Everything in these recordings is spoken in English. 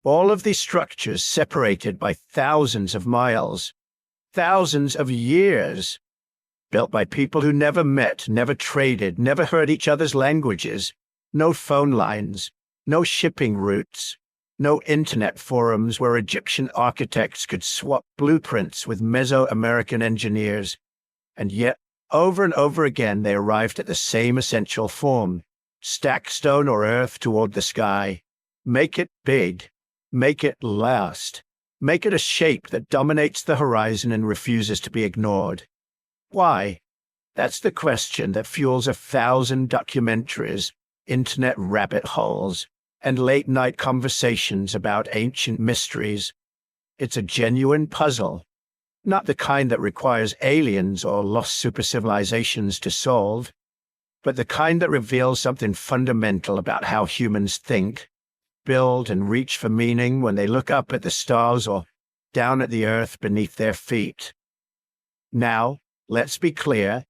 All of these structures separated by thousands of miles, thousands of years, built by people who never met, never traded, never heard each other's languages, no phone lines, no shipping routes, no internet forums where Egyptian architects could swap blueprints with Mesoamerican engineers. And yet, over and over again, they arrived at the same essential form: stack stone or earth toward the sky. Make it big. Make it last. Make it a shape that dominates the horizon and refuses to be ignored. Why? That's the question that fuels 1,000 documentaries, internet rabbit holes, and late-night conversations about ancient mysteries. It's a genuine puzzle, not the kind that requires aliens or lost supercivilizations to solve, but the kind that reveals something fundamental about how humans think, build, and reach for meaning when they look up at the stars or down at the earth beneath their feet. Now, let's be clear,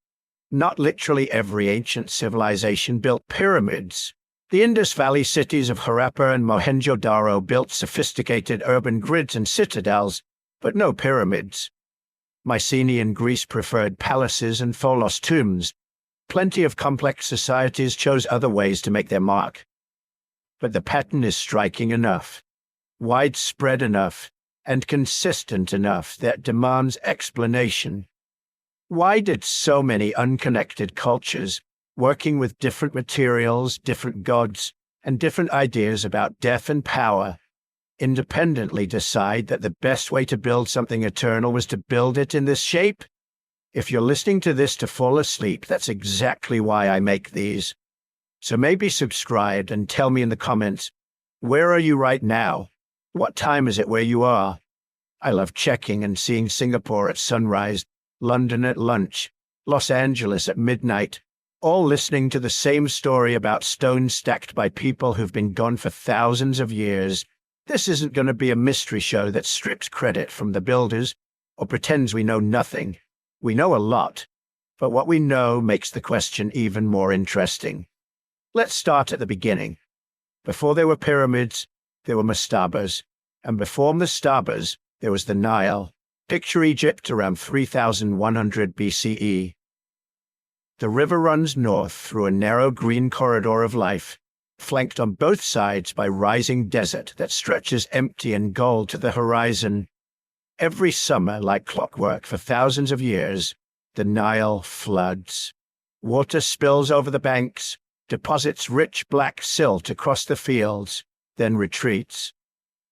not literally every ancient civilization built pyramids. The Indus Valley cities of Harappa and Mohenjo-Daro built sophisticated urban grids and citadels, but no pyramids. Mycenaean Greece preferred palaces and tholos tombs. Plenty of complex societies chose other ways to make their mark. But the pattern is striking enough, widespread enough, and consistent enough that demands explanation. Why did so many unconnected cultures, working with different materials, different gods, and different ideas about death and power, independently decide that the best way to build something eternal was to build it in this shape? If you're listening to this to fall asleep, that's exactly why I make these. So maybe subscribe and tell me in the comments, where are you right now? What time is it where you are? I love checking and seeing Singapore at sunrise, London at lunch, Los Angeles at midnight, all listening to the same story about stones stacked by people who've been gone for thousands of years. This isn't going to be a mystery show that strips credit from the builders or pretends we know nothing. We know a lot, but what we know makes the question even more interesting. Let's start at the beginning. Before there were pyramids, there were mastabas, and before mastabas, there was the Nile. Picture Egypt around 3100 BCE. The river runs north through a narrow green corridor of life, flanked on both sides by rising desert that stretches empty and gold to the horizon. Every summer, like clockwork for thousands of years, the Nile floods. Water spills over the banks, deposits rich black silt across the fields, then retreats.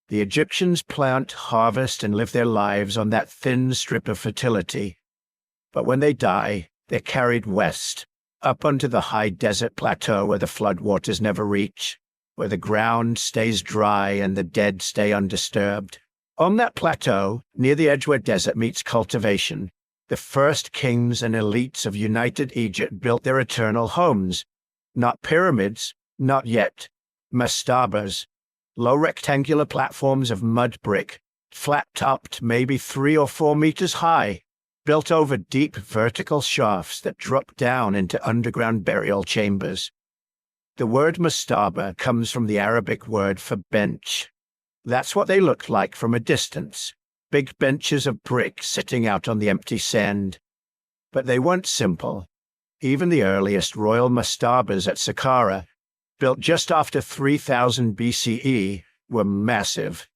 The Egyptians plant, harvest, and live their lives on that thin strip of fertility. But when they die, they're carried west, up onto the high desert plateau where the floodwaters never reach, where the ground stays dry and the dead stay undisturbed. On that plateau, near the edge where desert meets cultivation, the first kings and elites of United Egypt built their eternal homes. Not pyramids, not yet. Mastabas, low rectangular platforms of mud brick, flat-topped, maybe 3 or 4 meters high, built over deep vertical shafts that drop down into underground burial chambers. The word mastaba comes from the Arabic word for bench. That's what they looked like from a distance, big benches of brick sitting out on the empty sand. But they weren't simple. Even the earliest royal mastabas at Saqqara, built just after 3000 BCE, were massive.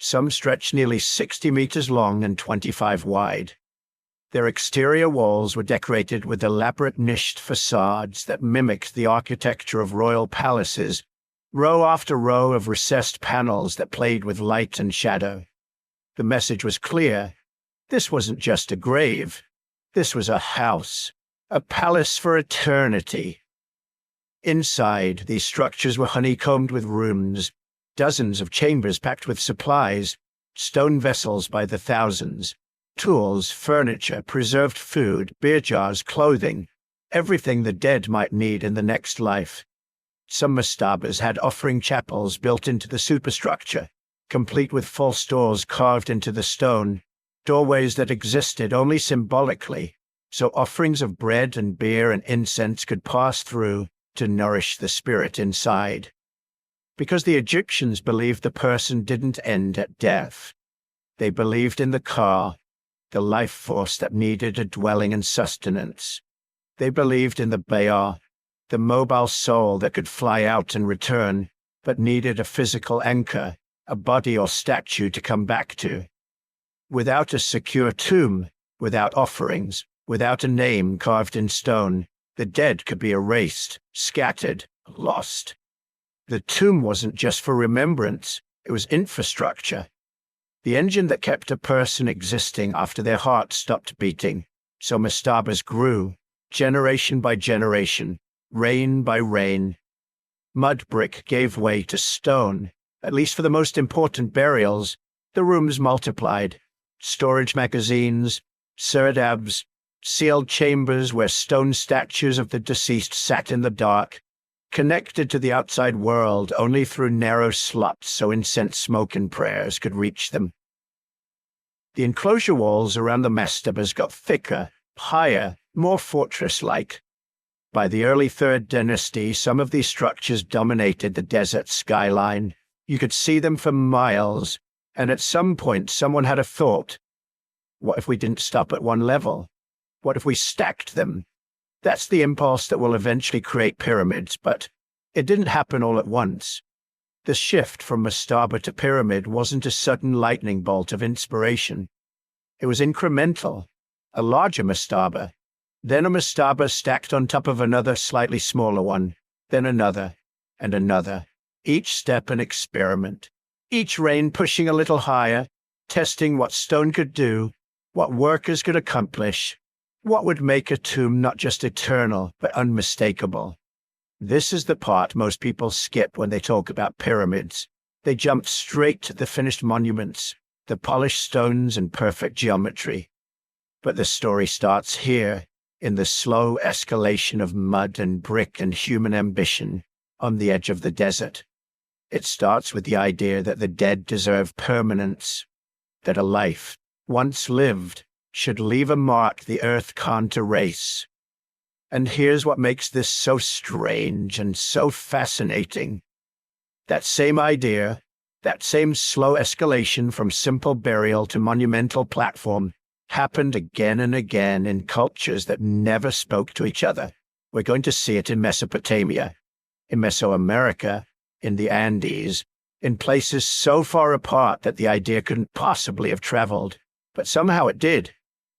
Some stretched nearly 60 meters long and 25 wide. Their exterior walls were decorated with elaborate niched facades that mimicked the architecture of royal palaces, row after row of recessed panels that played with light and shadow. The message was clear. This wasn't just a grave. This was a house, a palace for eternity. Inside, these structures were honeycombed with rooms, dozens of chambers packed with supplies, stone vessels by the thousands, tools, furniture, preserved food, beer jars, clothing, everything the dead might need in the next life. Some mastabas had offering chapels built into the superstructure, complete with false doors carved into the stone, doorways that existed only symbolically, so offerings of bread and beer and incense could pass through to nourish the spirit inside. Because the Egyptians believed the person didn't end at death. They believed in the ka, the life force that needed a dwelling and sustenance. They believed in the Baya, the mobile soul that could fly out and return, but needed a physical anchor, a body or statue to come back to. Without a secure tomb, without offerings, without a name carved in stone, the dead could be erased, scattered, lost. The tomb wasn't just for remembrance, it was infrastructure. The engine that kept a person existing after their heart stopped beating. So mastabas grew, generation by generation, rain by rain. Mud brick gave way to stone. At least for the most important burials, the rooms multiplied. Storage magazines, serdabs, sealed chambers where stone statues of the deceased sat in the dark, connected to the outside world only through narrow slots so incense smoke and prayers could reach them. The enclosure walls around the mastabas got thicker, higher, more fortress-like. By the early 3rd dynasty, some of these structures dominated the desert skyline. You could see them for miles, and at some point someone had a thought. What if we didn't stop at one level? What if we stacked them? That's the impulse that will eventually create pyramids, but it didn't happen all at once. The shift from mastaba to pyramid wasn't a sudden lightning bolt of inspiration. It was incremental, a larger mastaba, then a mastaba stacked on top of another slightly smaller one, then another, and another. Each step an experiment, each reign pushing a little higher, testing what stone could do, what workers could accomplish, what would make a tomb not just eternal, but unmistakable. This is the part most people skip when they talk about pyramids. They jump straight to the finished monuments, the polished stones and perfect geometry. But the story starts here, in the slow escalation of mud and brick and human ambition on the edge of the desert. It starts with the idea that the dead deserve permanence, that a life, once lived, should leave a mark the earth can't erase. And here's what makes this so strange and so fascinating. That same idea, that same slow escalation from simple burial to monumental platform, happened again and again in cultures that never spoke to each other. We're going to see it in Mesopotamia, in Mesoamerica, in the Andes, in places so far apart that the idea couldn't possibly have traveled. But somehow it did.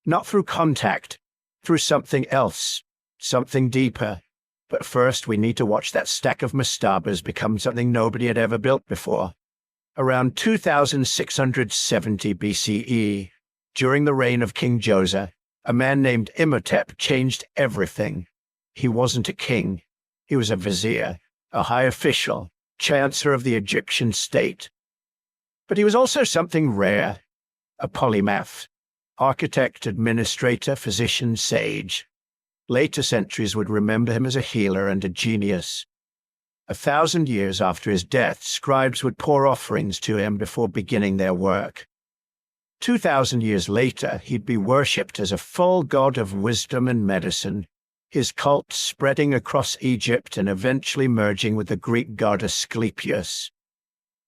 Not through contact, through something else, something deeper. But first we need to watch that stack of mastabas become something nobody had ever built before. Around 2670 BCE, during the reign of King Giza, a man named Imhotep changed everything. He wasn't a king. He was a vizier, a high official, chancellor of the Egyptian state. But he was also something rare, a polymath, architect, administrator, physician, sage. Later centuries would remember him as a healer and a genius. 1,000 years after his death, scribes would pour offerings to him before beginning their work. 2,000 years later, he'd be worshipped as a full god of wisdom and medicine, his cult spreading across Egypt and eventually merging with the Greek god Asclepius.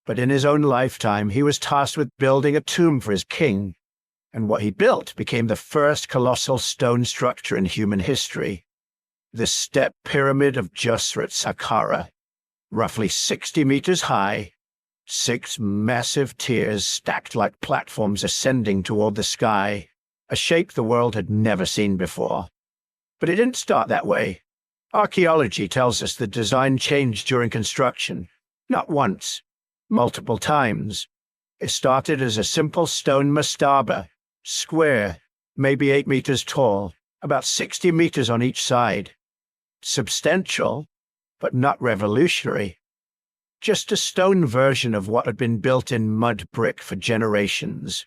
But in his own lifetime, he was tasked with building a tomb for his king, and what he built became the first colossal stone structure in human history, the step pyramid of Saqqara, roughly 60 meters high, 6 massive tiers stacked like platforms ascending toward the sky, a shape the world had never seen before. But it didn't start that way. Archaeology tells us the design changed during construction, not once, multiple times. It started as a simple stone mastaba, square, maybe 8 meters tall, about 60 meters on each side. Substantial, but not revolutionary. Just a stone version of what had been built in mud brick for generations.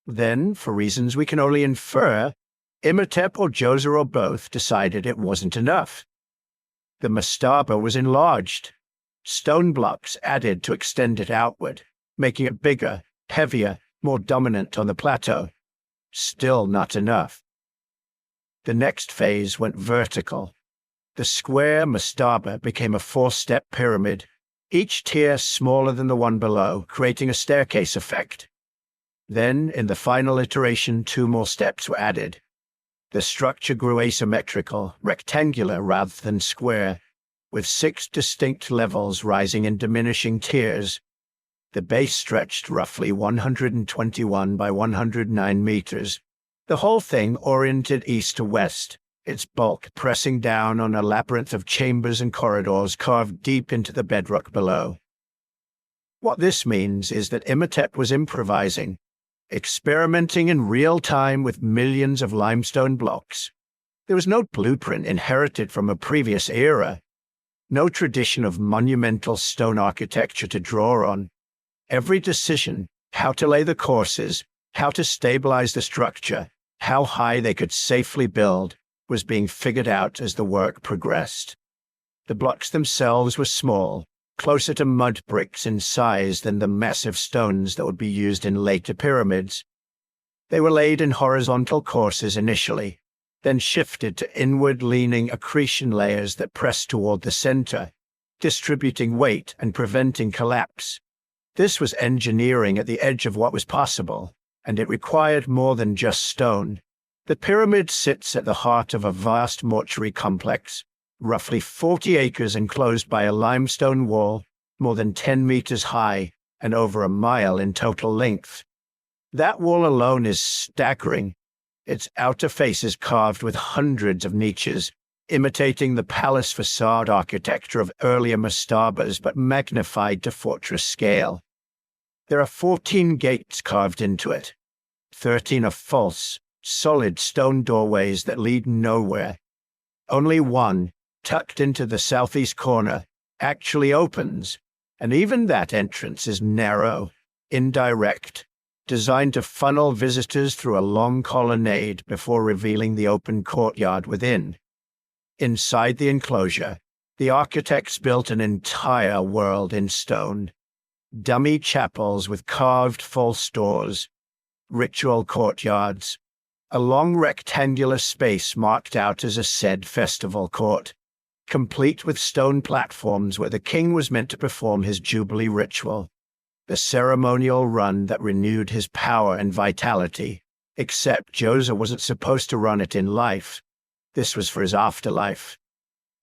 Then, for reasons we can only infer, Imhotep or Giza or both decided it wasn't enough. The mastaba was enlarged. Stone blocks added to extend it outward, making it bigger, heavier, more dominant on the plateau. Still not enough. The next phase went vertical. The square mastaba became a 4-step pyramid, each tier smaller than the one below, creating a staircase effect. Then, in the final iteration, 2 more steps were added. The structure grew asymmetrical, rectangular rather than square, with 6 distinct levels rising in diminishing tiers. The base stretched roughly 121 by 109 meters, the whole thing oriented east to west, its bulk pressing down on a labyrinth of chambers and corridors carved deep into the bedrock below. What this means is that Imhotep was improvising, experimenting in real time with millions of limestone blocks. There was no blueprint inherited from a previous era, no tradition of monumental stone architecture to draw on. Every decision, how to lay the courses, how to stabilize the structure, how high they could safely build, was being figured out as the work progressed. The blocks themselves were small, closer to mud bricks in size than the massive stones that would be used in later pyramids. They were laid in horizontal courses initially, then shifted to inward-leaning accretion layers that pressed toward the center, distributing weight and preventing collapse. This was engineering at the edge of what was possible, and it required more than just stone. The pyramid sits at the heart of a vast mortuary complex, roughly 40 acres enclosed by a limestone wall, more than 10 meters high and over a mile in total length. That wall alone is staggering. Its outer face is carved with hundreds of niches, imitating the palace facade architecture of earlier mastabas but magnified to fortress scale. There are 14 gates carved into it. 13 are false, solid stone doorways that lead nowhere. Only one, tucked into the southeast corner, actually opens, and even that entrance is narrow, indirect, designed to funnel visitors through a long colonnade before revealing the open courtyard within. Inside the enclosure, the architects built an entire world in stone. Dummy chapels with carved false doors, ritual courtyards, a long rectangular space marked out as a said festival court, complete with stone platforms where the king was meant to perform his jubilee ritual, the ceremonial run that renewed his power and vitality, except Giza wasn't supposed to run it in life. This was for his afterlife.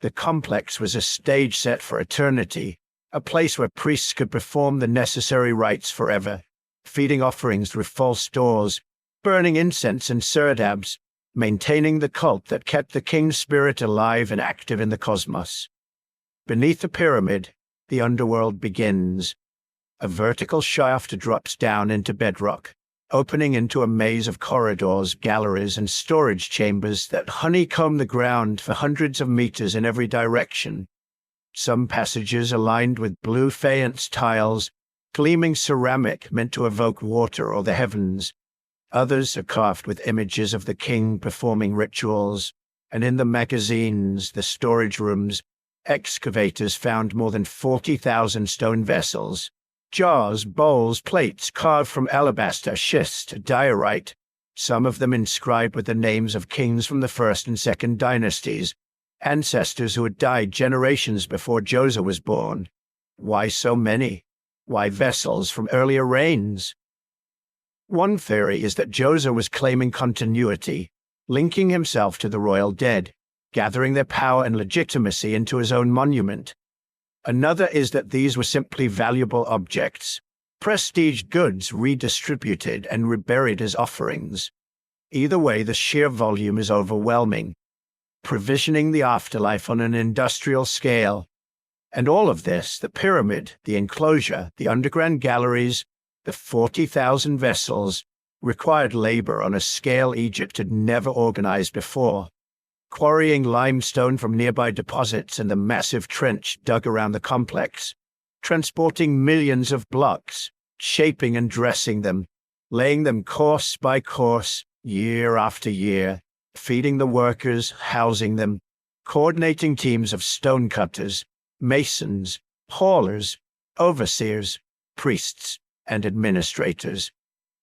The complex was a stage set for eternity, a place where priests could perform the necessary rites forever, feeding offerings through false doors, burning incense and serdabs, maintaining the cult that kept the king's spirit alive and active in the cosmos. Beneath the pyramid, the underworld begins. A vertical shaft drops down into bedrock, opening into a maze of corridors, galleries, and storage chambers that honeycomb the ground for hundreds of meters in every direction. Some passages are lined with blue faience tiles, gleaming ceramic meant to evoke water or the heavens. Others are carved with images of the king performing rituals, and in the magazines, the storage rooms, excavators found more than 40,000 stone vessels, jars, bowls, plates carved from alabaster, schist, diorite, some of them inscribed with the names of kings from the first and second dynasties, ancestors who had died generations before Giza was born. Why so many? Why vessels from earlier reigns? One theory is that Giza was claiming continuity, linking himself to the royal dead, gathering their power and legitimacy into his own monument. Another is that these were simply valuable objects, prestige goods redistributed and reburied as offerings. Either way, the sheer volume is overwhelming, provisioning the afterlife on an industrial scale. And all of this, the pyramid, the enclosure, the underground galleries, the 40,000 vessels, required labor on a scale Egypt had never organized before. Quarrying limestone from nearby deposits in the massive trench dug around the complex, transporting millions of blocks, shaping and dressing them, laying them course by course, year after year, feeding the workers, housing them, coordinating teams of stonecutters, masons, haulers, overseers, priests, and administrators.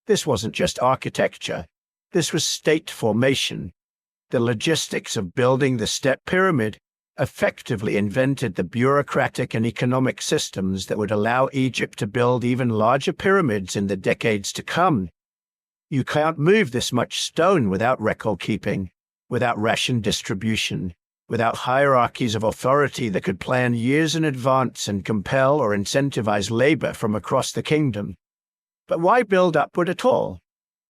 This wasn't just architecture. This was state formation. The logistics of building the step pyramid effectively invented the bureaucratic and economic systems that would allow Egypt to build even larger pyramids in the decades to come. You can't move this much stone without record keeping, without ration distribution, without hierarchies of authority that could plan years in advance and compel or incentivize labor from across the kingdom. But why build upward at all?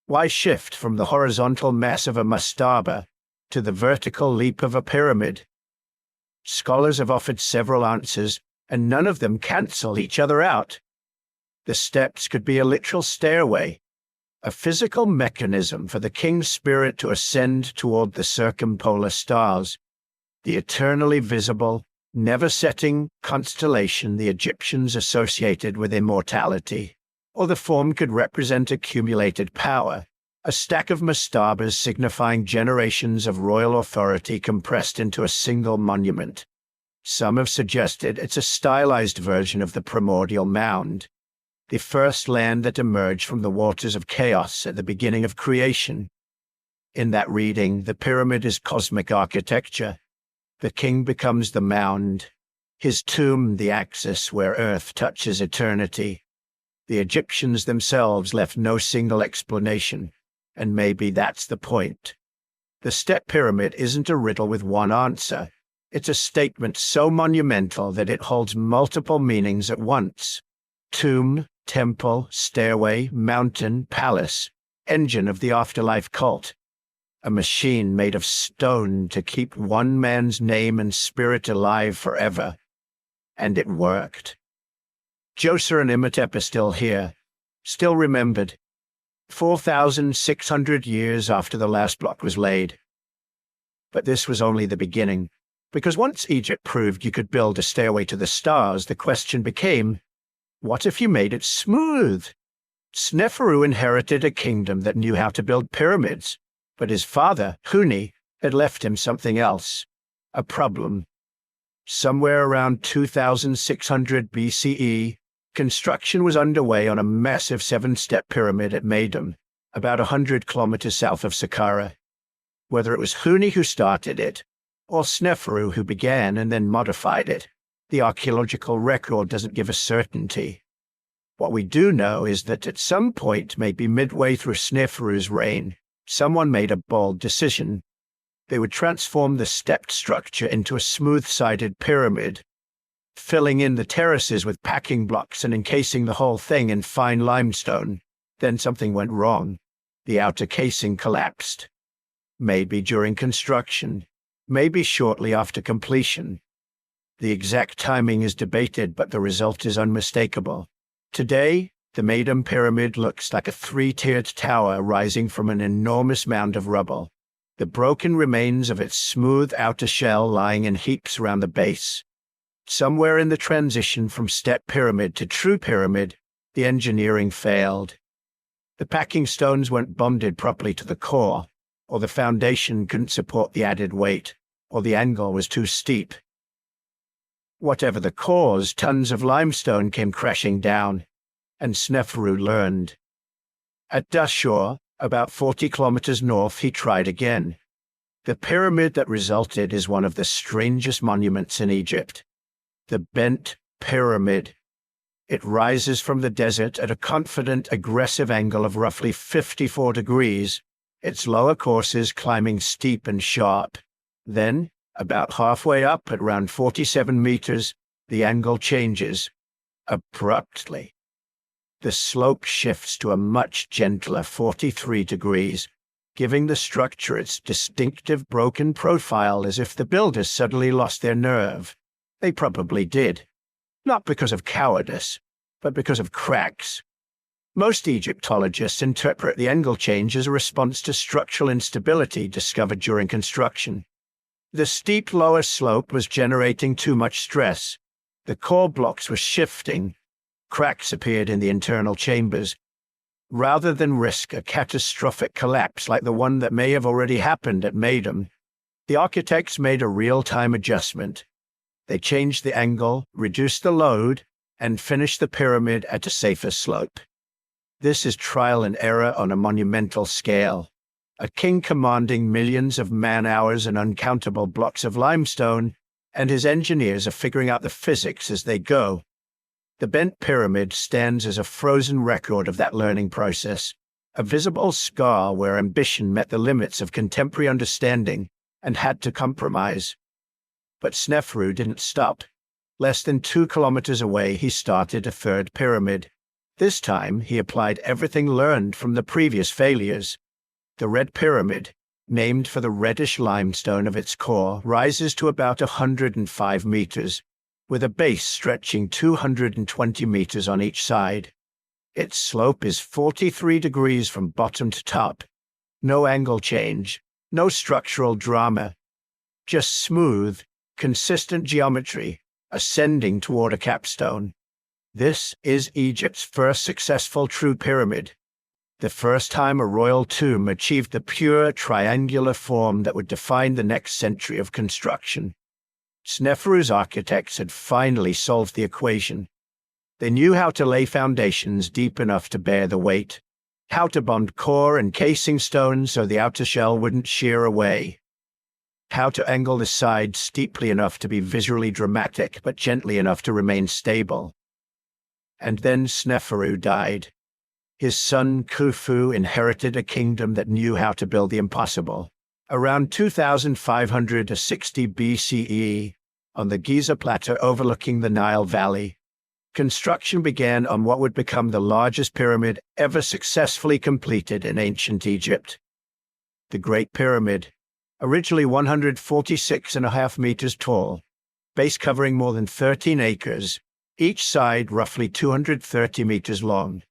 Why shift from the horizontal mass of a mastaba to the vertical leap of a pyramid? Scholars have offered several answers, and none of them cancel each other out. The steps could be a literal stairway, a physical mechanism for the king's spirit to ascend toward the circumpolar stars, the eternally visible, never-setting constellation the Egyptians associated with immortality. Or the form could represent accumulated power, a stack of mastabas signifying generations of royal authority compressed into a single monument. Some have suggested it's a stylized version of the primordial mound, the first land that emerged from the waters of chaos at the beginning of creation. In that reading, the pyramid is cosmic architecture. The king becomes the mound, his tomb the axis where earth touches eternity. The Egyptians themselves left no single explanation, and maybe that's the point. The step pyramid isn't a riddle with one answer. It's a statement so monumental that it holds multiple meanings at once. Tomb, temple, stairway, mountain, palace, engine of the afterlife cult. A machine made of stone to keep one man's name and spirit alive forever. And it worked. Djoser and Imhotep are still here, still remembered, 4,600 years after the last block was laid. But this was only the beginning, because once Egypt proved you could build a stairway to the stars, the question became, what if you made it smooth? Sneferu inherited a kingdom that knew how to build pyramids, but his father, Huni, had left him something else, a problem. Somewhere around 2600 BCE, construction was underway on a massive 7-step pyramid at Meidum, about 100 kilometers south of Saqqara. Whether it was Huni who started it, or Sneferu who began and then modified it, the archaeological record doesn't give us certainty. What we do know is that at some point, maybe midway through Sneferu's reign, someone made a bold decision. They would transform the stepped structure into a smooth-sided pyramid, filling in the terraces with packing blocks and encasing the whole thing in fine limestone. Then something went wrong. The outer casing collapsed. Maybe during construction, maybe shortly after completion. The exact timing is debated, but the result is unmistakable. Today, the Meidum Pyramid looks like a 3-tiered tower rising from an enormous mound of rubble, the broken remains of its smooth outer shell lying in heaps around the base. Somewhere in the transition from step pyramid to true pyramid, the engineering failed. The packing stones weren't bonded properly to the core, or the foundation couldn't support the added weight, or the angle was too steep. Whatever the cause, tons of limestone came crashing down, and Sneferu learned. At Dashur, about 40 kilometers north, he tried again. The pyramid that resulted is one of the strangest monuments in Egypt. The Bent Pyramid. It rises from the desert at a confident, aggressive angle of roughly 54 degrees, its lower courses climbing steep and sharp. Then, about halfway up at around 47 meters, the angle changes, abruptly. The slope shifts to a much gentler 43 degrees, giving the structure its distinctive broken profile as if the builders suddenly lost their nerve. They probably did. Not because of cowardice, but because of cracks. Most Egyptologists interpret the angle change as a response to structural instability discovered during construction. The steep lower slope was generating too much stress. The core blocks were shifting. Cracks appeared in the internal chambers. Rather than risk a catastrophic collapse like the one that may have already happened at Meidum, the architects made a real-time adjustment. They changed the angle, reduced the load, and finished the pyramid at a safer slope. This is trial and error on a monumental scale. A king commanding millions of man-hours and uncountable blocks of limestone, and his engineers are figuring out the physics as they go. The bent pyramid stands as a frozen record of that learning process, a visible scar where ambition met the limits of contemporary understanding and had to compromise. But Sneferu didn't stop. Less than 2 kilometers away, he started a third pyramid. This time, he applied everything learned from the previous failures. The Red Pyramid, named for the reddish limestone of its core, rises to about 105 meters, with a base stretching 220 meters on each side. Its slope is 43 degrees from bottom to top. No angle change, no structural drama. Just smooth, consistent geometry, ascending toward a capstone. This is Egypt's first successful true pyramid. The first time a royal tomb achieved the pure triangular form that would define the next century of construction. Sneferu's architects had finally solved the equation. They knew how to lay foundations deep enough to bear the weight, how to bond core and casing stones so the outer shell wouldn't shear away, how to angle the sides steeply enough to be visually dramatic but gently enough to remain stable. And then Sneferu died. His son Khufu inherited a kingdom that knew how to build the impossible. Around 2560 BCE, on the Giza plateau overlooking the Nile Valley, construction began on what would become the largest pyramid ever successfully completed in ancient Egypt. The Great Pyramid, originally 146.5 meters tall, base covering more than 13 acres, each side roughly 230 meters long.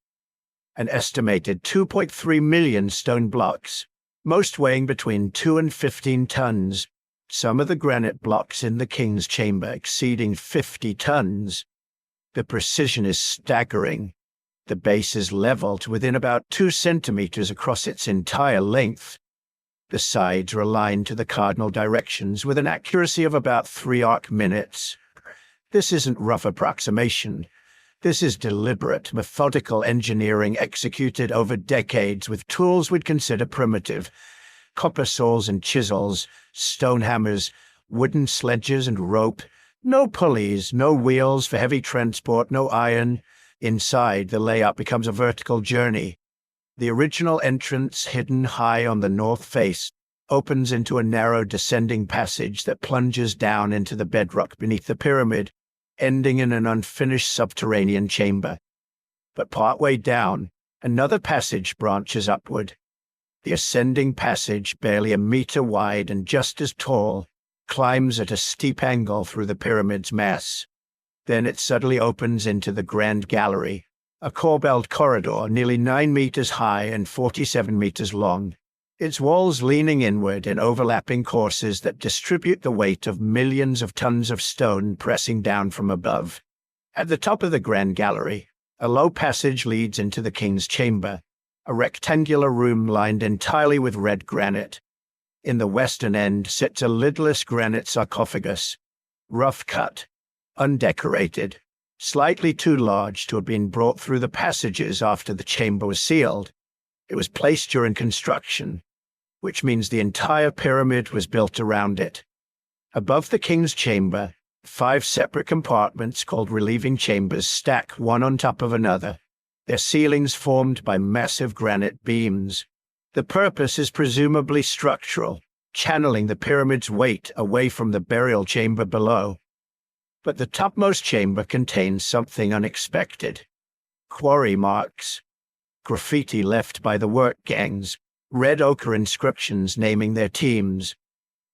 An estimated 2.3 million stone blocks, most weighing between 2 and 15 tons, some of the granite blocks in the king's chamber exceeding 50 tons. The precision is staggering. The base is leveled within about 2 centimeters across its entire length. The sides are aligned to the cardinal directions with an accuracy of about 3 arc minutes. This isn't rough approximation. This is deliberate, methodical engineering executed over decades with tools we'd consider primitive. Copper saws and chisels, stone hammers, wooden sledges and rope. No pulleys, no wheels for heavy transport, no iron. Inside, the layout becomes a vertical journey. The original entrance, hidden high on the north face, opens into a narrow descending passage that plunges down into the bedrock beneath the pyramid, ending in an unfinished subterranean chamber. But partway down, another passage branches upward. The ascending passage, barely a meter wide and just as tall, climbs at a steep angle through the pyramid's mass. Then it suddenly opens into the Grand Gallery, a corbelled corridor nearly 9 meters high and 47 meters long, its walls leaning inward in overlapping courses that distribute the weight of millions of tons of stone pressing down from above. At the top of the Grand Gallery, a low passage leads into the king's chamber, a rectangular room lined entirely with red granite. In the western end sits a lidless granite sarcophagus, rough cut, undecorated, slightly too large to have been brought through the passages after the chamber was sealed. It was placed during construction, which means the entire pyramid was built around it. Above the king's chamber, 5 separate compartments called relieving chambers stack one on top of another, their ceilings formed by massive granite beams. The purpose is presumably structural, channeling the pyramid's weight away from the burial chamber below. But the topmost chamber contains something unexpected. Quarry marks, graffiti left by the work gangs, red ochre inscriptions naming their teams.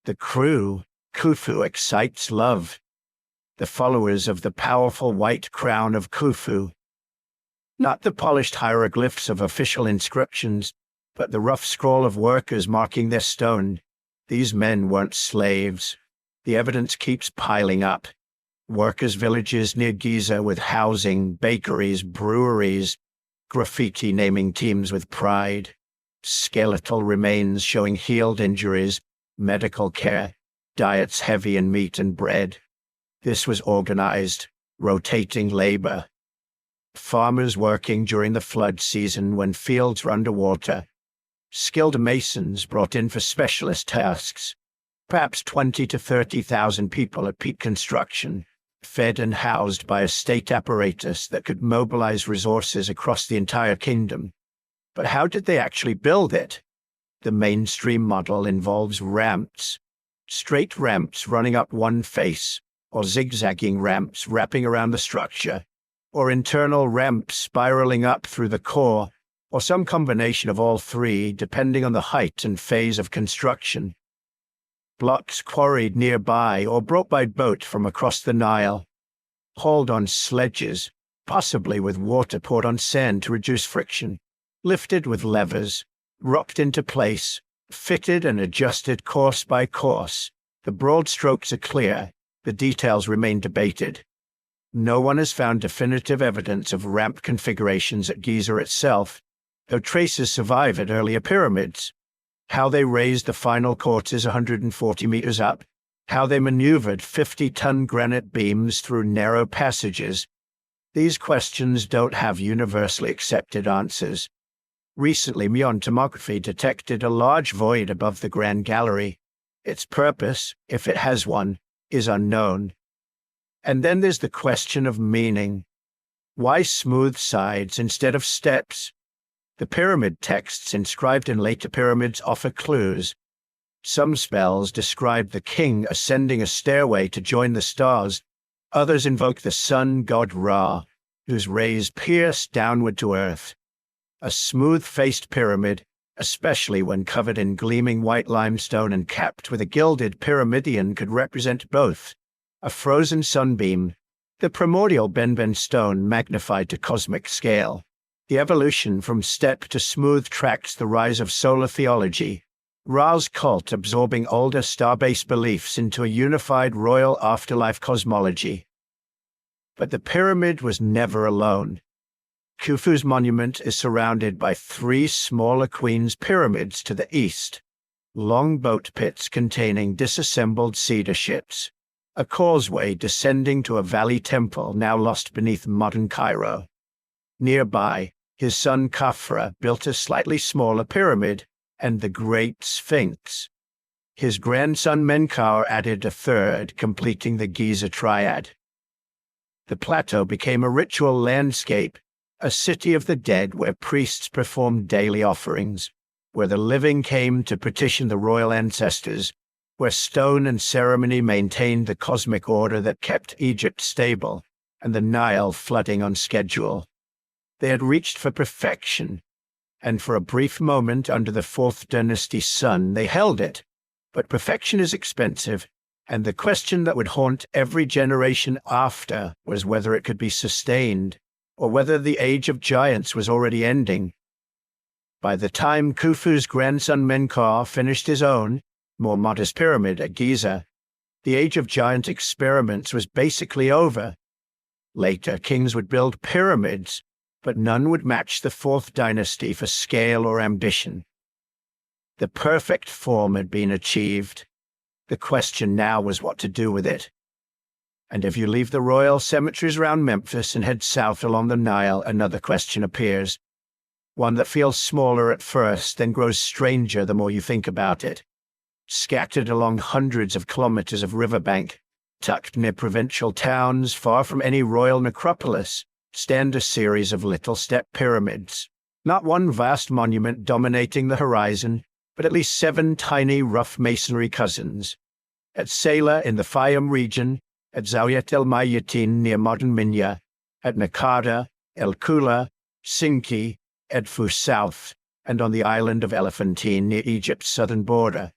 The crew, Khufu, excites love. The followers of the powerful white crown of Khufu. Not the polished hieroglyphs of official inscriptions, but the rough scroll of workers marking their stone. These men weren't slaves. The evidence keeps piling up. Workers' villages near Giza with housing, bakeries, breweries, graffiti naming teams with pride, skeletal remains showing healed injuries, medical care, diets heavy in meat and bread. This was organized, rotating labor. Farmers working during the flood season when fields were underwater. Skilled masons brought in for specialist tasks. perhaps 20 to 30,000 people at peak construction, fed and housed by a state apparatus that could mobilize resources across the entire kingdom. But how did they actually build it? The mainstream model involves ramps, straight ramps running up one face, or zigzagging ramps wrapping around the structure, or internal ramps spiraling up through the core, or some combination of all three depending on the height and phase of construction. Blocks quarried nearby or brought by boat from across the Nile, hauled on sledges, possibly with water poured on sand to reduce friction, lifted with levers, rocked into place, fitted and adjusted course by course. The broad strokes are clear, the details remain debated. No one has found definitive evidence of ramp configurations at Giza itself, though traces survive at earlier pyramids. How they raised the final quarters 140 meters up, how they maneuvered 50-ton granite beams through narrow passages. These questions don't have universally accepted answers. Recently, muon tomography detected a large void above the Grand Gallery. Its purpose, if it has one, is unknown. And then there's the question of meaning. Why smooth sides instead of steps? The pyramid texts inscribed in later pyramids offer clues. Some spells describe the king ascending a stairway to join the stars. Others invoke the sun god Ra, whose rays pierce downward to earth. A smooth-faced pyramid, especially when covered in gleaming white limestone and capped with a gilded pyramidion, could represent both. A frozen sunbeam, the primordial Benben stone magnified to cosmic scale. The evolution from step to smooth tracks the rise of solar theology, Ra's cult absorbing older star-based beliefs into a unified royal afterlife cosmology. But the pyramid was never alone. Khufu's monument is surrounded by three smaller queen's pyramids to the east, long boat pits containing disassembled cedar ships, a causeway descending to a valley temple now lost beneath modern Cairo. Nearby, his son Khafra built a slightly smaller pyramid, and the Great Sphinx. His grandson Menkaure added a third, completing the Giza triad. The plateau became a ritual landscape, a city of the dead where priests performed daily offerings, where the living came to petition the royal ancestors, where stone and ceremony maintained the cosmic order that kept Egypt stable and the Nile flooding on schedule. They had reached for perfection, and for a brief moment under the Fourth Dynasty sun they held it. But perfection is expensive, and the question that would haunt every generation after was whether it could be sustained, or whether the age of giants was already ending. By the time Khufu's grandson Menkaure finished his own, more modest pyramid at Giza, the age of giant experiments was basically over. Later, kings would build pyramids, but none would match the Fourth Dynasty for scale or ambition. The perfect form had been achieved. The question now was what to do with it. And if you leave the royal cemeteries around Memphis and head south along the Nile, another question appears. One that feels smaller at first, then grows stranger the more you think about it. Scattered along hundreds of kilometers of riverbank, tucked near provincial towns far from any royal necropolis, stand a series of little step pyramids. Not one vast monument dominating the horizon, but at least 7 tiny rough masonry cousins. At Sayla in the Fayum region, at Zawiyat el-Mayatin near modern Minya, at Nakada, El Kula, Sinki, Edfu South, and on the island of Elephantine near Egypt's southern border,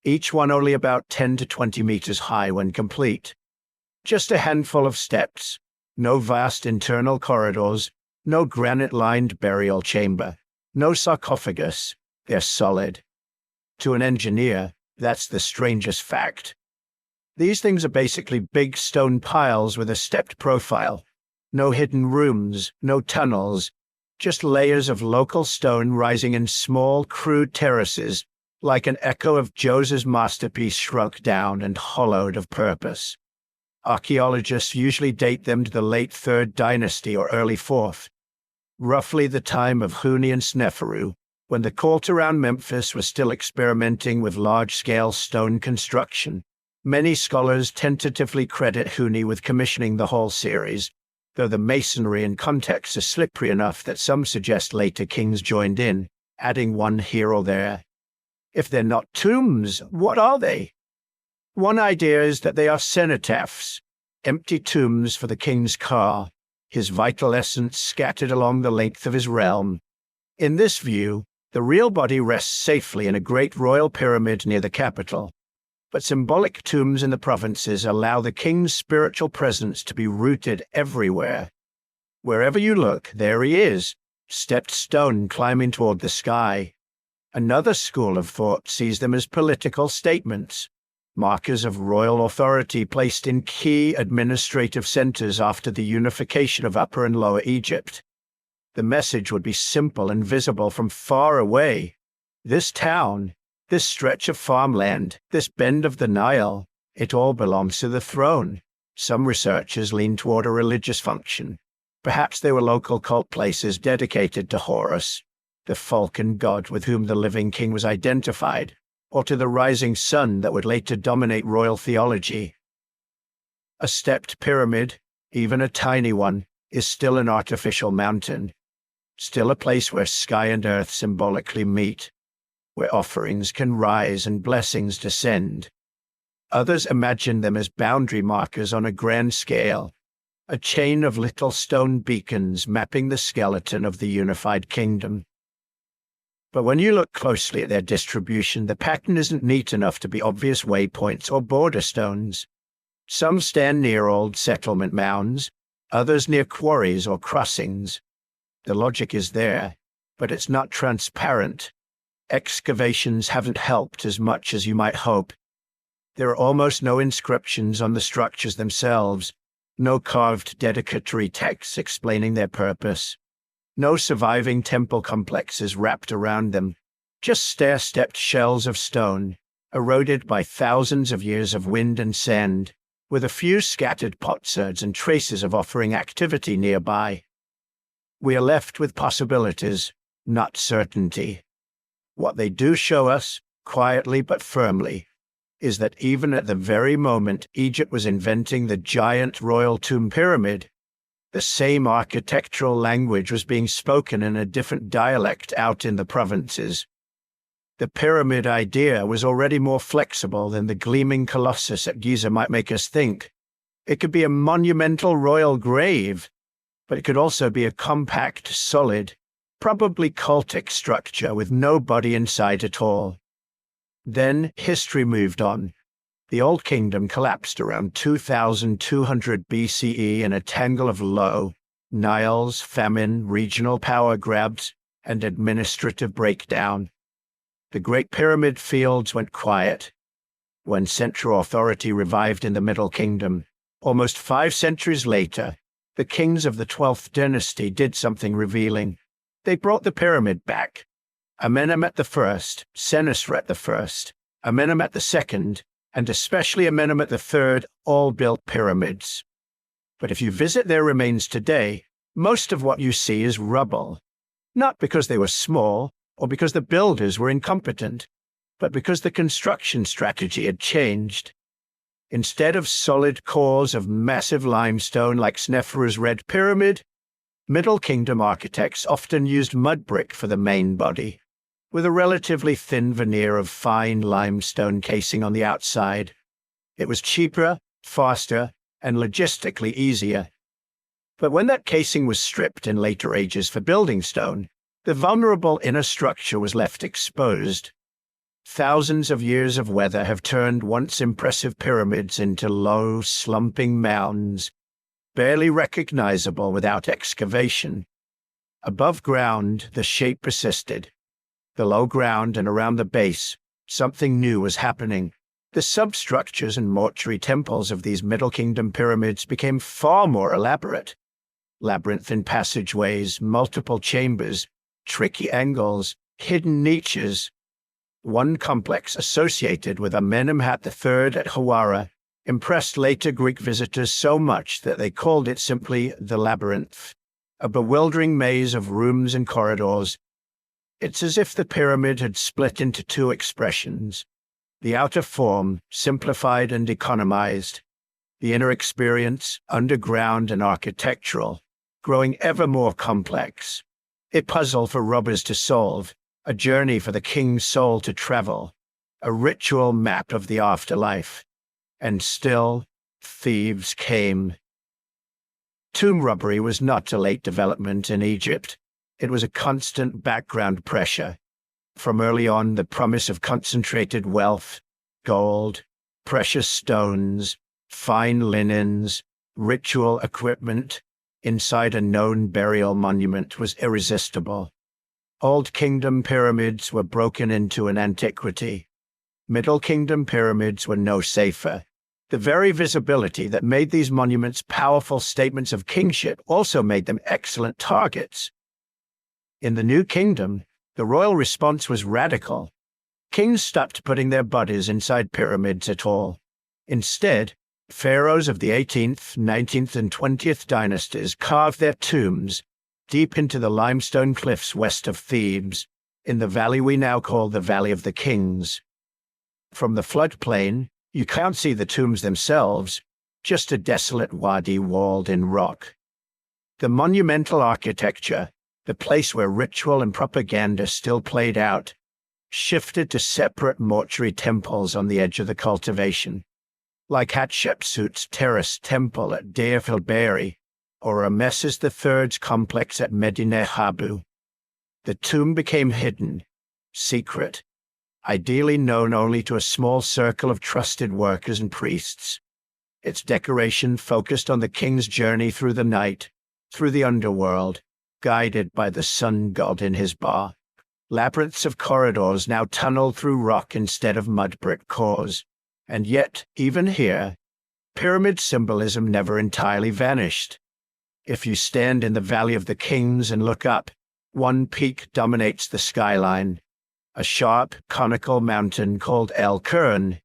each one only about 10 to 20 meters high when complete. Just a handful of steps, no vast internal corridors, no granite-lined burial chamber, no sarcophagus. They're solid. To an engineer, that's the strangest fact. These things are basically big stone piles with a stepped profile. No hidden rooms, no tunnels, just layers of local stone rising in small, crude terraces, like an echo of Jose's masterpiece shrunk down and hollowed of purpose. Archaeologists usually date them to the late 3rd Dynasty or early 4th, roughly the time of Huni and Sneferu, when the court around Memphis was still experimenting with large-scale stone construction. Many scholars tentatively credit Huni with commissioning the whole series, though the masonry and context are slippery enough that some suggest later kings joined in, adding one here or there. If they're not tombs, what are they? One idea is that they are cenotaphs, empty tombs for the king's ka, his vital essence scattered along the length of his realm. In this view, the real body rests safely in a great royal pyramid near the capital, but symbolic tombs in the provinces allow the king's spiritual presence to be rooted everywhere. Wherever you look, there he is, stepped stone climbing toward the sky. Another school of thought sees them as political statements, markers of royal authority placed in key administrative centers after the unification of Upper and Lower Egypt. The message would be simple and visible from far away. This town, this stretch of farmland, this bend of the Nile, it all belongs to the throne. Some researchers lean toward a religious function. Perhaps they were local cult places dedicated to Horus, the falcon god with whom the living king was identified, or to the rising sun that would later dominate royal theology. A stepped pyramid, even a tiny one, is still an artificial mountain, still a place where sky and earth symbolically meet, where offerings can rise and blessings descend. Others imagine them as boundary markers on a grand scale, a chain of little stone beacons mapping the skeleton of the unified kingdom. But when you look closely at their distribution, the pattern isn't neat enough to be obvious waypoints or border stones. Some stand near old settlement mounds, others near quarries or crossings. The logic is there, but it's not transparent. Excavations haven't helped as much as you might hope. There are almost no inscriptions on the structures themselves, no carved dedicatory texts explaining their purpose, no surviving temple complexes wrapped around them, just stair-stepped shells of stone, eroded by thousands of years of wind and sand, with a few scattered potsherds and traces of offering activity nearby. We are left with possibilities, not certainty. What they do show us, quietly but firmly, is that even at the very moment Egypt was inventing the giant royal tomb pyramid, the same architectural language was being spoken in a different dialect out in the provinces. The pyramid idea was already more flexible than the gleaming colossus at Giza might make us think. It could be a monumental royal grave, but it could also be a compact, solid, probably cultic structure with no body inside at all. Then history moved on. The Old Kingdom collapsed around 2200 BCE in a tangle of Niles, famine, regional power grabs, and administrative breakdown. The Great Pyramid fields went quiet. When central authority revived in the Middle Kingdom, almost 5 centuries later, the kings of the 12th dynasty did something revealing. They brought the pyramid back. Amenemhet I, Senusret I, Amenemhet II, and especially Amenemhet III all built pyramids. But if you visit their remains today, most of what you see is rubble. Not because they were small, or because the builders were incompetent, but because the construction strategy had changed. Instead of solid cores of massive limestone like Sneferu's Red Pyramid, Middle Kingdom architects often used mud brick for the main body, with a relatively thin veneer of fine limestone casing on the outside. It was cheaper, faster, and logistically easier. But when that casing was stripped in later ages for building stone, the vulnerable inner structure was left exposed. Thousands of years of weather have turned once impressive pyramids into low, slumping mounds, barely recognizable without excavation. Above ground, the shape persisted. Below ground and around the base, something new was happening. The substructures and mortuary temples of these Middle Kingdom pyramids became far more elaborate. Labyrinthine passageways, multiple chambers, tricky angles, hidden niches. One complex associated with Amenemhat III at Hawara impressed later Greek visitors so much that they called it simply the Labyrinth, a bewildering maze of rooms and corridors. It's as if the pyramid had split into two expressions. The outer form, simplified and economized. The inner experience, underground and architectural, growing ever more complex. A puzzle for robbers to solve, a journey for the king's soul to travel, a ritual map of the afterlife. And still, thieves came. Tomb robbery was not a late development in Egypt. It was a constant background pressure. From early on, the promise of concentrated wealth, gold, precious stones, fine linens, ritual equipment, inside a known burial monument was irresistible. Old Kingdom pyramids were broken into in antiquity. Middle Kingdom pyramids were no safer. The very visibility that made these monuments powerful statements of kingship also made them excellent targets. In the New Kingdom, the royal response was radical. Kings stopped putting their bodies inside pyramids at all. Instead, pharaohs of the 18th, 19th, and 20th dynasties carved their tombs deep into the limestone cliffs west of Thebes, in the valley we now call the Valley of the Kings. From the floodplain, you can't see the tombs themselves, just a desolate wadi walled in rock. The monumental architecture, the place where ritual and propaganda still played out, shifted to separate mortuary temples on the edge of the cultivation, like Hatshepsut's terraced temple at Deir el-Bahari or Ramesses III's complex at Medinet Habu. The tomb became hidden, secret, ideally known only to a small circle of trusted workers and priests. Its decoration focused on the king's journey through the night, through the underworld, guided by the sun god in his bar. Labyrinths of corridors now tunneled through rock instead of mud brick cores. And yet, even here, pyramid symbolism never entirely vanished. If you stand in the Valley of the Kings and look up, one peak dominates the skyline, a sharp, conical mountain called El Kern.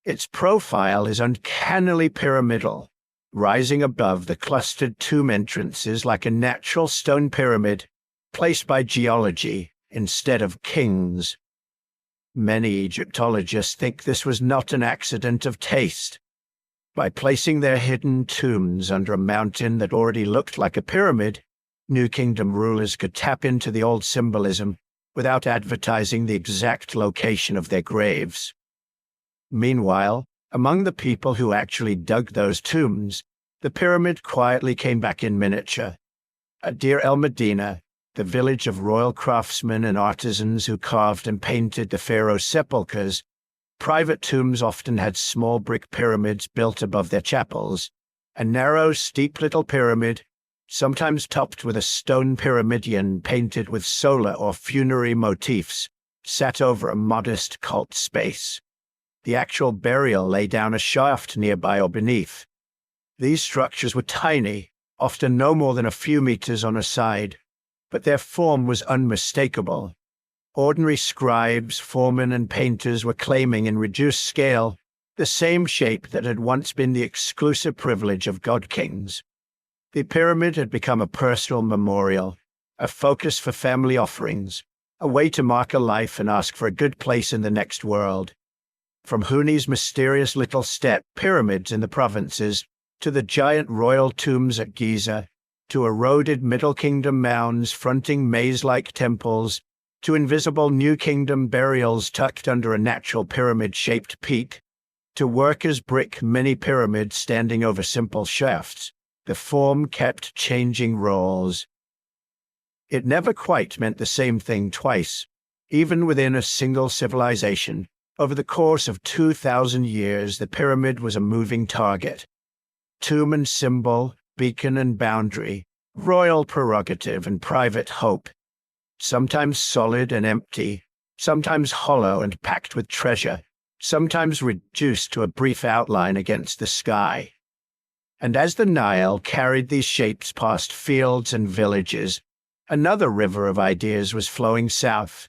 Its profile is uncannily pyramidal, rising above the clustered tomb entrances like a natural stone pyramid, placed by geology instead of kings. Many Egyptologists think this was not an accident of taste. By placing their hidden tombs under a mountain that already looked like a pyramid, New Kingdom rulers could tap into the old symbolism without advertising the exact location of their graves. Meanwhile, among the people who actually dug those tombs, the pyramid quietly came back in miniature. At Deir el-Medina, the village of royal craftsmen and artisans who carved and painted the pharaoh's sepulchres, private tombs often had small brick pyramids built above their chapels, a narrow, steep little pyramid, sometimes topped with a stone pyramidion painted with solar or funerary motifs, sat over a modest cult space. The actual burial lay down a shaft nearby or beneath. These structures were tiny, often no more than a few meters on a side, but their form was unmistakable. Ordinary scribes, foremen, and painters were claiming in reduced scale the same shape that had once been the exclusive privilege of god-kings. The pyramid had become a personal memorial, a focus for family offerings, a way to mark a life and ask for a good place in the next world. From Huni's mysterious little step pyramids in the provinces, to the giant royal tombs at Giza, to eroded Middle Kingdom mounds fronting maze-like temples, to invisible New Kingdom burials tucked under a natural pyramid-shaped peak, to workers' brick mini-pyramids standing over simple shafts, the form kept changing roles. It never quite meant the same thing twice, even within a single civilization. Over the course of 2,000 years, the pyramid was a moving target. Tomb and symbol, beacon and boundary, royal prerogative and private hope. Sometimes solid and empty, sometimes hollow and packed with treasure, sometimes reduced to a brief outline against the sky. And as the Nile carried these shapes past fields and villages, another river of ideas was flowing south,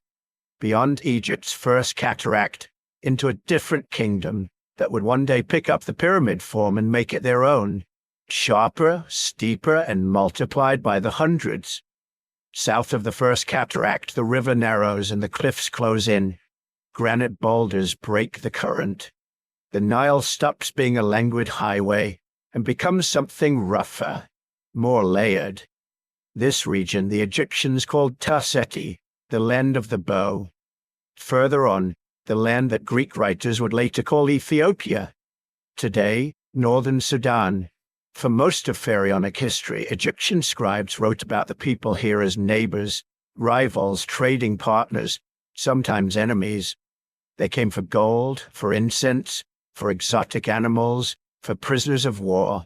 beyond Egypt's first cataract, into a different kingdom that would one day pick up the pyramid form and make it their own, sharper, steeper, and multiplied by the hundreds. South of the first cataract, the river narrows and the cliffs close in. Granite boulders break the current. The Nile stops being a languid highway and becomes something rougher, more layered. This region the Egyptians called Tarseti, the land of the bow. Further on, the land that Greek writers would later call Ethiopia. Today, northern Sudan. For most of pharaonic history, Egyptian scribes wrote about the people here as neighbors, rivals, trading partners, sometimes enemies. They came for gold, for incense, for exotic animals, for prisoners of war.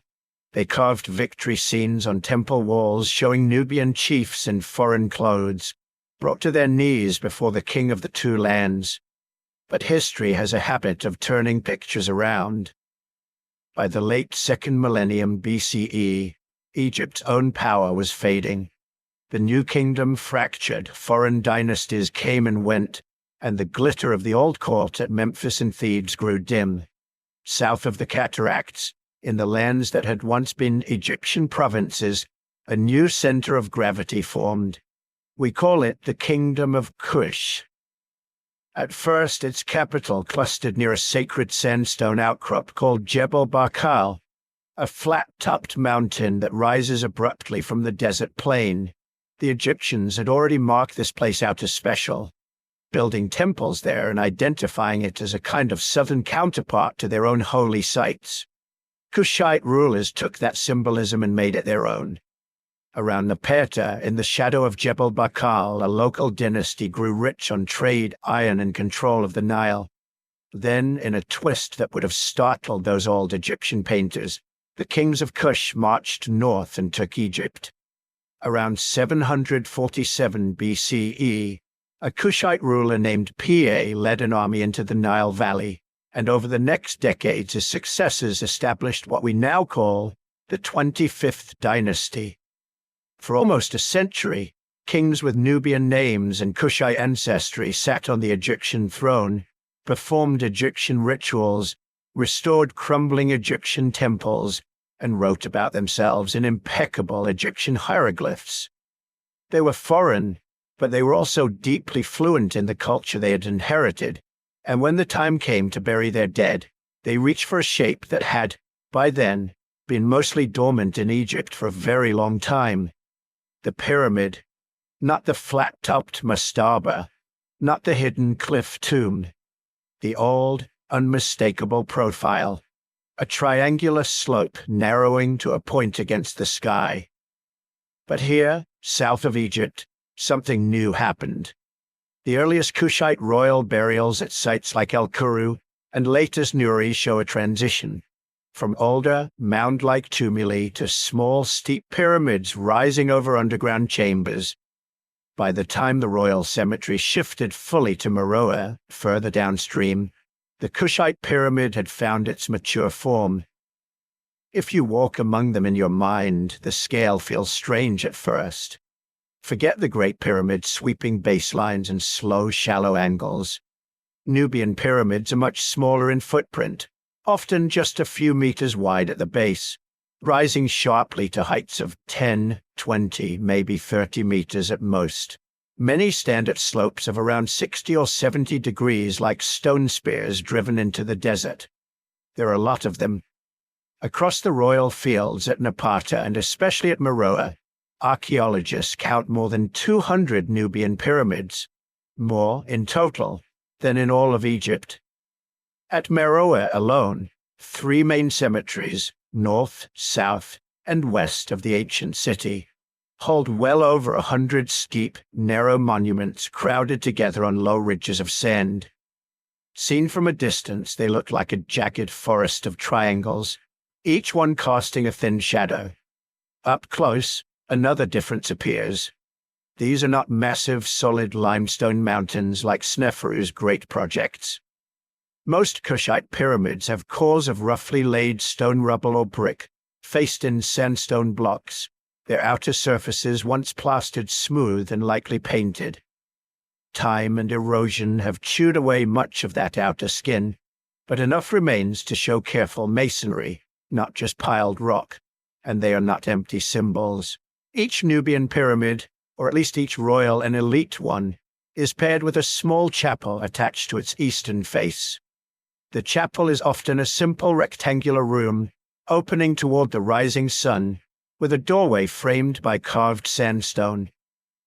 They carved victory scenes on temple walls showing Nubian chiefs in foreign clothes, brought to their knees before the king of the two lands. But history has a habit of turning pictures around. By the late 2nd millennium BCE, Egypt's own power was fading. The new kingdom fractured, foreign dynasties came and went, and the glitter of the old court at Memphis and Thebes grew dim. South of the cataracts, in the lands that had once been Egyptian provinces, a new center of gravity formed. We call it the Kingdom of Kush. At first, its capital clustered near a sacred sandstone outcrop called Jebel Barkal, a flat-topped mountain that rises abruptly from the desert plain. The Egyptians had already marked this place out as special, building temples there and identifying it as a kind of southern counterpart to their own holy sites. Kushite rulers took that symbolism and made it their own. Around Napata, in the shadow of Jebel Barkal, a local dynasty grew rich on trade, iron, and control of the Nile. Then, in a twist that would have startled those old Egyptian painters, the kings of Kush marched north and took Egypt. Around 747 BCE, a Kushite ruler named Pa led an army into the Nile Valley, and over the next decades his successors established what we now call the 25th dynasty. For almost a century, kings with Nubian names and Kushite ancestry sat on the Egyptian throne, performed Egyptian rituals, restored crumbling Egyptian temples, and wrote about themselves in impeccable Egyptian hieroglyphs. They were foreign, but they were also deeply fluent in the culture they had inherited, and when the time came to bury their dead, they reached for a shape that had, by then, been mostly dormant in Egypt for a very long time. The pyramid, not the flat-topped mastaba, not the hidden cliff tomb. The old, unmistakable profile, a triangular slope narrowing to a point against the sky. But here, south of Egypt, something new happened. The earliest Kushite royal burials at sites like El Kuru and latest Nuri show a transition. From older, mound-like tumuli to small, steep pyramids rising over underground chambers. By the time the royal cemetery shifted fully to Meroe, further downstream, the Kushite pyramid had found its mature form. If you walk among them in your mind, the scale feels strange at first. Forget the Great Pyramid's sweeping baselines and slow, shallow angles. Nubian pyramids are much smaller in footprint, often just a few meters wide at the base, rising sharply to heights of 10, 20, maybe 30 meters at most. Many stand at slopes of around 60 or 70 degrees like stone spears driven into the desert. There are a lot of them. Across the royal fields at Napata and especially at Meroe, archaeologists count more than 200 Nubian pyramids, more in total than in all of Egypt. At Meroe alone, 3 main cemeteries, north, south, and west of the ancient city, hold well over 100 steep, narrow monuments crowded together on low ridges of sand. Seen from a distance, they look like a jagged forest of triangles, each one casting a thin shadow. Up close, another difference appears. These are not massive, solid limestone mountains like Sneferu's great projects. Most Kushite pyramids have cores of roughly laid stone rubble or brick, faced in sandstone blocks, their outer surfaces once plastered smooth and likely painted. Time and erosion have chewed away much of that outer skin, but enough remains to show careful masonry, not just piled rock, and they are not empty symbols. Each Nubian pyramid, or at least each royal and elite one, is paired with a small chapel attached to its eastern face. The chapel is often a simple rectangular room opening toward the rising sun, with a doorway framed by carved sandstone.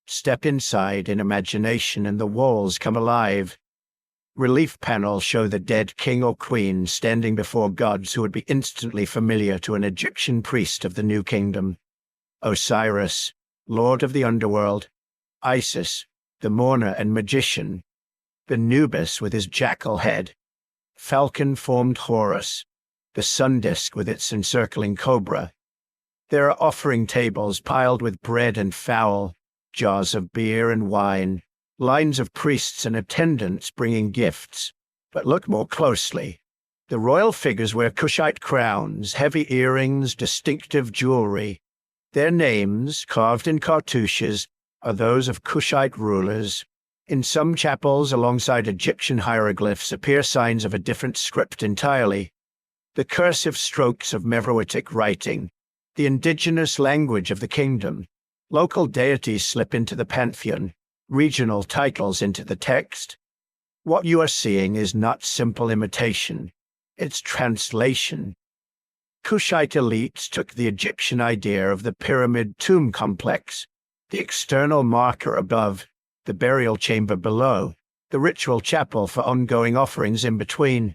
Step inside in imagination and the walls come alive. Relief panels show the dead king or queen standing before gods who would be instantly familiar to an Egyptian priest of the New Kingdom. Osiris, lord of the underworld; Isis, the mourner and magician; Anubis with his jackal head; falcon-formed Horus, the sun disk with its encircling cobra. There are offering tables piled with bread and fowl, jars of beer and wine, lines of priests and attendants bringing gifts. But look more closely. The royal figures wear Kushite crowns, heavy earrings, distinctive jewelry. Their names, carved in cartouches, are those of Kushite rulers. In some chapels alongside Egyptian hieroglyphs appear signs of a different script entirely. The cursive strokes of Meroitic writing, the indigenous language of the kingdom. Local deities slip into the pantheon, regional titles into the text. What you are seeing is not simple imitation, it's translation. Kushite elites took the Egyptian idea of the pyramid tomb complex, the external marker above, the burial chamber below, the ritual chapel for ongoing offerings in between,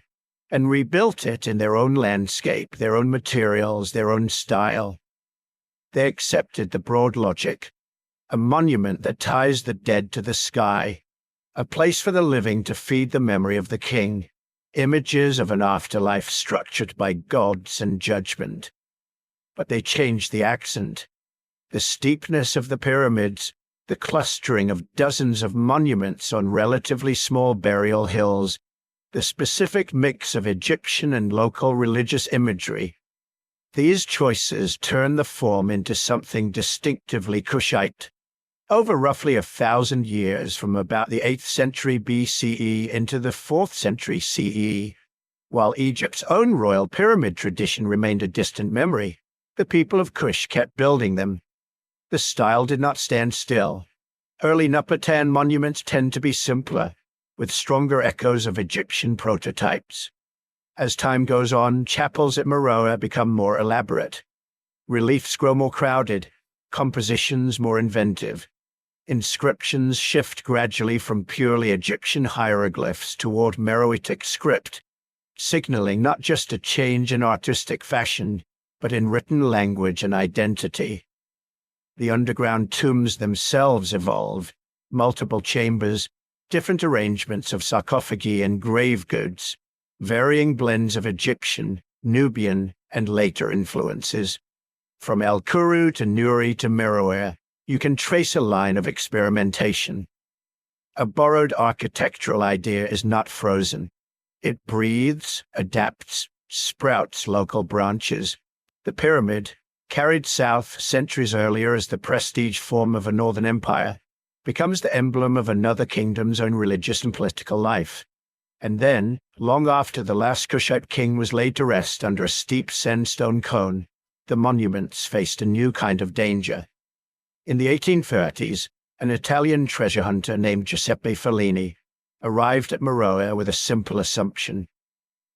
and rebuilt it in their own landscape, their own materials, their own style. They accepted the broad logic, a monument that ties the dead to the sky, a place for the living to feed the memory of the king, images of an afterlife structured by gods and judgment. But they changed the accent. The steepness of the pyramids, the clustering of dozens of monuments on relatively small burial hills, the specific mix of Egyptian and local religious imagery. These choices turn the form into something distinctively Kushite. Over roughly 1,000 years, from about the 8th century BCE into the 4th century CE, while Egypt's own royal pyramid tradition remained a distant memory, the people of Kush kept building them. The style did not stand still. Early Napatan monuments tend to be simpler, with stronger echoes of Egyptian prototypes. As time goes on, chapels at Meroe become more elaborate. Reliefs grow more crowded, compositions more inventive. Inscriptions shift gradually from purely Egyptian hieroglyphs toward Meroitic script, signaling not just a change in artistic fashion, but in written language and identity. The underground tombs themselves evolve, multiple chambers, different arrangements of sarcophagi and grave goods, varying blends of Egyptian, Nubian, and later influences. From El Kuru to Nuri to Meroe, you can trace a line of experimentation. A borrowed architectural idea is not frozen. It breathes, adapts, sprouts local branches. The pyramid, carried south centuries earlier as the prestige form of a northern empire, becomes the emblem of another kingdom's own religious and political life. And then, long after the last Kushite king was laid to rest under a steep sandstone cone, the monuments faced a new kind of danger. In the 1830s, an Italian treasure hunter named Giuseppe Fellini arrived at Meroe with a simple assumption.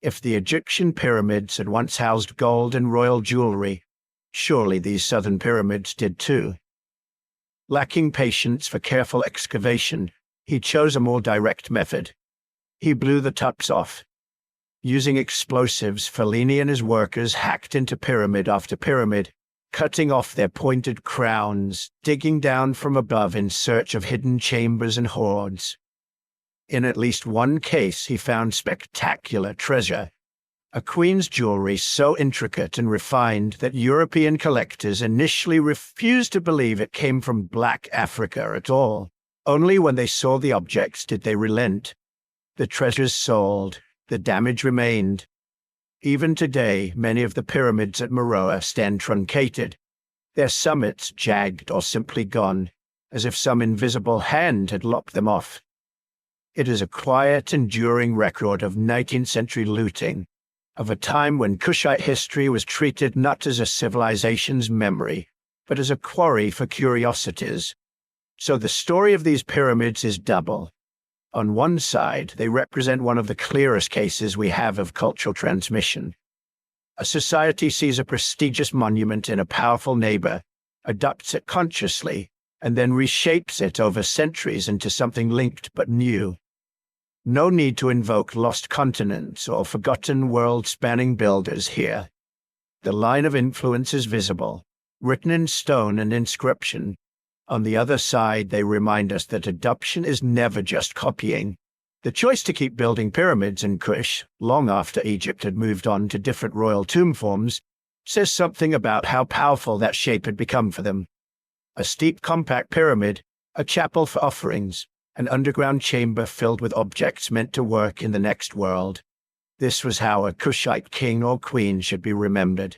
If the Egyptian pyramids had once housed gold and royal jewelry, surely these southern pyramids did too. Lacking patience for careful excavation, he chose a more direct method. He blew the tops off. Using explosives, Fellini and his workers hacked into pyramid after pyramid, cutting off their pointed crowns, digging down from above in search of hidden chambers and hoards. In at least one case, he found spectacular treasure. A queen's jewelry so intricate and refined that European collectors initially refused to believe it came from Black Africa at all. Only when they saw the objects did they relent. The treasures sold, the damage remained. Even today, many of the pyramids at Meroe stand truncated, their summits jagged or simply gone, as if some invisible hand had lopped them off. It is a quiet, enduring record of 19th century looting, of a time when Kushite history was treated not as a civilization's memory, but as a quarry for curiosities. So the story of these pyramids is double. On one side, they represent one of the clearest cases we have of cultural transmission. A society sees a prestigious monument in a powerful neighbor, adopts it consciously, and then reshapes it over centuries into something linked but new. No need to invoke lost continents or forgotten world-spanning builders here. The line of influence is visible, written in stone and inscription. On the other side, they remind us that adoption is never just copying. The choice to keep building pyramids in Kush, long after Egypt had moved on to different royal tomb forms, says something about how powerful that shape had become for them. A steep, compact pyramid, a chapel for offerings, an underground chamber filled with objects meant to work in the next world. This was how a Kushite king or queen should be remembered.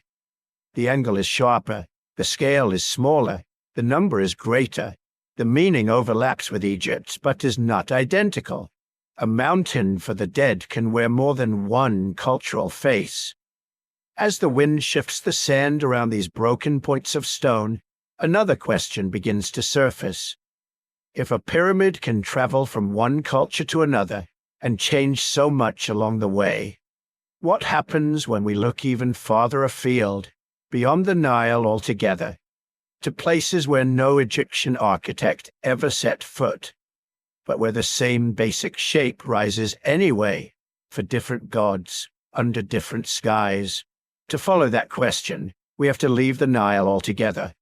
The angle is sharper, the scale is smaller, the number is greater. The meaning overlaps with Egypt's, but is not identical. A mountain for the dead can wear more than one cultural face. As the wind shifts the sand around these broken points of stone, another question begins to surface. If a pyramid can travel from one culture to another and change so much along the way, what happens when we look even farther afield, beyond the Nile altogether, to places where no Egyptian architect ever set foot, but where the same basic shape rises anyway for different gods under different skies? To follow that question, we have to leave the Nile altogether,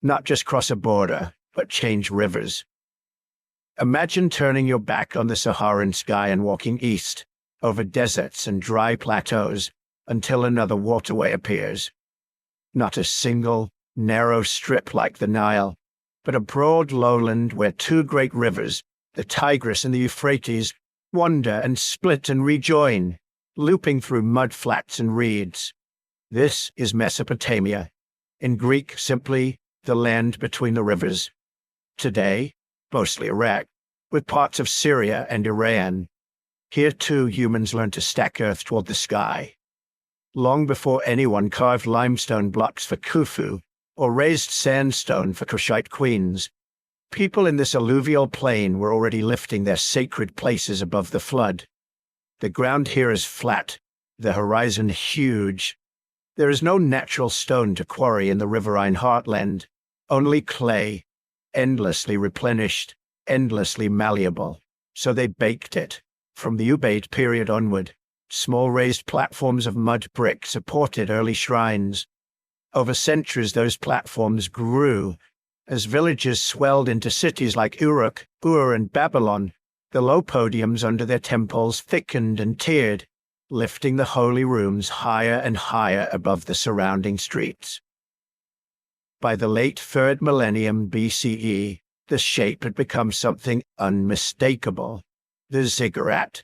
not just cross a border, but change rivers. Imagine turning your back on the Saharan sky and walking east, over deserts and dry plateaus, until another waterway appears. Not a single, narrow strip like the Nile, but a broad lowland where two great rivers, the Tigris and the Euphrates, wander and split and rejoin, looping through mud flats and reeds. This is Mesopotamia, in Greek simply the land between the rivers. Today, mostly Iraq, with parts of Syria and Iran. Here too humans learned to stack earth toward the sky. Long before anyone carved limestone blocks for Khufu or raised sandstone for Kushite queens, people in this alluvial plain were already lifting their sacred places above the flood. The ground here is flat, the horizon huge. There is no natural stone to quarry in the riverine heartland, only clay, endlessly replenished, endlessly malleable. So they baked it. From the Ubaid period onward, small raised platforms of mud brick supported early shrines. Over centuries those platforms grew. As villages swelled into cities like Uruk, Ur, and Babylon, the low podiums under their temples thickened and tiered, lifting the holy rooms higher and higher above the surrounding streets. By the late 3rd millennium BCE, the shape had become something unmistakable. The ziggurat.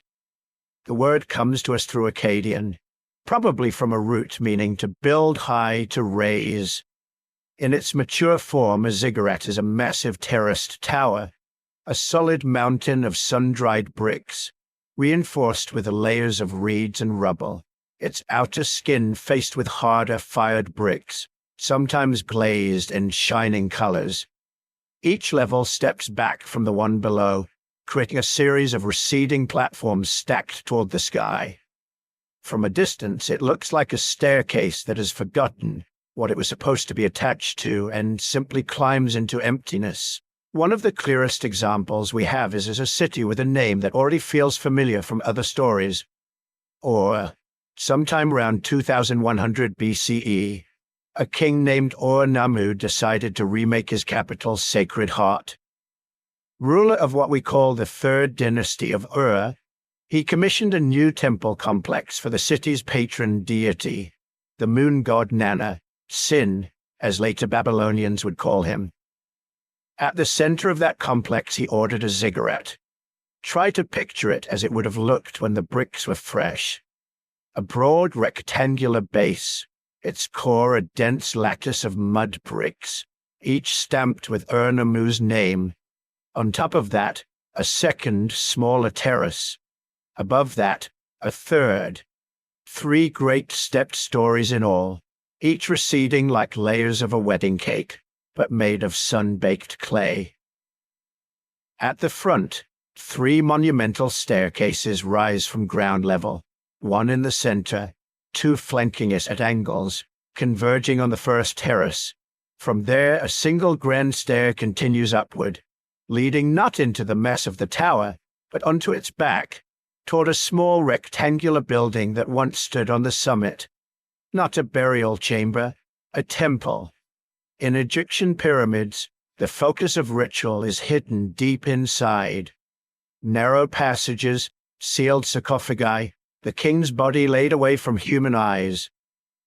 The word comes to us through Akkadian, probably from a root meaning to build high, to raise. In its mature form, a ziggurat is a massive terraced tower, a solid mountain of sun-dried bricks, reinforced with layers of reeds and rubble, its outer skin faced with harder fired bricks, sometimes glazed in shining colors. Each level steps back from the one below, creating a series of receding platforms stacked toward the sky. From a distance, it looks like a staircase that has forgotten what it was supposed to be attached to and simply climbs into emptiness. One of the clearest examples we have is a city with a name that already feels familiar from other stories. Or, sometime around 2100 BCE, a king named Ur-Nammu decided to remake his capital Sacred Heart. Ruler of what we call the Third Dynasty of Ur, he commissioned a new temple complex for the city's patron deity, the moon god Nana, Sin, as later Babylonians would call him. At the center of that complex he ordered a ziggurat. Try to picture it as it would have looked when the bricks were fresh. A broad rectangular base, its core a dense lattice of mud bricks, each stamped with Ur-Nammu's name. On top of that, a second, smaller terrace. Above that, a third. 3 great stepped stories in all, each receding like layers of a wedding cake, but made of sun-baked clay. At the front, 3 monumental staircases rise from ground level, one in the center, 2 flanking it at angles, converging on the first terrace. From there, a single grand stair continues upward, leading not into the mess of the tower, but onto its back, toward a small rectangular building that once stood on the summit. Not a burial chamber, a temple. In Egyptian pyramids, the focus of ritual is hidden deep inside. Narrow passages, sealed sarcophagi, the king's body laid away from human eyes.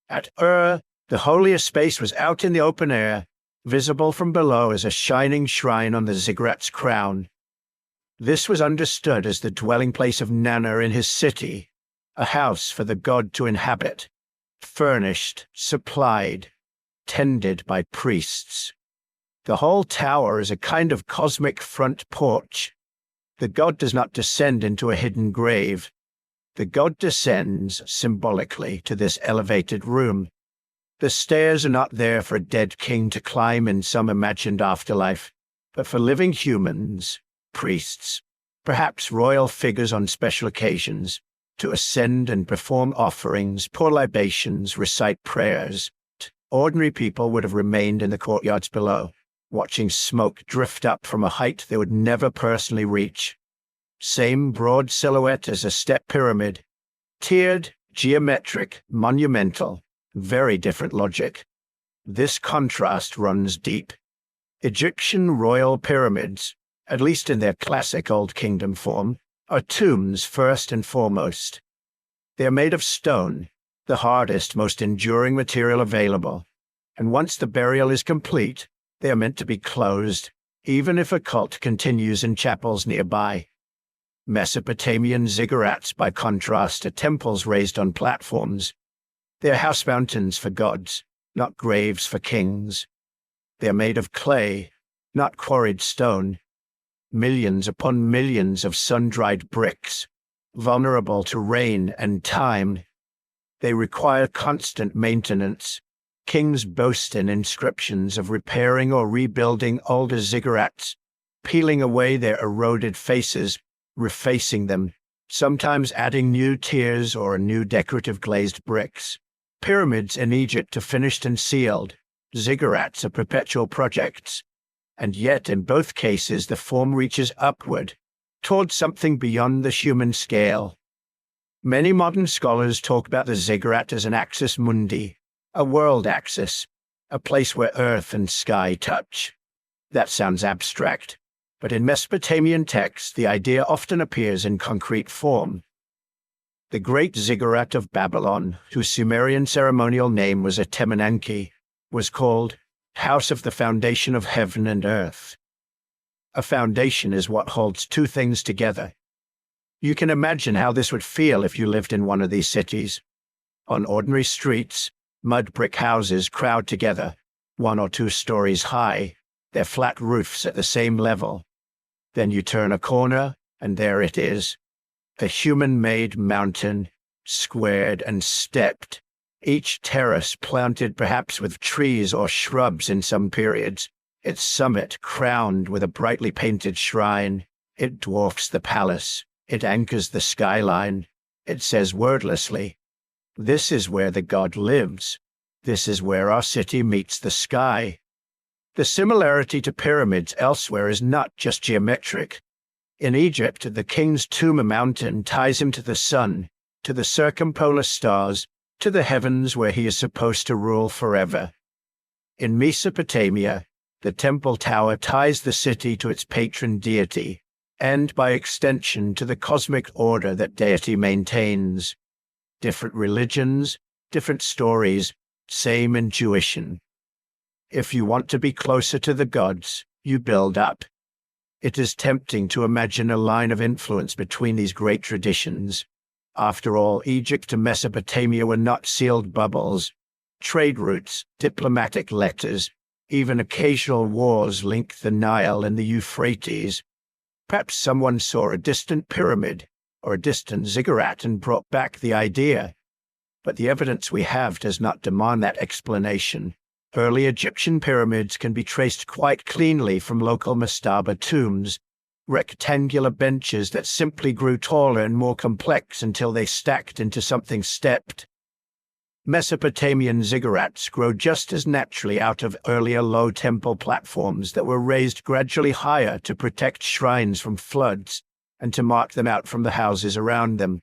At the holiest space was out in the open air, visible from below as a shining shrine on the ziggurat's crown. This was understood as the dwelling place of Nana in his city, a house for the god to inhabit, furnished, supplied, tended by priests. The whole tower is a kind of cosmic front porch. The god does not descend into a hidden grave. The god descends, symbolically, to this elevated room. The stairs are not there for a dead king to climb in some imagined afterlife, but for living humans, priests, perhaps royal figures on special occasions, to ascend and perform offerings, pour libations, recite prayers. Ordinary people would have remained in the courtyards below, watching smoke drift up from a height they would never personally reach. Same broad silhouette as a step pyramid. Tiered, geometric, monumental. Very different logic. This contrast runs deep. Egyptian royal pyramids, at least in their classic Old Kingdom form, are tombs first and foremost. They are made of stone, the hardest, most enduring material available, and once the burial is complete, they are meant to be closed, even if a cult continues in chapels nearby. Mesopotamian ziggurats, by contrast, are temples raised on platforms. They are house mountains for gods, not graves for kings. They are made of clay, not quarried stone. Millions upon millions of sun-dried bricks, vulnerable to rain and time. They require constant maintenance. Kings boast in inscriptions of repairing or rebuilding older ziggurats, peeling away their eroded faces, refacing them, sometimes adding new tiers or new decorative glazed bricks. Pyramids in Egypt are finished and sealed. Ziggurats are perpetual projects. And yet, in both cases, the form reaches upward, toward something beyond the human scale. Many modern scholars talk about the ziggurat as an axis mundi, a world axis, a place where earth and sky touch. That sounds abstract, but in Mesopotamian texts, the idea often appears in concrete form. The great ziggurat of Babylon, whose Sumerian ceremonial name was Atemenanki, was called House of the Foundation of Heaven and Earth. A foundation is what holds two things together. You can imagine how this would feel if you lived in one of these cities. On ordinary streets, mud brick houses crowd together, 1 or 2 stories high, their flat roofs at the same level. Then you turn a corner, and there it is, a human-made mountain, squared and stepped, each terrace planted perhaps with trees or shrubs in some periods, its summit crowned with a brightly painted shrine. It dwarfs the palace, it anchors the skyline, it says wordlessly, "This is where the god lives, this is where our city meets the sky." The similarity to pyramids elsewhere is not just geometric. In Egypt, the king's tomb mountain ties him to the sun, to the circumpolar stars, to the heavens where he is supposed to rule forever. In Mesopotamia, the temple tower ties the city to its patron deity, and by extension to the cosmic order that deity maintains. Different religions, different stories, same intuition. If you want to be closer to the gods, you build up. It is tempting to imagine a line of influence between these great traditions. After all, Egypt and Mesopotamia were not sealed bubbles. Trade routes, diplomatic letters, even occasional wars linked the Nile and the Euphrates. Perhaps someone saw a distant pyramid or a distant ziggurat and brought back the idea. But the evidence we have does not demand that explanation. Early Egyptian pyramids can be traced quite cleanly from local mastaba tombs. rectangular benches that simply grew taller and more complex until they stacked into something stepped. Mesopotamian ziggurats grow just as naturally out of earlier low temple platforms that were raised gradually higher to protect shrines from floods and to mark them out from the houses around them.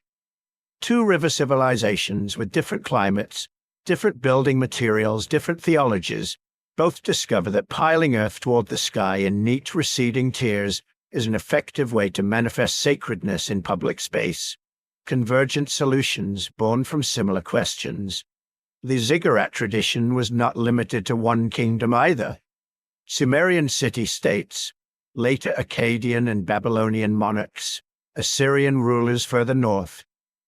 Two river civilizations with different climates, different building materials, different theologies, both discover that piling earth toward the sky in neat receding tiers is an effective way to manifest sacredness in public space. Convergent solutions born from similar questions. The ziggurat tradition was not limited to one kingdom either. Sumerian city-states, later Akkadian and Babylonian monarchs, Assyrian rulers further north,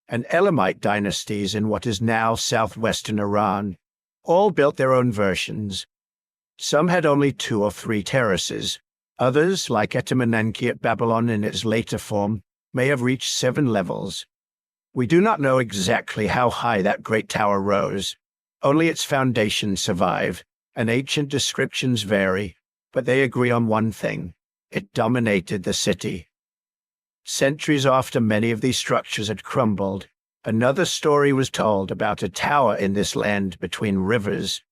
and Elamite dynasties in what is now southwestern Iran, all built their own versions. Some had only 2 or 3 terraces. Others, like Etemenanki at Babylon in its later form, may have reached 7 levels. We do not know exactly how high that great tower rose. Only its foundations survive, and ancient descriptions vary, but they agree on one thing: it dominated the city. Centuries after many of these structures had crumbled, another story was told about a tower in this land between rivers.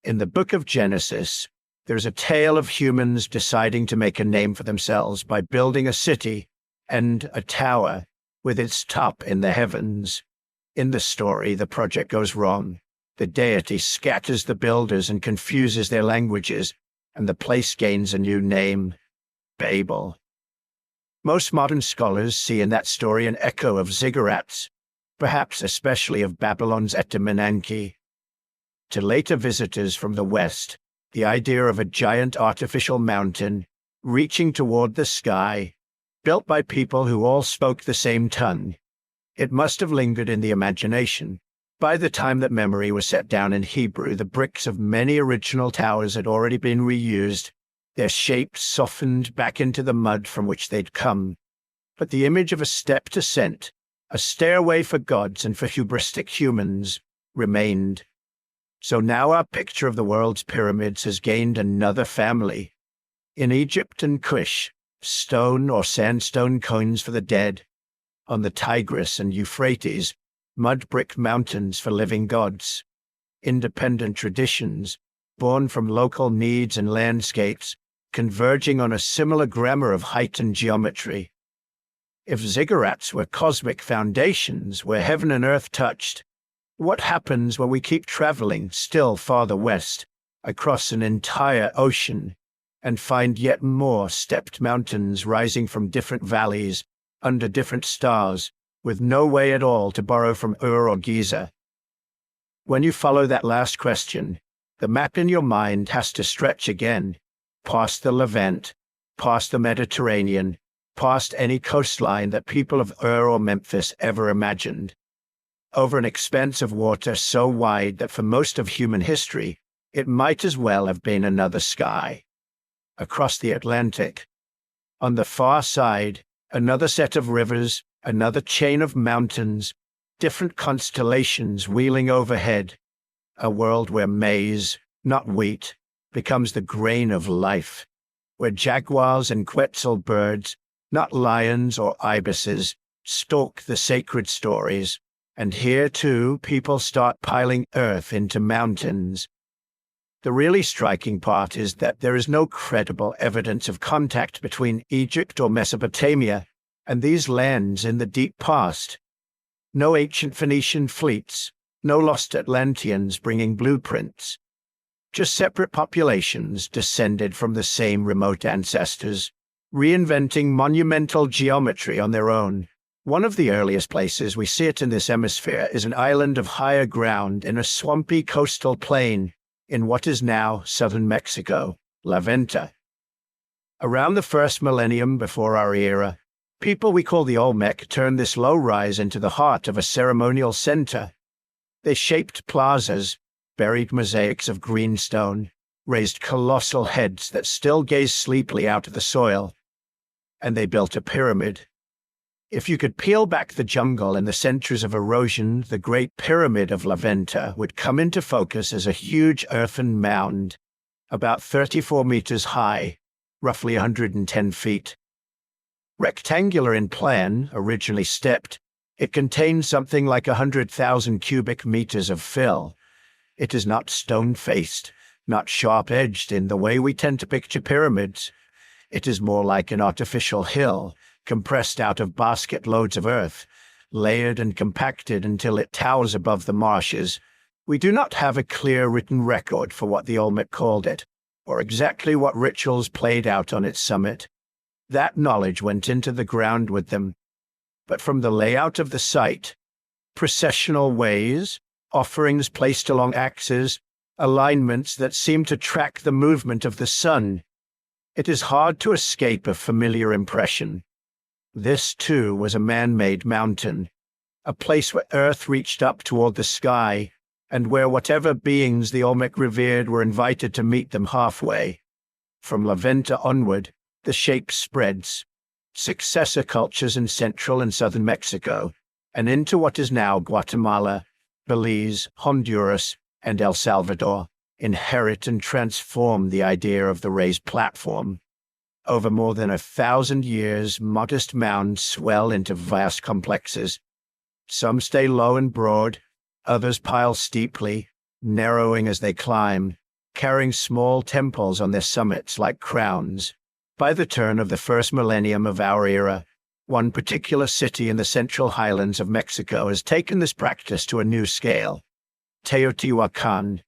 In the book of Genesis, there's a tale of humans deciding to make a name for themselves by building a city and a tower with its top in the heavens. In the story, the project goes wrong. The deity scatters the builders and confuses their languages, and the place gains a new name: Babel. Most modern scholars see in that story an echo of ziggurats, perhaps especially of Babylon's Etemenanki. To later visitors from the West, the idea of a giant artificial mountain reaching toward the sky, built by people who all spoke the same tongue, it must have lingered in the imagination. By the time that memory was set down in Hebrew, the bricks of many original towers had already been reused, their shapes softened back into the mud from which they'd come. But the image of a stepped ascent, a stairway for gods and for hubristic humans, remained. So now our picture of the world's pyramids has gained another family. In Egypt and Kush, stone or sandstone cones for the dead. On the Tigris and Euphrates, mud brick mountains for living gods. Independent traditions, born from local needs and landscapes, converging on a similar grammar of height and geometry. If ziggurats were cosmic foundations where heaven and earth touched, what happens when we keep traveling still farther west, across an entire ocean, and find yet more stepped mountains rising from different valleys, under different stars, with no way at all to borrow from Ur or Giza? When you follow that last question, the map in your mind has to stretch again, past the Levant, past the Mediterranean, past any coastline that people of Ur or Memphis ever imagined, over an expanse of water so wide that for most of human history, it might as well have been another sky. Across the Atlantic, on the far side, another set of rivers, another chain of mountains, different constellations wheeling overhead, a world where maize, not wheat, becomes the grain of life, where jaguars and quetzal birds, not lions or ibises, stalk the sacred stories, and here too people start piling earth into mountains. The really striking part is that there is no credible evidence of contact between Egypt or Mesopotamia and these lands in the deep past. No ancient Phoenician fleets, no lost Atlanteans bringing blueprints. Just separate populations descended from the same remote ancestors, reinventing monumental geometry on their own. One of the earliest places we see it in this hemisphere is an island of higher ground in a swampy coastal plain in what is now southern Mexico, La Venta. Around the first millennium before our era, people we call the Olmec turned this low rise into the heart of a ceremonial center. They shaped plazas, buried mosaics of green stone, raised colossal heads that still gaze sleepily out of the soil, and they built a pyramid. If you could peel back the jungle and the centuries of erosion, the Great Pyramid of La Venta would come into focus as a huge earthen mound, about 34 meters high, roughly 110 feet. Rectangular in plan, originally stepped, it contains something like 100,000 cubic meters of fill. It is not stone-faced, not sharp-edged in the way we tend to picture pyramids. It is more like an artificial hill, compressed out of basket loads of earth, layered and compacted until it towers above the marshes. We do not have a clear written record for what the Olmec called it, or exactly what rituals played out on its summit. That knowledge went into the ground with them. But from the layout of the site, processional ways, offerings placed along axes, alignments that seem to track the movement of the sun, it is hard to escape a familiar impression. This, too, was a man-made mountain, a place where earth reached up toward the sky, and where whatever beings the Olmec revered were invited to meet them halfway. From La Venta onward, the shape spreads. Successor cultures in central and southern Mexico, and into what is now Guatemala, Belize, Honduras, and El Salvador, inherit and transform the idea of the raised platform. Over more than 1,000 years, modest mounds swell into vast complexes. Some stay low and broad, others pile steeply, narrowing as they climb, carrying small temples on their summits like crowns. By the turn of the first millennium of our era, one particular city in the central highlands of Mexico has taken this practice to a new scale: Teotihuacan.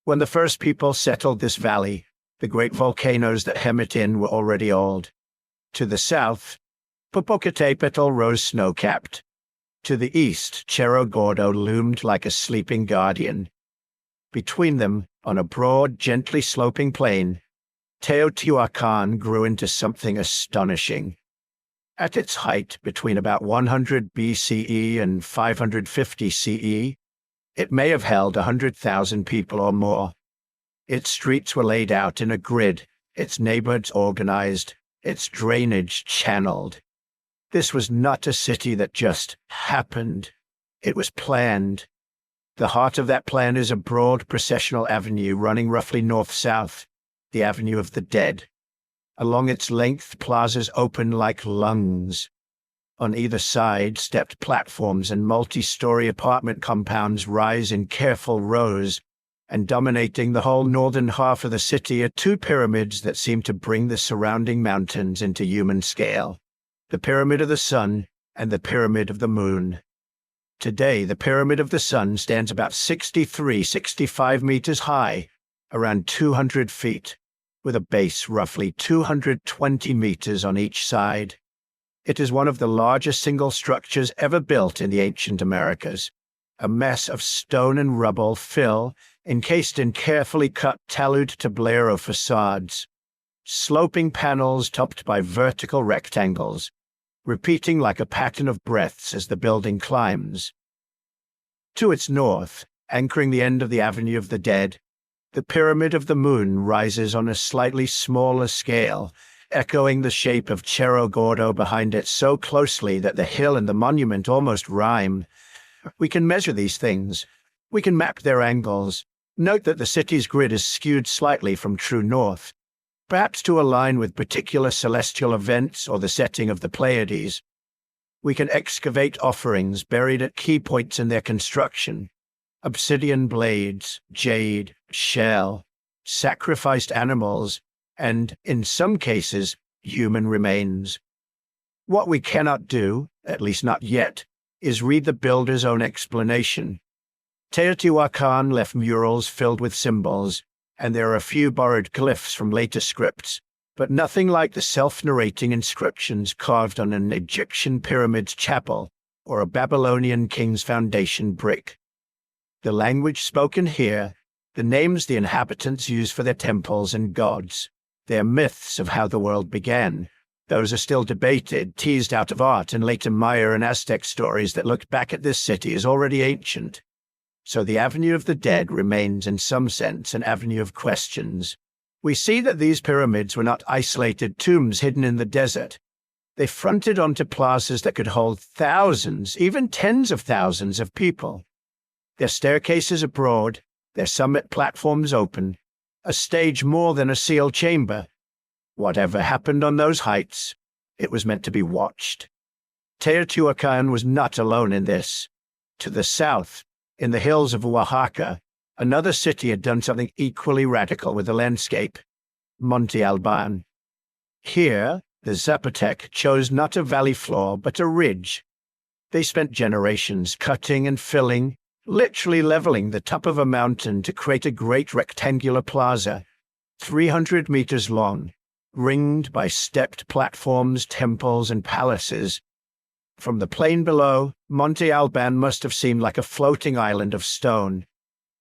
When the first people settled this valley, the great volcanoes that hem it in were already old. To the south, Popocatépetl rose snow-capped. To the east, Cerro Gordo loomed like a sleeping guardian. Between them, on a broad, gently sloping plain, Teotihuacan grew into something astonishing. At its height, between about 100 BCE and 550 CE, it may have held 100,000 people or more. Its streets were laid out in a grid, its neighborhoods organized, its drainage channeled. This was not a city that just happened. It was planned. The heart of that plan is a broad processional avenue running roughly north-south, the Avenue of the Dead. Along its length, plazas open like lungs. On either side, stepped platforms and multi-story apartment compounds rise in careful rows, and dominating the whole northern half of the city are two pyramids that seem to bring the surrounding mountains into human scale: the Pyramid of the Sun and the Pyramid of the Moon. Today, the Pyramid of the Sun stands about 65 meters high, around 200 feet, with a base roughly 220 meters on each side. It is one of the largest single structures ever built in the ancient Americas, a mess of stone and rubble encased in carefully cut talud tablero facades, sloping panels topped by vertical rectangles, repeating like a pattern of breaths as the building climbs. To its north, anchoring the end of the Avenue of the Dead, the Pyramid of the Moon rises on a slightly smaller scale, echoing the shape of Cerro Gordo behind it so closely that the hill and the monument almost rhyme. We can measure these things. We can map their angles. Note that the city's grid is skewed slightly from true north, perhaps to align with particular celestial events or the setting of the Pleiades. We can excavate offerings buried at key points in their construction: obsidian blades, jade, shell, sacrificed animals, and, in some cases, human remains. What we cannot do, at least not yet, is read the builder's own explanation. Teotihuacan left murals filled with symbols, and there are a few borrowed glyphs from later scripts, but nothing like the self-narrating inscriptions carved on an Egyptian pyramid's chapel or a Babylonian king's foundation brick. The language spoken here, the names the inhabitants use for their temples and gods, their myths of how the world began, those are still debated, teased out of art and later Maya and Aztec stories that looked back at this city as already ancient. So the Avenue of the Dead remains in some sense an avenue of questions. We see that these pyramids were not isolated tombs hidden in the desert. They fronted onto plazas that could hold thousands, even tens of thousands of people. Their staircases are broad, their summit platforms open, a stage more than a sealed chamber. Whatever happened on those heights, It was meant to be watched. Teotihuacan was not alone in this. To the south, in the hills of Oaxaca, another city had done something equally radical with the landscape: Monte Alban. Here, the Zapotec chose not a valley floor but a ridge. They spent generations cutting and filling, literally leveling the top of a mountain to create a great rectangular plaza, 300 meters long, ringed by stepped platforms, temples, and palaces. From the plain below, Monte Alban must have seemed like a floating island of stone.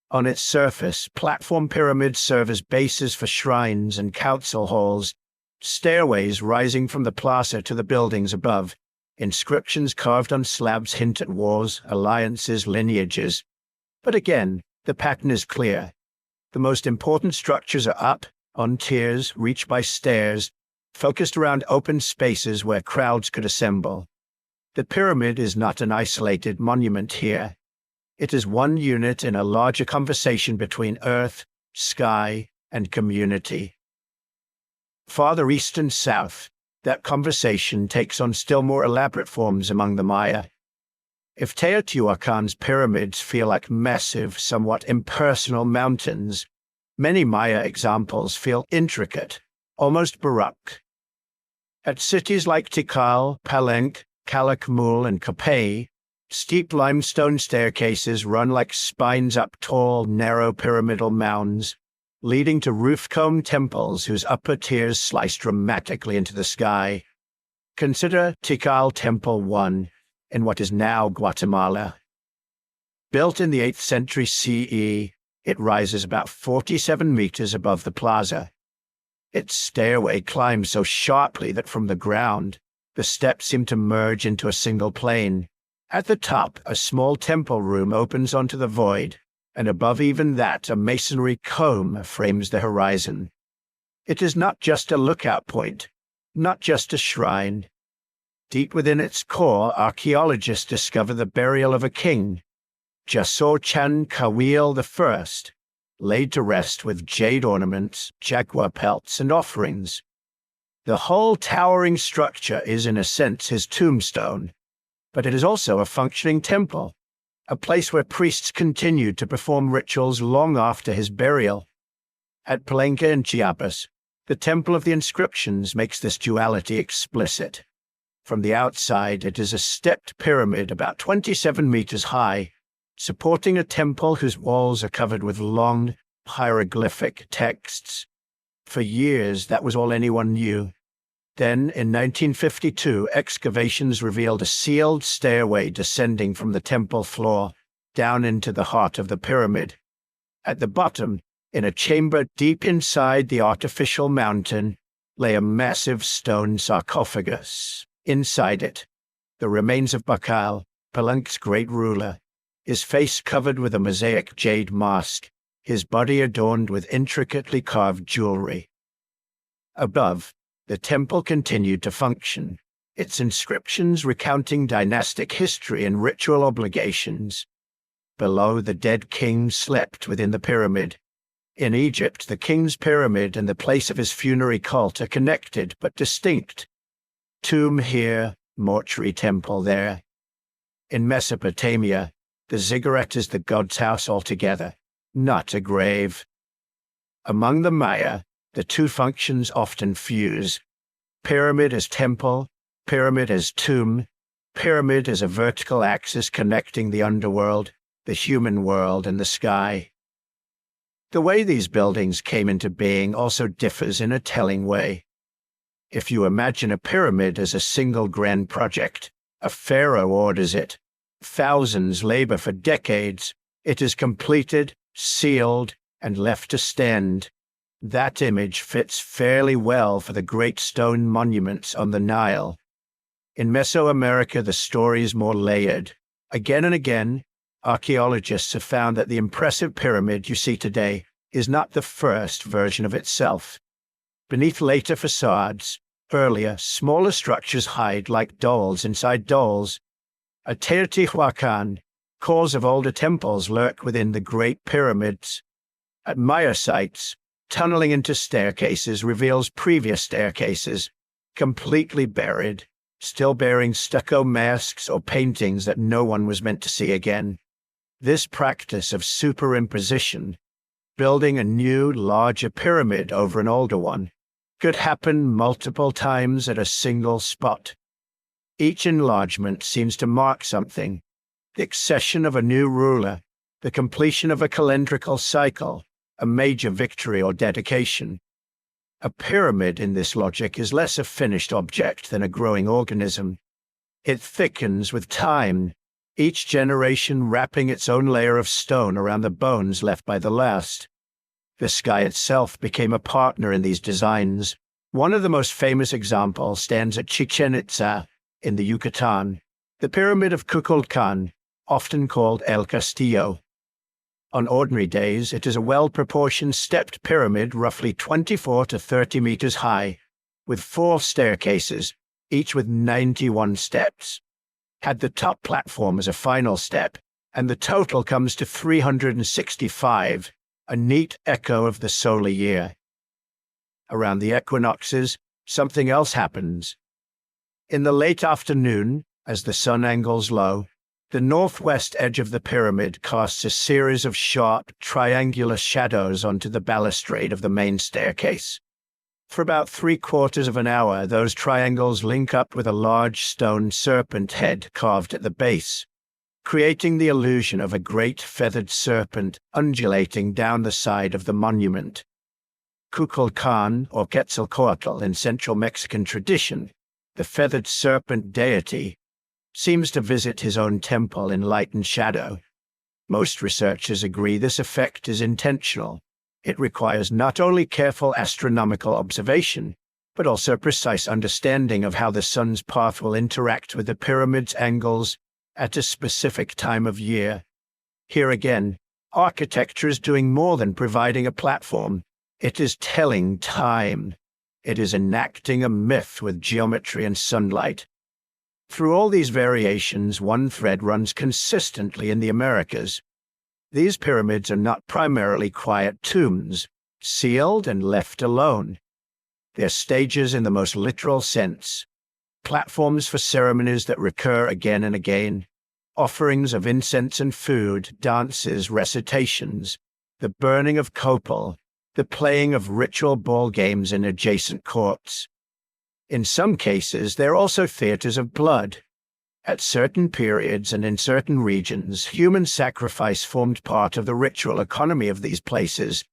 On its surface, platform pyramids serve as bases for shrines and council halls, stairways rising from the plaza to the buildings above. Inscriptions carved on slabs hint at wars, alliances, lineages. But again, the pattern is clear. The most important structures are up, on tiers, reached by stairs, focused around open spaces where crowds could assemble. The pyramid is not an isolated monument here. It is one unit in a larger conversation between earth, sky, and community. Farther east and south, that conversation takes on still more elaborate forms among the Maya. If Teotihuacan's pyramids feel like massive, somewhat impersonal mountains, many Maya examples feel intricate, almost baroque. At cities like Tikal, Palenque, Calakmul, and Capay, steep limestone staircases run like spines up tall, narrow pyramidal mounds, leading to roof-combed temples whose upper tiers slice dramatically into the sky. Consider Tikal Temple 1 in what is now Guatemala. Built in the 8th century CE, it rises about 47 meters above the plaza. Its stairway climbs so sharply that from the ground, the steps seem to merge into a single plane. At the top, a small temple room opens onto the void, and above even that, a masonry comb frames the horizon. It is not just a lookout point, not just a shrine. Deep within its core, archaeologists discover the burial of a king, Jasor-Chan Kawil I, laid to rest with jade ornaments, jaguar pelts, and offerings. The whole towering structure is, in a sense, his tombstone, but it is also a functioning temple, a place where priests continued to perform rituals long after his burial. At Palenque in Chiapas, the Temple of the Inscriptions makes this duality explicit. From the outside, it is a stepped pyramid about 27 meters high, supporting a temple whose walls are covered with long, hieroglyphic texts. For years, that was all anyone knew. Then, in 1952, excavations revealed a sealed stairway descending from the temple floor down into the heart of the pyramid. At the bottom, in a chamber deep inside the artificial mountain, lay a massive stone sarcophagus. Inside it, the remains of Bacal, Palenque's great ruler, his face covered with a mosaic jade mask, his body adorned with intricately carved jewelry. Above, the temple continued to function, its inscriptions recounting dynastic history and ritual obligations. Below, the dead king slept within the pyramid. In Egypt, the king's pyramid and the place of his funerary cult are connected but distinct. Tomb here, mortuary temple there. In Mesopotamia, the ziggurat is the god's house altogether, not a grave. Among the Maya, the two functions often fuse. Pyramid as temple, pyramid as tomb, pyramid as a vertical axis connecting the underworld, the human world, and the sky. The way these buildings came into being also differs in a telling way. If you imagine a pyramid as a single grand project, a pharaoh orders it. Thousands labor for decades. It is completed, sealed, and left to stand. That image fits fairly well for the great stone monuments on the Nile. In Mesoamerica, the story is more layered. Again and again, archaeologists have found that the impressive pyramid you see today is not the first version of itself. Beneath later facades, earlier, smaller structures hide like dolls inside dolls. At Teotihuacan, cores of older temples lurk within the great pyramids. At Maya sites, tunneling into staircases reveals previous staircases. completely buried, still bearing stucco masks or paintings that no one was meant to see again. This practice of superimposition, building a new, larger pyramid over an older one, could happen multiple times at a single spot. Each enlargement seems to mark something: the accession of a new ruler, the completion of a calendrical cycle, a major victory or dedication. A pyramid in this logic is less a finished object than a growing organism. It thickens with time, each generation wrapping its own layer of stone around the bones left by the last. The sky itself became a partner in these designs. One of the most famous examples stands at Chichen Itza in the Yucatan, the Pyramid of Kukulkan, often called El Castillo. On ordinary days, it is a well-proportioned stepped pyramid roughly 24 to 30 meters high, with 4 staircases, each with 91 steps. Add the top platform as a final step, and the total comes to 365, a neat echo of the solar year. Around the equinoxes, something else happens. In the late afternoon, as the sun angles low, the northwest edge of the pyramid casts a series of sharp, triangular shadows onto the balustrade of the main staircase. For about 3/4 of an hour, those triangles link up with a large stone serpent head carved at the base, creating the illusion of a great feathered serpent undulating down the side of the monument. Kukulkan, or Quetzalcoatl in central Mexican tradition, the feathered serpent deity, seems to visit his own temple in light and shadow. Most researchers agree this effect is intentional. It requires not only careful astronomical observation, but also precise understanding of how the sun's path will interact with the pyramid's angles at a specific time of year. Here again, architecture is doing more than providing a platform. It is telling time. It is enacting a myth with geometry and sunlight. Through all these variations, one thread runs consistently in the Americas. These pyramids are not primarily quiet tombs, sealed and left alone. They're stages in the most literal sense, platforms for ceremonies that recur again and again, offerings of incense and food, dances, recitations, the burning of copal, the playing of ritual ball games in adjacent courts. In some cases, they're also theaters of blood. At certain periods and in certain regions, human sacrifice formed part of the ritual economy of these places.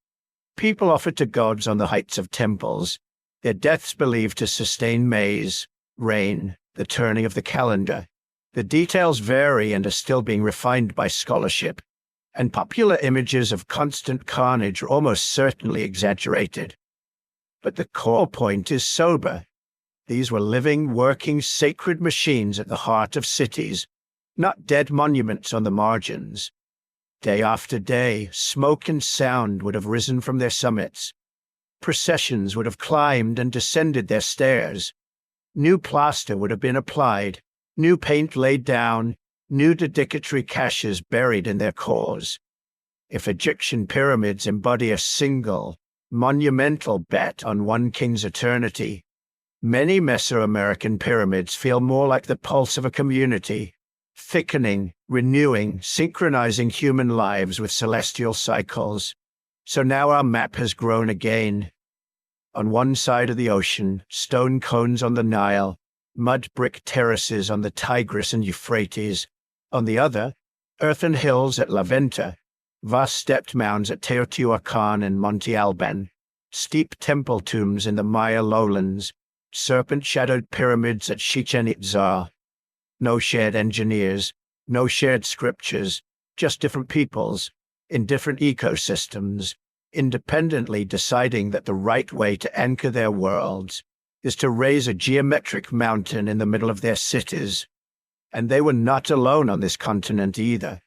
People offered to gods on the heights of temples, their deaths believed to sustain maize, rain, the turning of the calendar. The details vary and are still being refined by scholarship, and popular images of constant carnage are almost certainly exaggerated. But the core point is sober. These were living, working, sacred machines at the heart of cities, not dead monuments on the margins. Day after day, smoke and sound would have risen from their summits. Processions would have climbed and descended their stairs. New plaster would have been applied, new paint laid down, new dedicatory caches buried in their cores. If Egyptian pyramids embody a single, monumental bet on one king's eternity, many Mesoamerican pyramids feel more like the pulse of a community, thickening, renewing, synchronizing human lives with celestial cycles. So now our map has grown again. On one side of the ocean, stone cones on the Nile, mud brick terraces on the Tigris and Euphrates. On the other, earthen hills at La Venta, vast stepped mounds at Teotihuacan and Monte Alban, steep temple tombs in the Maya lowlands, serpent-shadowed pyramids at Chichen Itza. No shared engineers, no shared scriptures, just different peoples, in different ecosystems, independently deciding that the right way to anchor their worlds is to raise a geometric mountain in the middle of their cities. And they were not alone on this continent either.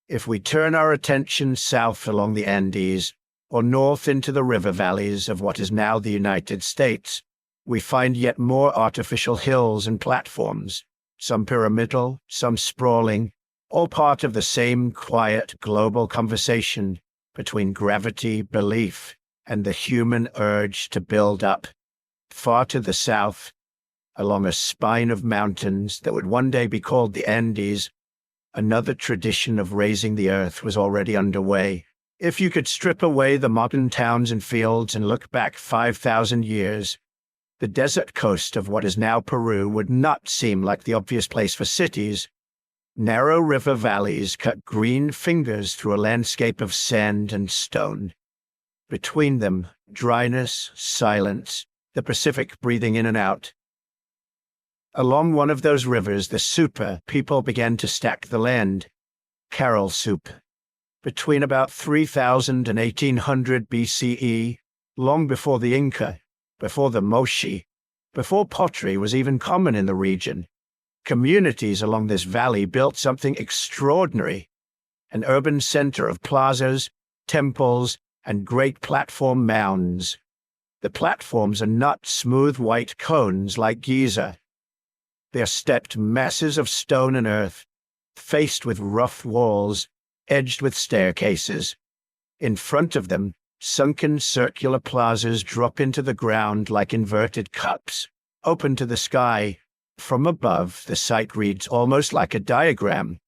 If we turn our attention south along the Andes, or north into the river valleys of what is now the United States, we find yet more artificial hills and platforms, some pyramidal, some sprawling, all part of the same quiet global conversation between gravity, belief, and the human urge to build up. far to the south, along a spine of mountains that would one day be called the Andes, another tradition of raising the earth was already underway. If you could strip away the modern towns and fields and look back 5,000 years, the desert coast of what is now Peru would not seem like the obvious place for cities. Narrow river valleys cut green fingers through a landscape of sand and stone. Between them, dryness, silence, the Pacific breathing in and out. Along one of those rivers, the Supa people began to stack the land. Carol soup. Between about 3000 and 1800 BCE, long before the Inca, before the Moshi, before pottery was even common in the region, communities along this valley built something extraordinary, an urban center of plazas, temples, and great platform mounds. The platforms are not smooth white cones like Giza. They are stepped masses of stone and earth, faced with rough walls, edged with staircases. In front of them, sunken circular plazas drop into the ground like inverted cups, open to the sky. From above, the site reads almost like a diagram.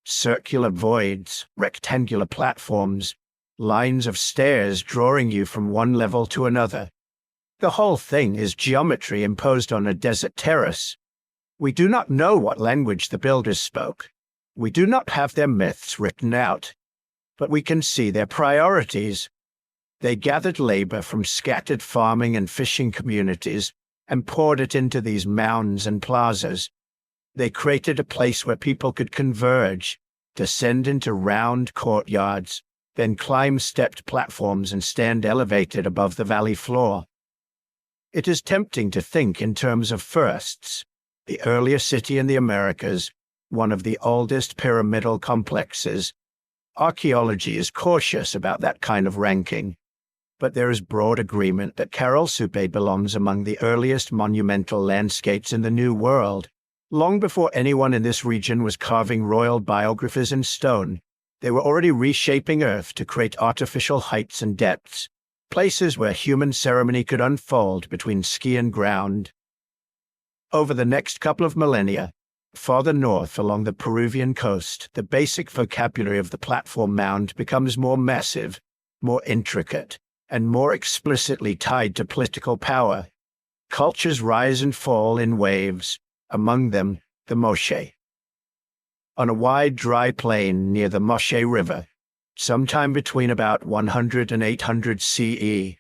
Circular voids, rectangular platforms, lines of stairs drawing you from one level to another. The whole thing is geometry imposed on a desert terrace. We do not know what language the builders spoke. We do not have their myths written out, but we can see their priorities. They gathered labor from scattered farming and fishing communities and poured it into these mounds and plazas. They created a place where people could converge, descend into round courtyards, then climb stepped platforms and stand elevated above the valley floor. It is tempting to think in terms of firsts. The earliest city in the Americas, one of the oldest pyramidal complexes. Archaeology is cautious about that kind of ranking, but there is broad agreement that Carol Supe belongs among the earliest monumental landscapes in the New World. Long before anyone in this region was carving royal biographies in stone, they were already reshaping Earth to create artificial heights and depths, places where human ceremony could unfold between sky and ground. Over the next couple of millennia, farther north along the Peruvian coast, the basic vocabulary of the platform mound becomes more massive, more intricate, and more explicitly tied to political power. Cultures rise and fall in waves, among them the Moche. On a wide, dry plain near the Moche River, sometime between about 100 and 800 CE,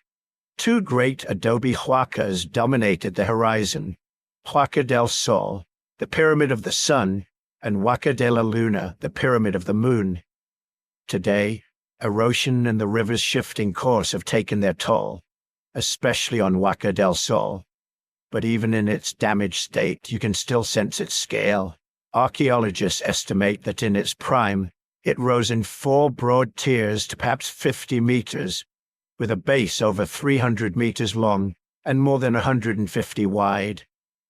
two great adobe huacas dominated the horizon: Huaca del Sol, the Pyramid of the Sun, and Huaca de la Luna, the Pyramid of the Moon. Today, erosion and the river's shifting course have taken their toll, especially on Huaca del Sol. But even in its damaged state, you can still sense its scale. Archaeologists estimate that in its prime, it rose in 4 broad tiers to perhaps 50 meters, with a base over 300 meters long and more than 150 wide.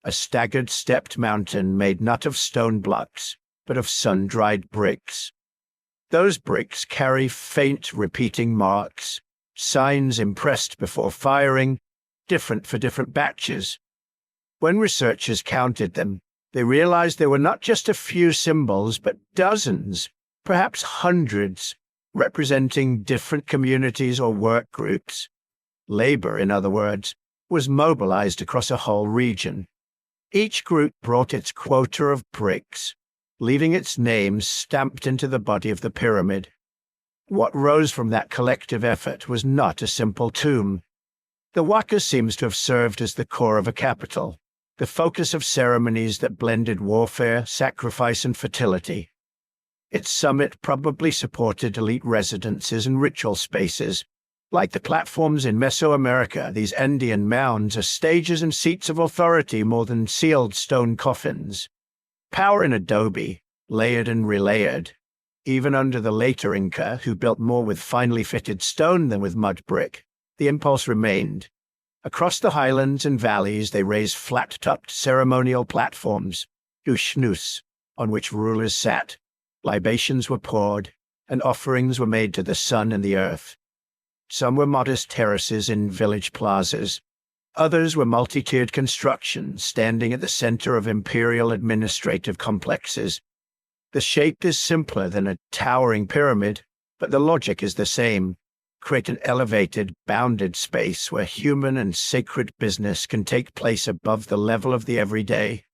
A staggered stepped mountain made not of stone blocks, but of sun-dried bricks. Those bricks carry faint repeating marks, signs impressed before firing, different for different batches. When researchers counted them, they realized there were not just a few symbols, but dozens, perhaps hundreds, representing different communities or work groups. Labor, in other words, was mobilized across a whole region. Each group brought its quota of bricks, leaving its name stamped into the body of the pyramid. What rose from that collective effort was not a simple tomb. The Huaca seems to have served as the core of a capital, the focus of ceremonies that blended warfare, sacrifice, and fertility. Its summit probably supported elite residences and ritual spaces. Like the platforms in Mesoamerica, these Andean mounds are stages and seats of authority more than sealed stone coffins. Power in adobe, layered and relayered. Even under the later Inca, who built more with finely fitted stone than with mud brick, the impulse remained. Across the highlands and valleys they raised flat-topped ceremonial platforms, ushnus, on which rulers sat. Libations were poured, and offerings were made to the sun and the earth. Some were modest terraces in village plazas. Others were multi-tiered constructions standing at the center of imperial administrative complexes. The shape is simpler than a towering pyramid, but the logic is the same. Create an elevated, bounded space where human and sacred business can take place above the level of the everyday.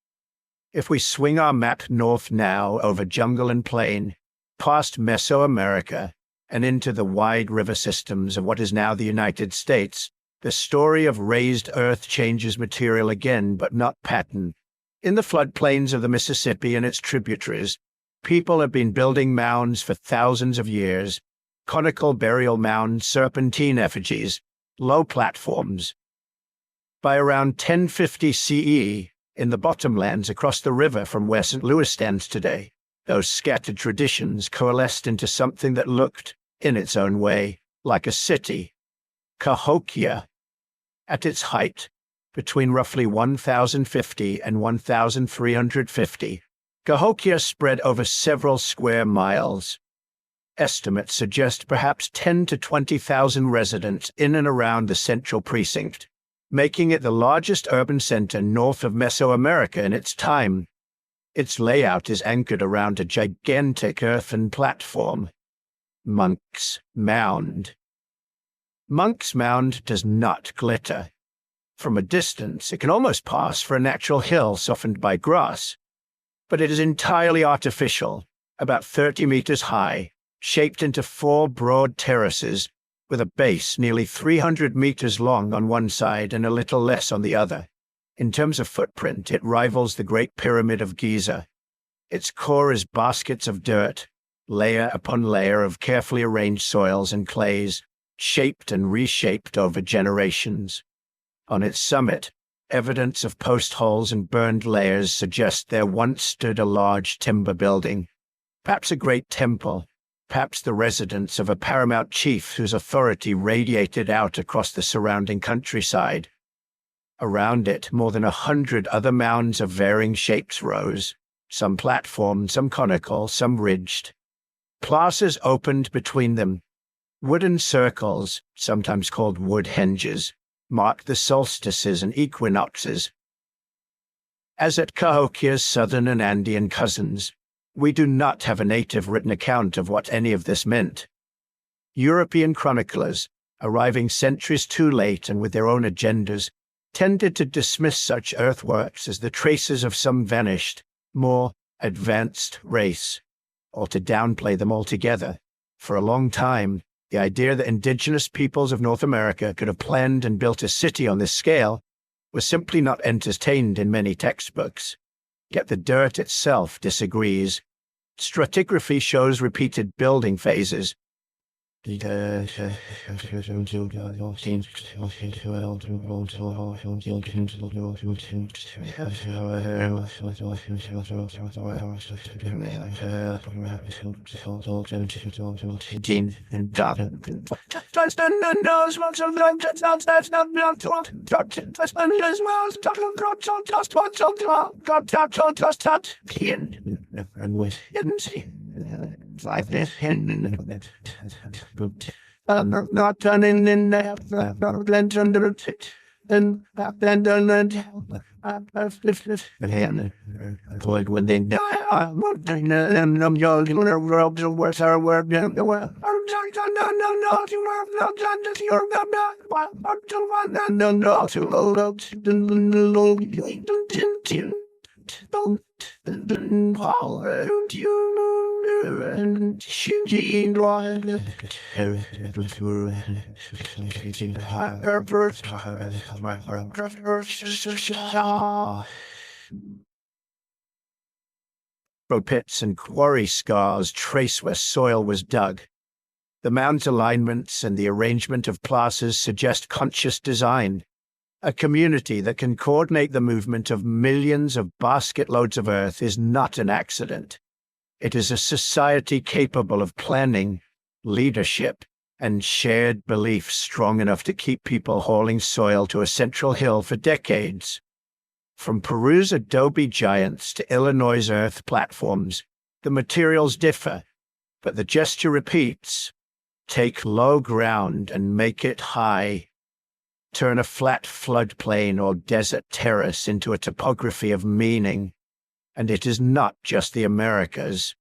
If we swing our map north now over jungle and plain, past Mesoamerica, and into the wide river systems of what is now the United States, the story of raised earth changes material again, but not pattern. In the floodplains of the Mississippi and its tributaries, people have been building mounds for thousands of years. Conical burial mounds, serpentine effigies, low platforms. By around 1050 CE, in the bottomlands across the river from where St. Louis stands today, those scattered traditions coalesced into something that looked, in its own way, like a city. Cahokia. At its height, between roughly 1050 and 1350, Cahokia spread over several square miles. Estimates suggest perhaps 10 to 20,000 residents in and around the central precinct, making it the largest urban center north of Mesoamerica in its time. Its layout is anchored around a gigantic earthen platform. Monk's Mound. Monk's Mound does not glitter. From a distance, it can almost pass for a natural hill softened by grass. But it is entirely artificial, about 30 meters high, shaped into 4 broad terraces, with a base nearly 300 meters long on one side and a little less on the other. In terms of footprint, it rivals the Great Pyramid of Giza. Its core is baskets of dirt, layer upon layer of carefully arranged soils and clays, shaped and reshaped over generations. On its summit, evidence of post holes and burned layers suggest there once stood a large timber building, perhaps a great temple, perhaps the residence of a paramount chief whose authority radiated out across the surrounding countryside. Around it, more than 100 other mounds of varying shapes rose, some platformed, some conical, some ridged. Plazas opened between them. Wooden circles, sometimes called wood henges, marked the solstices and equinoxes. As at Cahokia's southern and Andean cousins, we do not have a native written account of what any of this meant. European chroniclers, arriving centuries too late and with their own agendas, tended to dismiss such earthworks as the traces of some vanished, more advanced race, or to downplay them altogether. For a long time, the idea that indigenous peoples of North America could have planned and built a city on this scale was simply not entertained in many textbooks. Yet the dirt itself disagrees. Stratigraphy shows repeated building phases. Not turning in there, not under it, and avoid when they die. I'm your robes of worth our word. Pits and quarry scars trace where soil was dug. The mound's alignments and the arrangement of plazas suggest conscious design, a community that can coordinate the movement of millions of basket loads of earth is not an accident. It is a society capable of planning, leadership, and shared belief strong enough to keep people hauling soil to a central hill for decades. From Peru's adobe giants to Illinois' earth platforms, the materials differ, but the gesture repeats. Take low ground and make it high. turn a flat floodplain or desert terrace into a topography of meaning. And it is not just the Americas.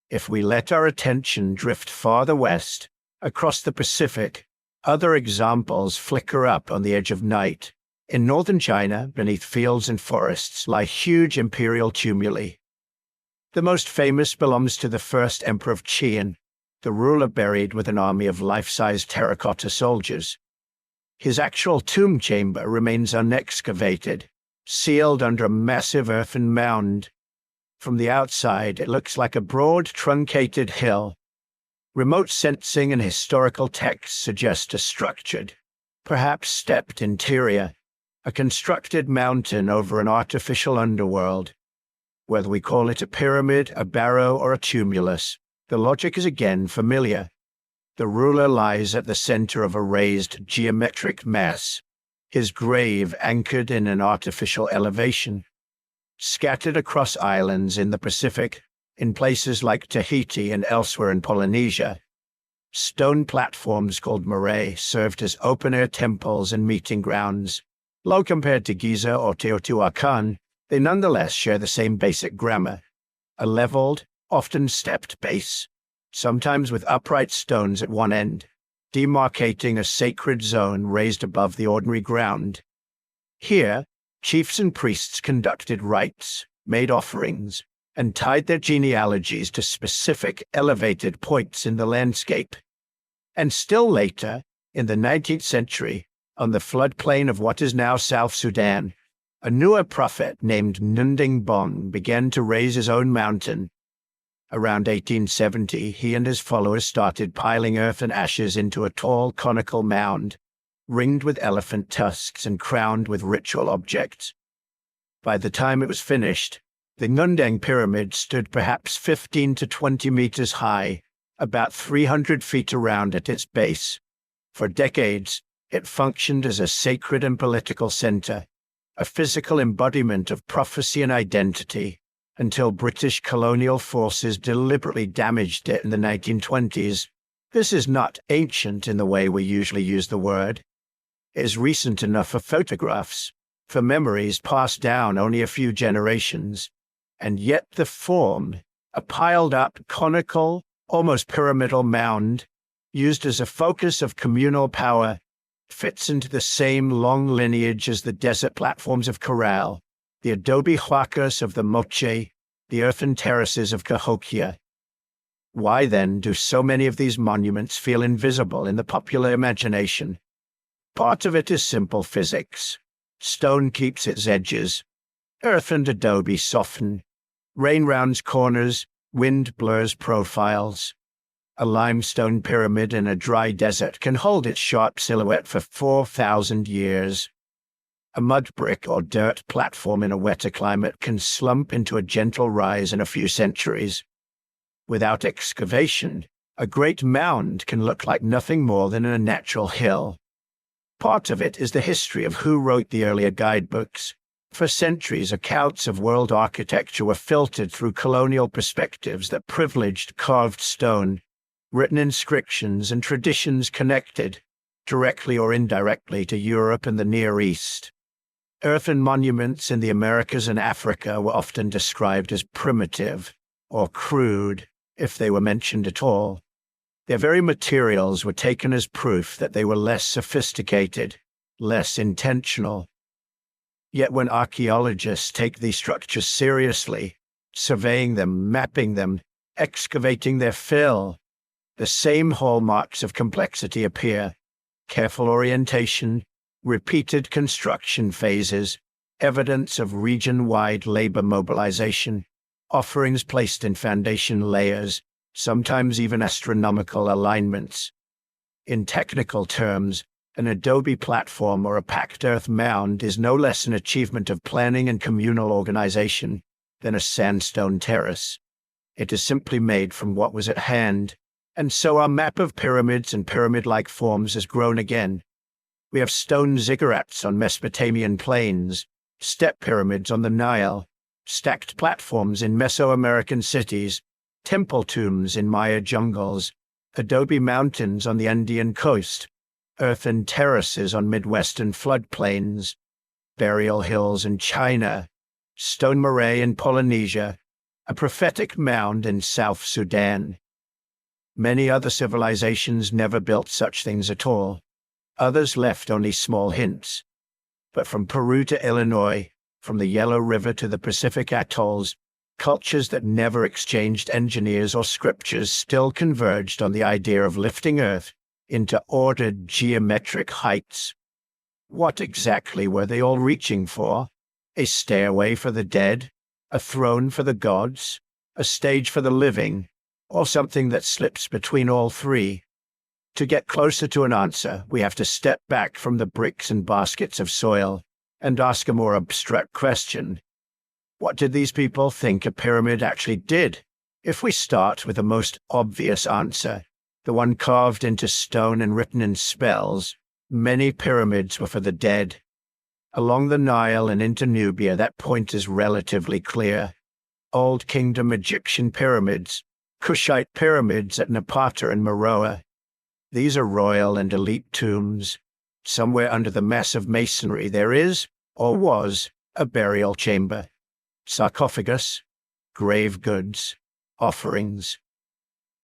If we let our attention drift farther west, across the Pacific, other examples flicker up on the edge of night. In northern China, beneath fields and forests, lie huge imperial tumuli. The most famous belongs to the first emperor of Qin, the ruler buried with an army of life-size terracotta soldiers. His actual tomb chamber remains unexcavated, sealed under a massive earthen mound. From the outside, it looks like a broad, truncated hill. Remote sensing and historical texts suggest a structured, perhaps stepped interior, a constructed mountain over an artificial underworld. Whether we call it a pyramid, a barrow, or a tumulus, the logic is again familiar. The ruler lies at the center of a raised geometric mass, his grave anchored in an artificial elevation. Scattered across islands in the Pacific, in places like Tahiti and elsewhere in Polynesia, stone platforms called marae served as open-air temples and meeting grounds. Low compared to Giza or Teotihuacan, they nonetheless share the same basic grammar: a leveled, often stepped base, sometimes with upright stones at one end, demarcating a sacred zone raised above the ordinary ground. Here, chiefs and priests conducted rites, made offerings, and tied their genealogies to specific elevated points in the landscape. And still later, in the 19th century, on the floodplain of what is now South Sudan, a newer prophet named Nunding Bong began to raise his own mountain. Around 1870, he and his followers started piling earth and ashes into a tall conical mound, ringed with elephant tusks and crowned with ritual objects. By the time it was finished, the Nundeng Pyramid stood perhaps 15 to 20 meters high, about 300 feet around at its base. For decades, it functioned as a sacred and political center, a physical embodiment of prophecy and identity, until British colonial forces deliberately damaged it in the 1920s. This is not ancient in the way we usually use the word. It is recent enough for photographs, for memories passed down only a few generations, and yet the form, a piled-up, conical, almost pyramidal mound, used as a focus of communal power, fits into the same long lineage as the desert platforms of Corral, the adobe huacas of the Moche, the earthen terraces of Cahokia. Why, then, do so many of these monuments feel invisible in the popular imagination? Part of it is simple physics. Stone keeps its edges. Earth and adobe soften. Rain rounds corners, wind blurs profiles. A limestone pyramid in a dry desert can hold its sharp silhouette for 4,000 years. A mud brick or dirt platform in a wetter climate can slump into a gentle rise in a few centuries. Without excavation, a great mound can look like nothing more than a natural hill. Part of it is the history of who wrote the earlier guidebooks. For centuries, accounts of world architecture were filtered through colonial perspectives that privileged carved stone, written inscriptions, and traditions connected, directly or indirectly, to Europe and the Near East. Earthen monuments in the Americas and Africa were often described as primitive or crude, if they were mentioned at all. Their very materials were taken as proof that they were less sophisticated, less intentional. Yet when archaeologists take these structures seriously, surveying them, mapping them, excavating their fill, the same hallmarks of complexity appear: careful orientation, repeated construction phases, evidence of region-wide labor mobilization, offerings placed in foundation layers, sometimes even astronomical alignments. In technical terms, an adobe platform or a packed earth mound is no less an achievement of planning and communal organization than a sandstone terrace. It is simply made from what was at hand, and so our map of pyramids and pyramid-like forms has grown again. We have stone ziggurats on Mesopotamian plains, step pyramids on the Nile, stacked platforms in Mesoamerican cities, temple tombs in Maya jungles, adobe mountains on the Andean coast, earthen terraces on Midwestern floodplains, burial hills in China, stone marae in Polynesia, a prophetic mound in South Sudan. Many other civilizations never built such things at all. Others left only small hints. But from Peru to Illinois, from the Yellow River to the Pacific atolls, cultures that never exchanged engineers or scriptures still converged on the idea of lifting Earth into ordered geometric heights. What exactly were they all reaching for? A stairway for the dead? A throne for the gods? A stage for the living? Or something that slips between all three? To get closer to an answer, we have to step back from the bricks and baskets of soil and ask a more abstract question. What did these people think a pyramid actually did? If we start with the most obvious answer, the one carved into stone and written in spells, many pyramids were for the dead. Along the Nile and into Nubia, that point is relatively clear. Old Kingdom Egyptian pyramids, Kushite pyramids at Napata and Meroe. These are royal and elite tombs. Somewhere under the massive masonry there is, or was, a burial chamber. Sarcophagus, grave goods, offerings.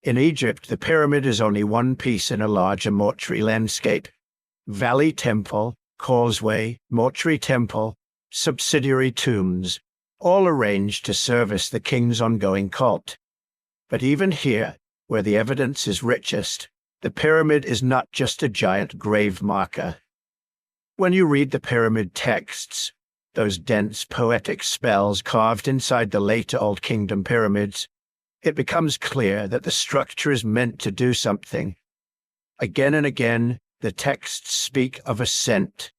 In Egypt, the pyramid is only one piece in a larger mortuary landscape. Valley temple, causeway, mortuary temple, subsidiary tombs, all arranged to service the king's ongoing cult. But even here, where the evidence is richest, the pyramid is not just a giant grave marker. When you read the pyramid texts, those dense poetic spells carved inside the later Old Kingdom pyramids, it becomes clear that the structure is meant to do something. Again and again, the texts speak of ascent.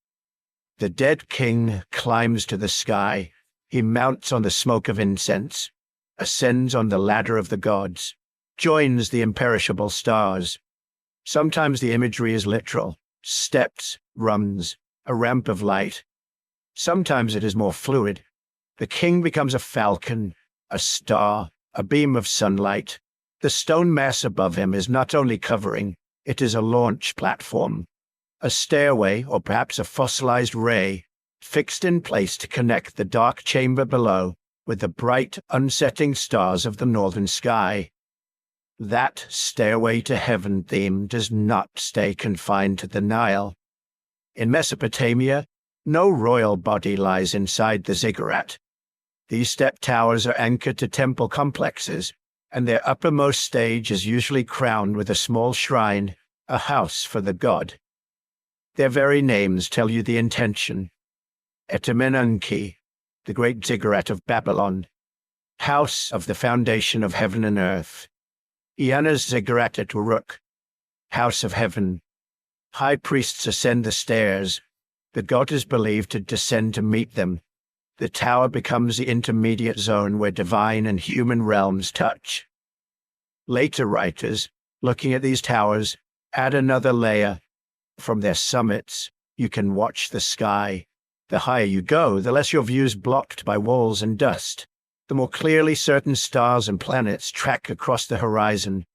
The dead king climbs to the sky. He mounts on the smoke of incense, ascends on the ladder of the gods, joins the imperishable stars. Sometimes the imagery is literal: steps, rungs, a ramp of light. Sometimes it is more fluid. The king becomes a falcon, a star, a beam of sunlight. The stone mass above him is not only covering, it is a launch platform, a stairway or perhaps a fossilized ray, fixed in place to connect the dark chamber below with the bright, unsetting stars of the northern sky. That stairway to heaven theme does not stay confined to the Nile. In Mesopotamia, no royal body lies inside the ziggurat. These step towers are anchored to temple complexes, and their uppermost stage is usually crowned with a small shrine, a house for the god. Their very names tell you the intention. Etemenanki, the great ziggurat of Babylon, house of the foundation of heaven and earth. Iana's ziggurat at Uruk, house of heaven. High priests ascend the stairs. The god is believed to descend to meet them. The tower becomes the intermediate zone where divine and human realms touch. Later writers, looking at these towers, add another layer. From their summits, you can watch the sky. The higher you go, the less your view is blocked by walls and dust. The more clearly certain stars and planets track across the horizon.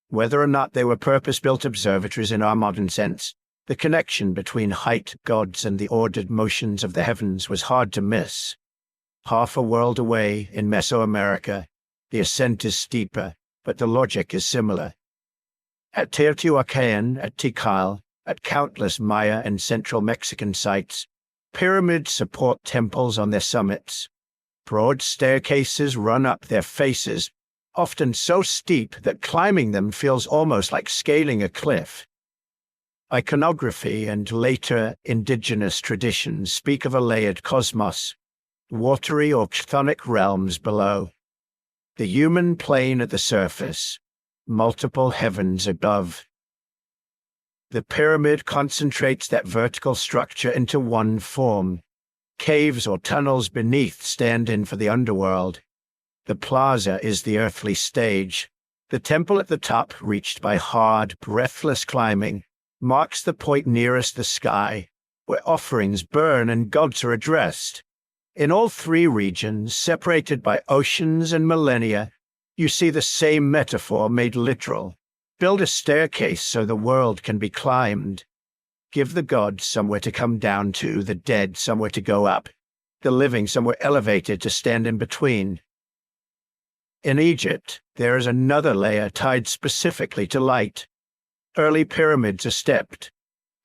Whether or not they were purpose-built observatories in our modern sense, the connection between height gods and the ordered motions of the heavens was hard to miss. Half a world away in Mesoamerica, the ascent is steeper, but the logic is similar. At Teotihuacan, at Tikal, at countless Maya and Central Mexican sites, pyramids support temples on their summits. Broad staircases run up their faces, often so steep that climbing them feels almost like scaling a cliff. Iconography and later indigenous traditions speak of a layered cosmos, watery or chthonic realms below. The human plane at the surface, multiple heavens above. The pyramid concentrates that vertical structure into one form. Caves or tunnels beneath stand in for the underworld. The plaza is the earthly stage. The temple at the top, reached by hard, breathless climbing, marks the point nearest the sky, where offerings burn and gods are addressed. In all three regions, separated by oceans and millennia, you see the same metaphor made literal. Build a staircase so the world can be climbed. Give the gods somewhere to come down to, the dead somewhere to go up, the living somewhere elevated to stand in between. In Egypt, there is another layer tied specifically to light. Early pyramids are stepped.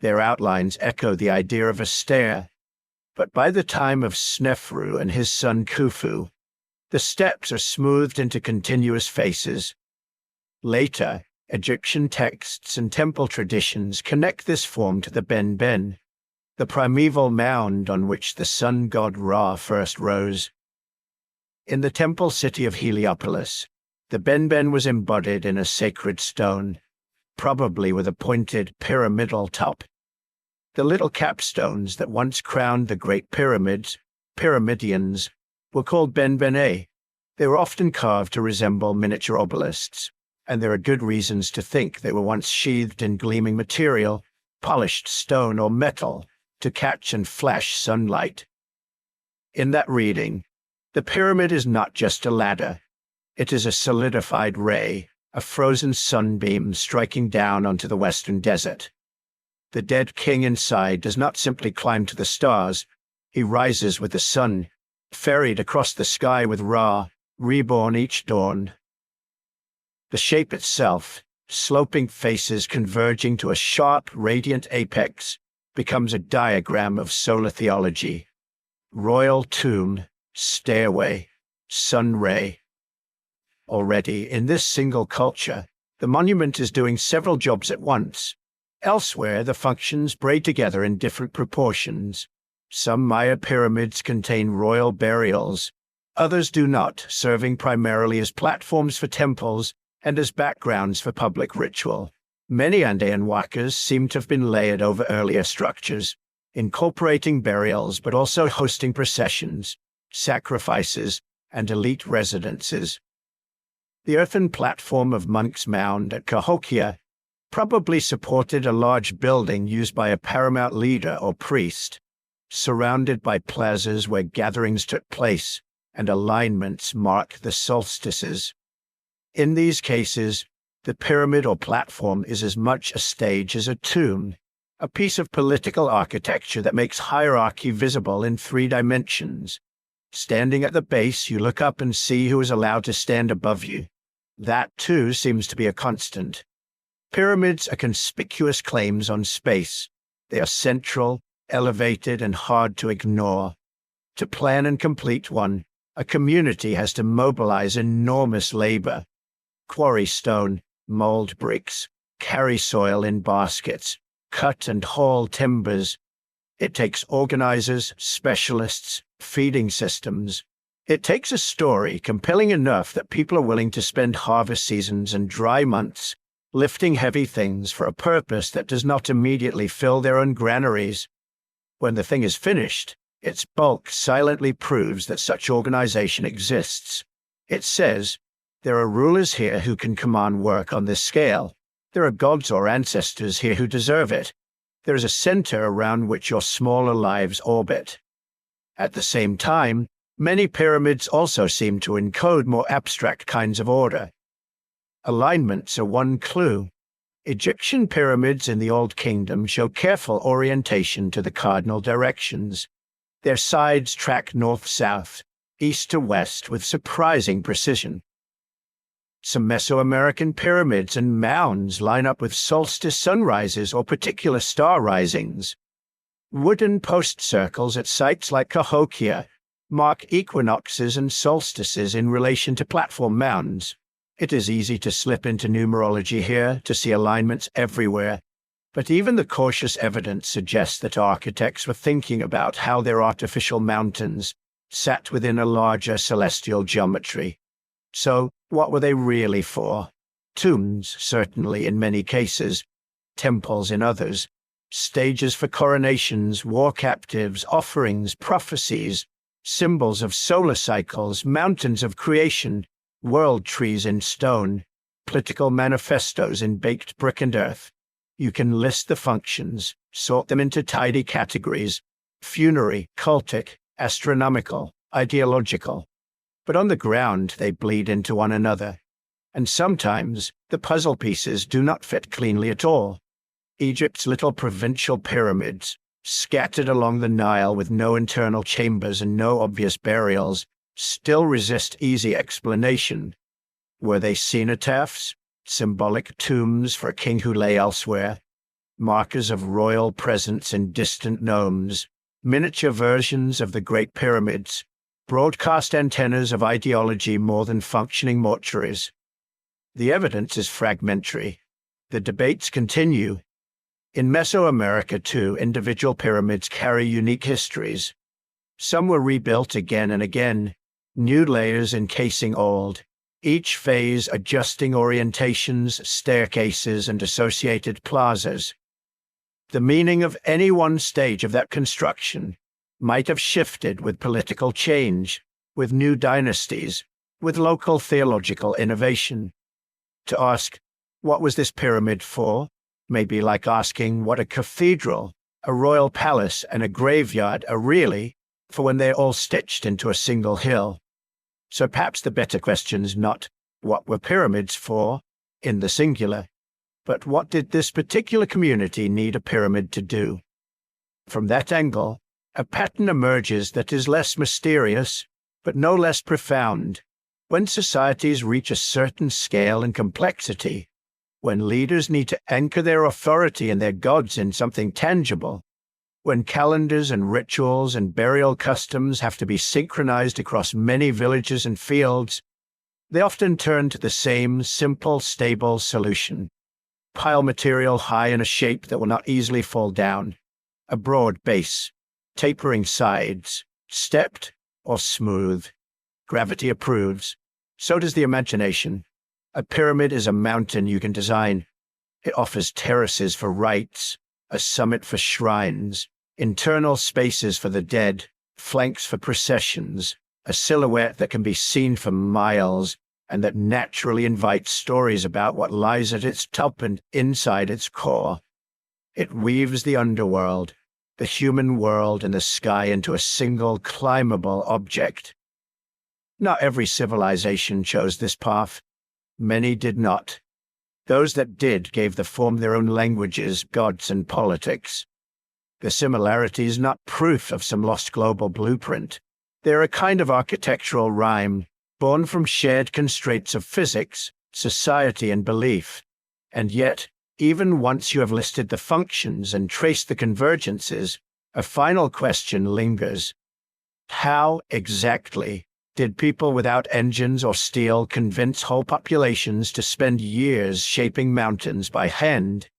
Their outlines echo the idea of a stair. But by the time of Snefru and his son Khufu, the steps are smoothed into continuous faces. Later, Egyptian texts and temple traditions connect this form to the Ben-Ben, the primeval mound on which the sun god Ra first rose. In the temple city of Heliopolis, the Ben-Ben was embodied in a sacred stone, probably with a pointed pyramidal top. The little capstones that once crowned the Great Pyramids, Pyramidions, were called Ben-Bené. They were often carved to resemble miniature obelisks, and there are good reasons to think they were once sheathed in gleaming material, polished stone or metal, to catch and flash sunlight. In that reading, the pyramid is not just a ladder. It is a solidified ray, a frozen sunbeam striking down onto the western desert. The dead king inside does not simply climb to the stars. He rises with the sun, ferried across the sky with Ra, reborn each dawn. The shape itself, sloping faces converging to a sharp, radiant apex, becomes a diagram of solar theology. Royal tomb, stairway, sun ray. Already, in this single culture, the monument is doing several jobs at once. Elsewhere, the functions braid together in different proportions. Some Maya pyramids contain royal burials. Others do not, serving primarily as platforms for temples and as backgrounds for public ritual. Many Andean wakas seem to have been layered over earlier structures, incorporating burials but also hosting processions, sacrifices, and elite residences. The earthen platform of Monk's Mound at Cahokia probably supported a large building used by a paramount leader or priest, surrounded by plazas where gatherings took place and alignments mark the solstices. In these cases, the pyramid or platform is as much a stage as a tomb, a piece of political architecture that makes hierarchy visible in 3 dimensions. Standing at the base, you look up and see who is allowed to stand above you. That, too, seems to be a constant. Pyramids are conspicuous claims on space. They are central, elevated, and hard to ignore. To plan and complete one, a community has to mobilize enormous labor. Quarry stone, mold bricks, carry soil in baskets, cut and haul timbers. It takes organizers, specialists, feeding systems. It takes a story compelling enough that people are willing to spend harvest seasons and dry months lifting heavy things for a purpose that does not immediately fill their own granaries. When the thing is finished, its bulk silently proves that such organization exists. It says, there are rulers here who can command work on this scale. There are gods or ancestors here who deserve it. There is a center around which your smaller lives orbit. At the same time, many pyramids also seem to encode more abstract kinds of order. Alignments are one clue. Egyptian pyramids in the Old Kingdom show careful orientation to the cardinal directions. Their sides track north-south, east to west with surprising precision. Some Mesoamerican pyramids and mounds line up with solstice sunrises or particular star risings. Wooden post circles at sites like Cahokia mark equinoxes and solstices in relation to platform mounds. It is easy to slip into numerology here, to see alignments everywhere, but even the cautious evidence suggests that architects were thinking about how their artificial mountains sat within a larger celestial geometry. So, what were they really for? Tombs, certainly in many cases, temples in others, stages for coronations, war captives, offerings, prophecies, symbols of solar cycles, mountains of creation, world trees in stone, political manifestos in baked brick and earth. You can list the functions, sort them into tidy categories: funerary, cultic, astronomical, ideological. But on the ground they bleed into one another, and sometimes the puzzle pieces do not fit cleanly at all. Egypt's little provincial pyramids, scattered along the Nile with no internal chambers and no obvious burials, still resist easy explanation. Were they cenotaphs, symbolic tombs for a king who lay elsewhere, markers of royal presence in distant nomes, miniature versions of the Great Pyramids, broadcast antennas of ideology more than functioning mortuaries? The evidence is fragmentary. The debates continue. In Mesoamerica, too, individual pyramids carry unique histories. Some were rebuilt again and again, new layers encasing old, each phase adjusting orientations, staircases, and associated plazas. The meaning of any one stage of that construction might have shifted with political change, with new dynasties, with local theological innovation. To ask, what was this pyramid for, may be like asking what a cathedral, a royal palace, and a graveyard are really for when they're all stitched into a single hill. So perhaps the better question's not, what were pyramids for, in the singular, but what did this particular community need a pyramid to do? From that angle, a pattern emerges that is less mysterious, but no less profound. When societies reach a certain scale and complexity, when leaders need to anchor their authority and their gods in something tangible, when calendars and rituals and burial customs have to be synchronized across many villages and fields, they often turn to the same simple, stable solution. Pile material high in a shape that will not easily fall down, a broad base, tapering sides, stepped or smooth. Gravity approves. So does the imagination. A pyramid is a mountain you can design. It offers terraces for rites, a summit for shrines, internal spaces for the dead, flanks for processions, a silhouette that can be seen for miles and that naturally invites stories about what lies at its top and inside its core. It weaves the underworld, the human world, and the sky into a single climbable object. Not every civilization chose this path. Many did not. Those that did gave the form their own languages, gods, and politics. The similarity is not proof of some lost global blueprint. They're a kind of architectural rhyme, born from shared constraints of physics, society, and belief. And yet, even once you have listed the functions and traced the convergences, a final question lingers. How exactly did people without engines or steel convince whole populations to spend years shaping mountains by hand?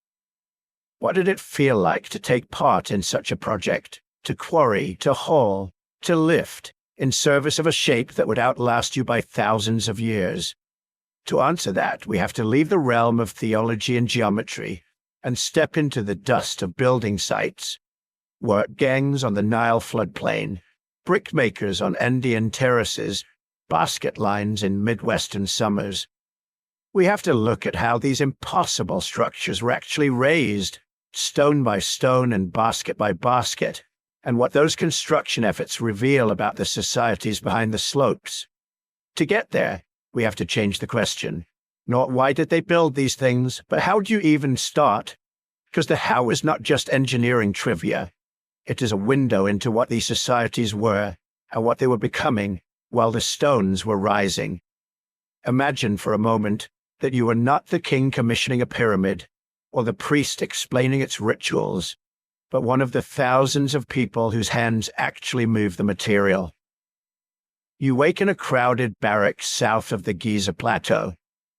What did it feel like to take part in such a project, to quarry, to haul, to lift, in service of a shape that would outlast you by thousands of years? To answer that, we have to leave the realm of theology and geometry and step into the dust of building sites, work gangs on the Nile floodplain, brick makers on Andean terraces, basket lines in Midwestern summers. We have to look at how these impossible structures were actually raised, stone by stone and basket by basket, and what those construction efforts reveal about the societies behind the slopes. To get there, we have to change the question. Not why did they build these things, but how do you even start? Because the how is not just engineering trivia. It is a window into what these societies were and what they were becoming while the stones were rising. Imagine for a moment that you were not the king commissioning a pyramid or the priest explaining its rituals, but one of the thousands of people whose hands actually move the material. You wake in a crowded barracks south of the Giza Plateau,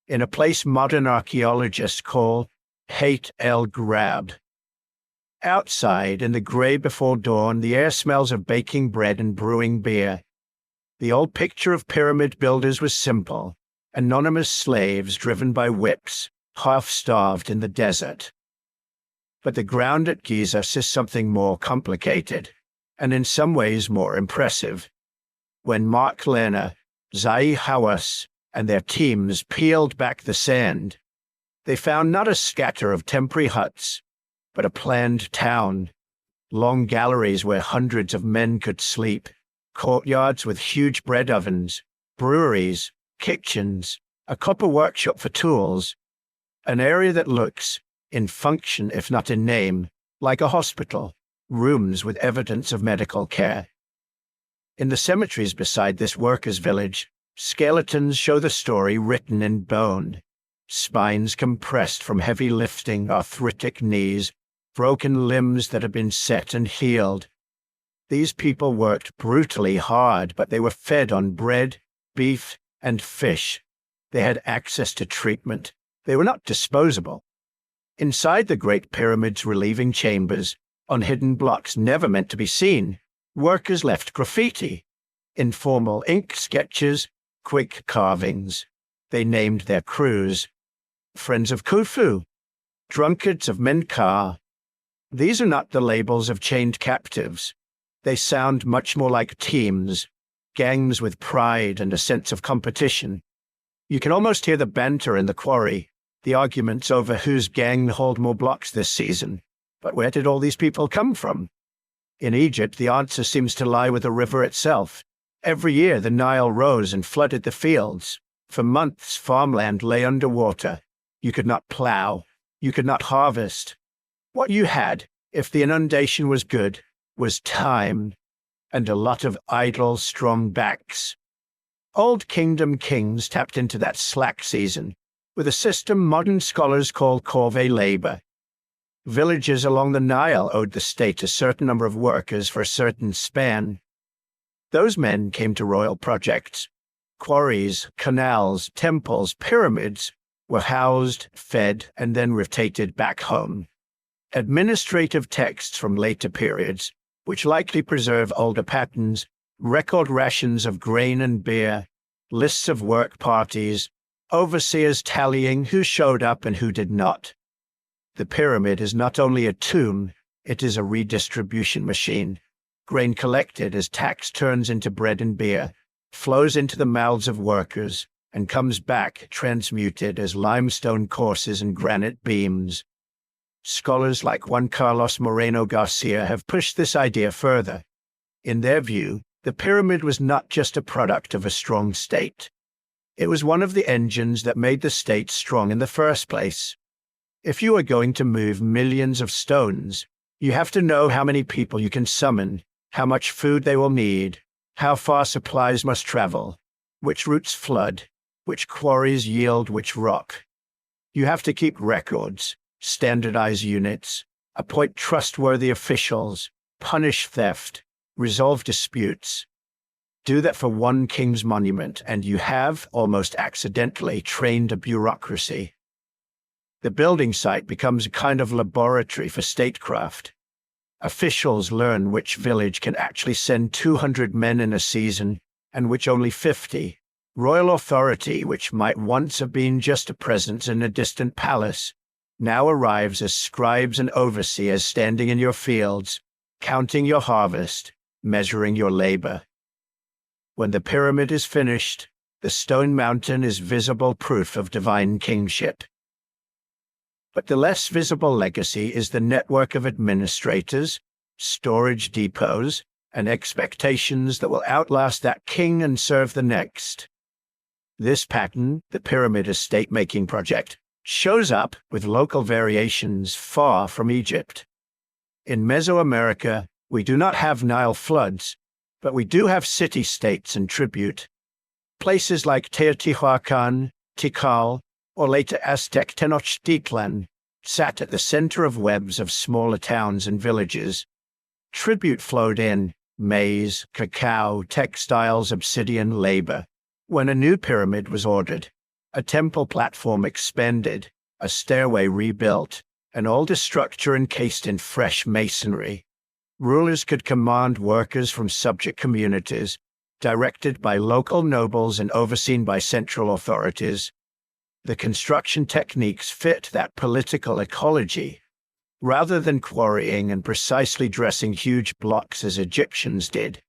in a place modern archaeologists call Hayt el Grab. Outside, in the gray before dawn, the air smells of baking bread and brewing beer. The old picture of pyramid builders was simple, anonymous slaves driven by whips, half-starved in the desert. But the ground at Giza is something more complicated, and in some ways more impressive. When Mark Lerner, Zahi Hawass, and their teams peeled back the sand, they found not a scatter of temporary huts, but a planned town, long galleries where hundreds of men could sleep, courtyards with huge bread ovens, breweries, kitchens, a copper workshop for tools, an area that looks, in function if not in name, like a hospital, rooms with evidence of medical care. In the cemeteries beside this workers' village, skeletons show the story written in bone. Spines compressed from heavy lifting, arthritic knees, broken limbs that have been set and healed. These people worked brutally hard, but they were fed on bread, beef, and fish. They had access to treatment. They were not disposable. Inside the Great Pyramid's relieving chambers, on hidden blocks never meant to be seen, workers left graffiti, informal ink sketches, quick carvings. They named their crews Friends of Khufu, Drunkards of Menkar. These are not the labels of chained captives. They sound much more like teams, gangs with pride and a sense of competition. You can almost hear the banter in the quarry, the arguments over whose gang hauled more blocks this season. But where did all these people come from? In Egypt, the answer seems to lie with the river itself. Every year, the Nile rose and flooded the fields. For months, farmland lay underwater. You could not plow. You could not harvest. What you had, if the inundation was good, was time, and a lot of idle, strong backs. Old Kingdom kings tapped into that slack season with a system modern scholars call corvée labor. Villages along the Nile owed the state a certain number of workers for a certain span. Those men came to royal projects. Quarries, canals, temples, pyramids were housed, fed, and then rotated back home. Administrative texts from later periods, which likely preserve older patterns, record rations of grain and beer, lists of work parties, overseers tallying who showed up and who did not. The pyramid is not only a tomb, it is a redistribution machine. Grain collected as tax turns into bread and beer, flows into the mouths of workers, and comes back transmuted as limestone courses and granite beams. Scholars like Juan Carlos Moreno Garcia have pushed this idea further. In their view, the pyramid was not just a product of a strong state. It was one of the engines that made the state strong in the first place. If you are going to move millions of stones, you have to know how many people you can summon, how much food they will need, how far supplies must travel, which routes flood, which quarries yield which rock. You have to keep records, standardize units, appoint trustworthy officials, punish theft, resolve disputes. Do that for one king's monument, and you have, almost accidentally, trained a bureaucracy. The building site becomes a kind of laboratory for statecraft. Officials learn which village can actually send 200 men in a season, and which only 50. Royal authority, which might once have been just a presence in a distant palace, now arrives as scribes and overseers standing in your fields, counting your harvest, measuring your labor. When the pyramid is finished, the stone mountain is visible proof of divine kingship. But the less visible legacy is the network of administrators, storage depots, and expectations that will outlast that king and serve the next. This pattern, the Pyramid Estate-Making Project, shows up with local variations far from Egypt. In Mesoamerica, we do not have Nile floods, but we do have city-states and tribute. Places like Teotihuacan, Tikal, or later Aztec Tenochtitlan sat at the center of webs of smaller towns and villages. Tribute flowed in, maize, cacao, textiles, obsidian, labor. When a new pyramid was ordered, a temple platform expanded, a stairway rebuilt, an older structure encased in fresh masonry. Rulers could command workers from subject communities, directed by local nobles and overseen by central authorities. The construction techniques fit that political ecology. Rather than quarrying and precisely dressing huge blocks as Egyptians did,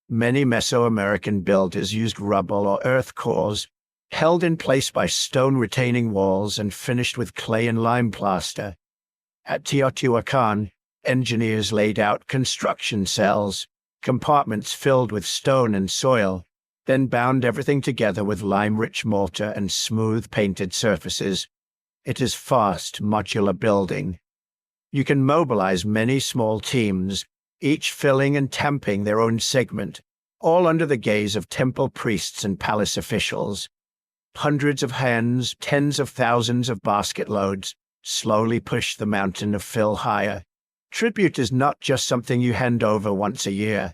many Mesoamerican builders used rubble or earth cores, held in place by stone retaining walls and finished with clay and lime plaster. At Teotihuacan, engineers laid out construction cells, compartments filled with stone and soil, then bound everything together with lime-rich mortar and smooth painted surfaces. It is fast, modular building. You can mobilize many small teams, each filling and tamping their own segment, all under the gaze of temple priests and palace officials. Hundreds of hands, tens of thousands of basket loads, slowly push the mountain of fill higher. Tribute is not just something you hand over once a year.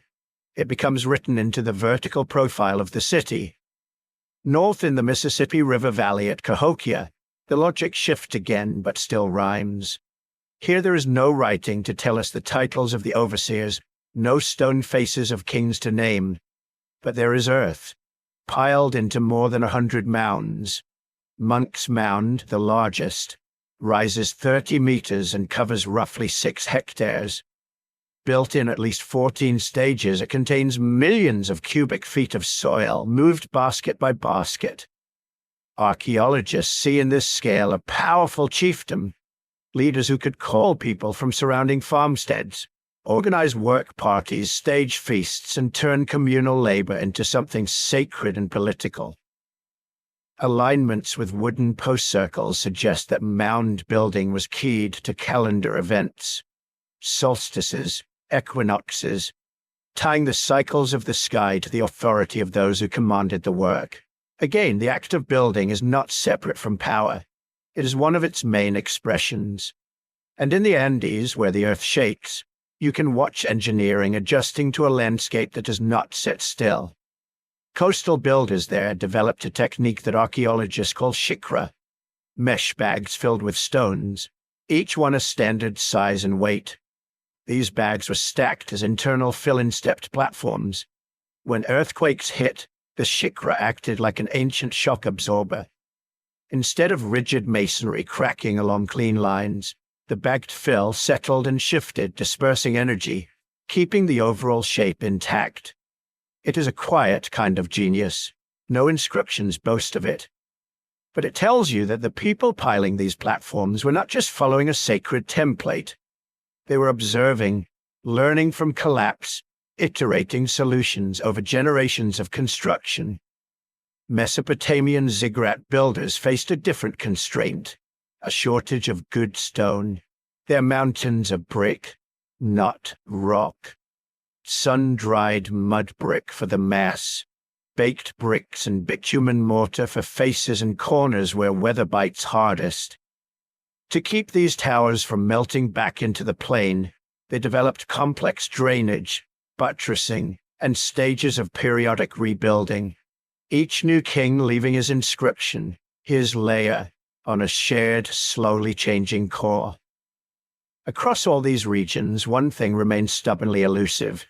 It becomes written into the vertical profile of the city. North in the Mississippi River Valley at Cahokia, the logic shifts again, but still rhymes. Here there is no writing to tell us the titles of the overseers, no stone faces of kings to name, but there is earth, piled into more than 100 mounds. Monk's Mound, the largest, rises 30 meters and covers roughly 6 hectares. Built in at least 14 stages, it contains millions of cubic feet of soil, moved basket by basket. Archaeologists see in this scale a powerful chiefdom, leaders who could call people from surrounding farmsteads, organize work parties, stage feasts, and turn communal labor into something sacred and political. Alignments with wooden post circles suggest that mound building was keyed to calendar events, solstices, equinoxes, tying the cycles of the sky to the authority of those who commanded the work. Again, the act of building is not separate from power. It is one of its main expressions. And in the Andes, where the earth shakes, you can watch engineering adjusting to a landscape that does not sit still. Coastal builders there developed a technique that archaeologists call shikra, mesh bags filled with stones, each one a standard size and weight. These bags were stacked as internal fill-in stepped platforms. When earthquakes hit, the shikra acted like an ancient shock absorber. Instead of rigid masonry cracking along clean lines, the bagged fill settled and shifted, dispersing energy, keeping the overall shape intact. It is a quiet kind of genius. No inscriptions boast of it. But it tells you that the people piling these platforms were not just following a sacred template. They were observing, learning from collapse, iterating solutions over generations of construction. Mesopotamian ziggurat builders faced a different constraint, a shortage of good stone. Their mountains of brick, not rock. Sun-dried mud brick for the mass, baked bricks and bitumen mortar for faces and corners where weather bites hardest. To keep these towers from melting back into the plain, they developed complex drainage, buttressing, and stages of periodic rebuilding. Each new king leaving his inscription, his layer, on a shared, slowly changing core. Across all these regions, one thing remains stubbornly elusive.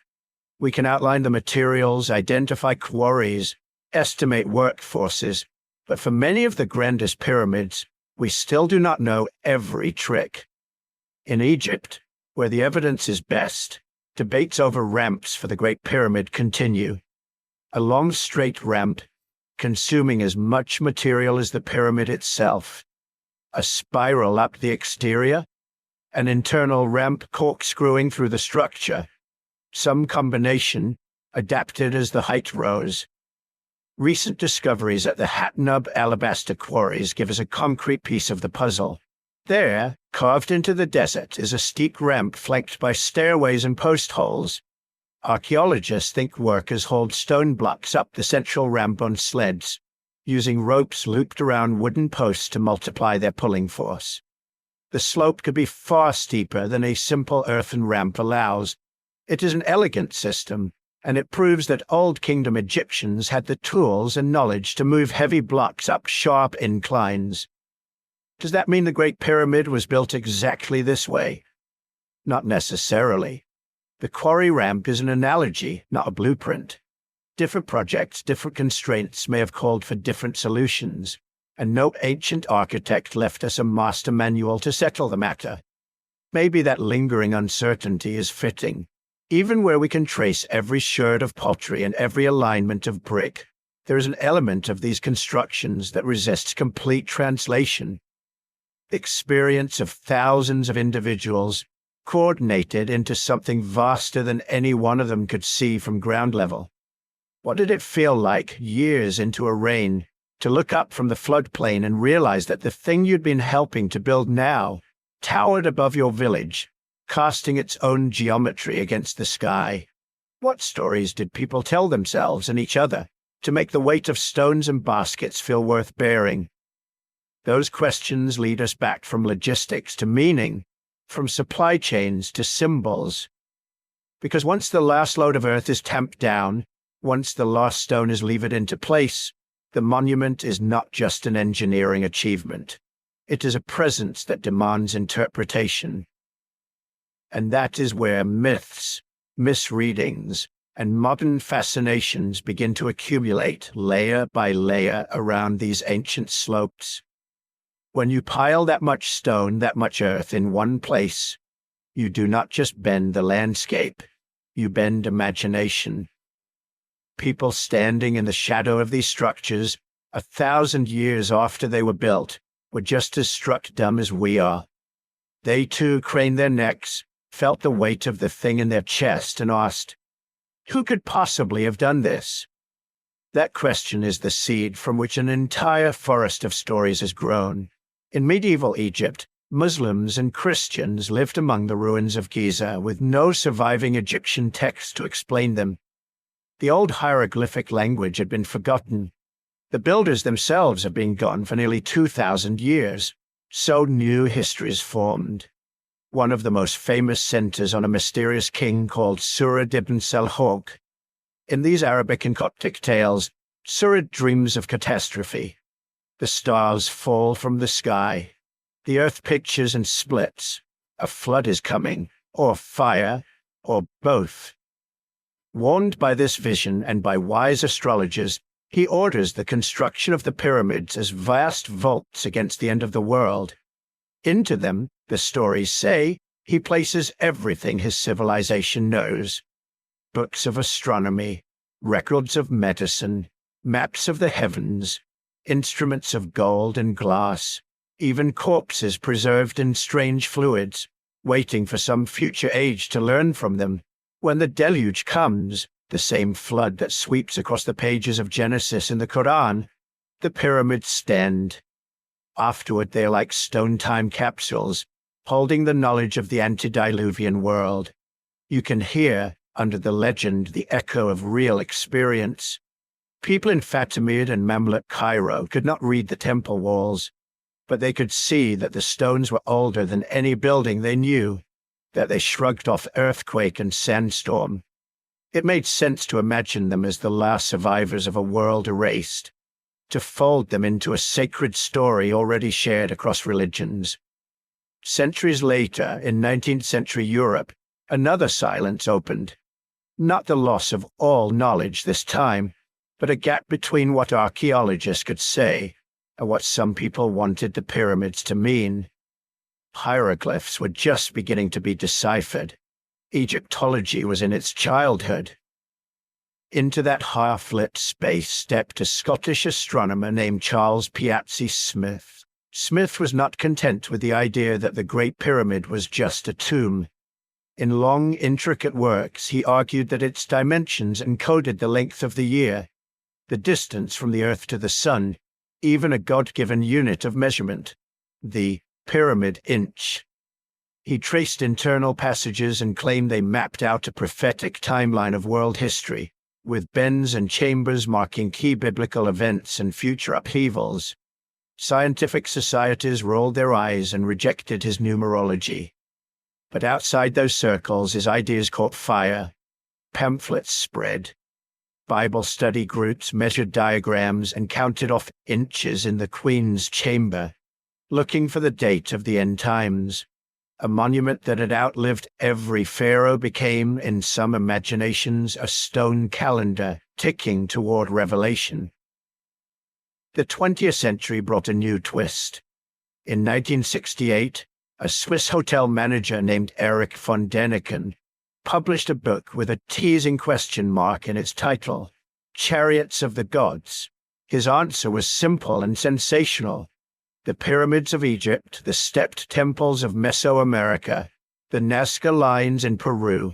We can outline the materials, identify quarries, estimate workforces, but for many of the grandest pyramids, we still do not know every trick. In Egypt, where the evidence is best, debates over ramps for the Great Pyramid continue. A long straight ramp, consuming as much material as the pyramid itself. A spiral up the exterior, an internal ramp corkscrewing through the structure. Some combination, adapted as the height rose. Recent discoveries at the Hatnub alabaster quarries give us a concrete piece of the puzzle. There, carved into the desert, is a steep ramp flanked by stairways and post holes. Archaeologists think workers hauled stone blocks up the central ramp on sleds, using ropes looped around wooden posts to multiply their pulling force. The slope could be far steeper than a simple earthen ramp allows. It is an elegant system, and it proves that Old Kingdom Egyptians had the tools and knowledge to move heavy blocks up sharp inclines. Does that mean the Great Pyramid was built exactly this way? Not necessarily. The quarry ramp is an analogy, not a blueprint. Different projects, different constraints may have called for different solutions, and no ancient architect left us a master manual to settle the matter. Maybe that lingering uncertainty is fitting. Even where we can trace every sherd of pottery and every alignment of brick, there is an element of these constructions that resists complete translation. The experience of thousands of individuals coordinated into something vaster than any one of them could see from ground level. What did it feel like years into a reign, to look up from the floodplain and realize that the thing you'd been helping to build now towered above your village, casting its own geometry against the sky. What stories did people tell themselves and each other to make the weight of stones and baskets feel worth bearing? Those questions lead us back from logistics to meaning, from supply chains to symbols. Because once the last load of earth is tamped down, once the last stone is levered into place, the monument is not just an engineering achievement. It is a presence that demands interpretation. And that is where myths, misreadings, and modern fascinations begin to accumulate layer by layer around these ancient slopes. When you pile that much stone, that much earth in one place, you do not just bend the landscape, you bend imagination. People standing in the shadow of these structures 1,000 years after they were built were just as struck dumb as we are. They too craned their necks, felt the weight of the thing in their chest, and asked, "Who could possibly have done this?" That question is the seed from which an entire forest of stories has grown. In medieval Egypt, Muslims and Christians lived among the ruins of Giza with no surviving Egyptian text to explain them. The old hieroglyphic language had been forgotten. The builders themselves have been gone for nearly 2,000 years, so new histories formed. One of the most famous centers on a mysterious king called Surid ibn Seljuk. In these Arabic and Coptic tales, Surid dreams of catastrophe. The stars fall from the sky. The earth pictures and splits. A flood is coming, or fire, or both. Warned by this vision and by wise astrologers, he orders the construction of the pyramids as vast vaults against the end of the world. Into them, the stories say, he places everything his civilization knows. Books of astronomy, records of medicine, maps of the heavens, instruments of gold and glass, even corpses preserved in strange fluids, waiting for some future age to learn from them. When the deluge comes, the same flood that sweeps across the pages of Genesis in the Quran, the pyramids stand. Afterward, they are like stone time capsules, holding the knowledge of the antediluvian world. You can hear, under the legend, the echo of real experience. People in Fatimid and Mamluk Cairo could not read the temple walls, but they could see that the stones were older than any building they knew, that they shrugged off earthquake and sandstorm. It made sense to imagine them as the last survivors of a world erased, to fold them into a sacred story already shared across religions. Centuries later, in 19th century Europe, another silence opened. Not the loss of all knowledge this time, but a gap between what archaeologists could say and what some people wanted the pyramids to mean. Hieroglyphs were just beginning to be deciphered. Egyptology was in its childhood. Into that half-lit space stepped a Scottish astronomer named Charles Piazzi Smith. Smith was not content with the idea that the Great Pyramid was just a tomb. In long, intricate works, he argued that its dimensions encoded the length of the year, the distance from the Earth to the Sun, even a God-given unit of measurement, the pyramid inch. He traced internal passages and claimed they mapped out a prophetic timeline of world history, with bends and chambers marking key biblical events and future upheavals. Scientific societies rolled their eyes and rejected his numerology. But outside those circles, his ideas caught fire. Pamphlets spread. Bible study groups measured diagrams and counted off inches in the Queen's chamber, looking for the date of the end times. A monument that had outlived every pharaoh became, in some imaginations, a stone calendar ticking toward revelation. The 20th century brought a new twist. In 1968, a Swiss hotel manager named Erich von Däniken published a book with a teasing question mark in its title, Chariots of the Gods. His answer was simple and sensational. The pyramids of Egypt, the stepped temples of Mesoamerica, the Nazca lines in Peru,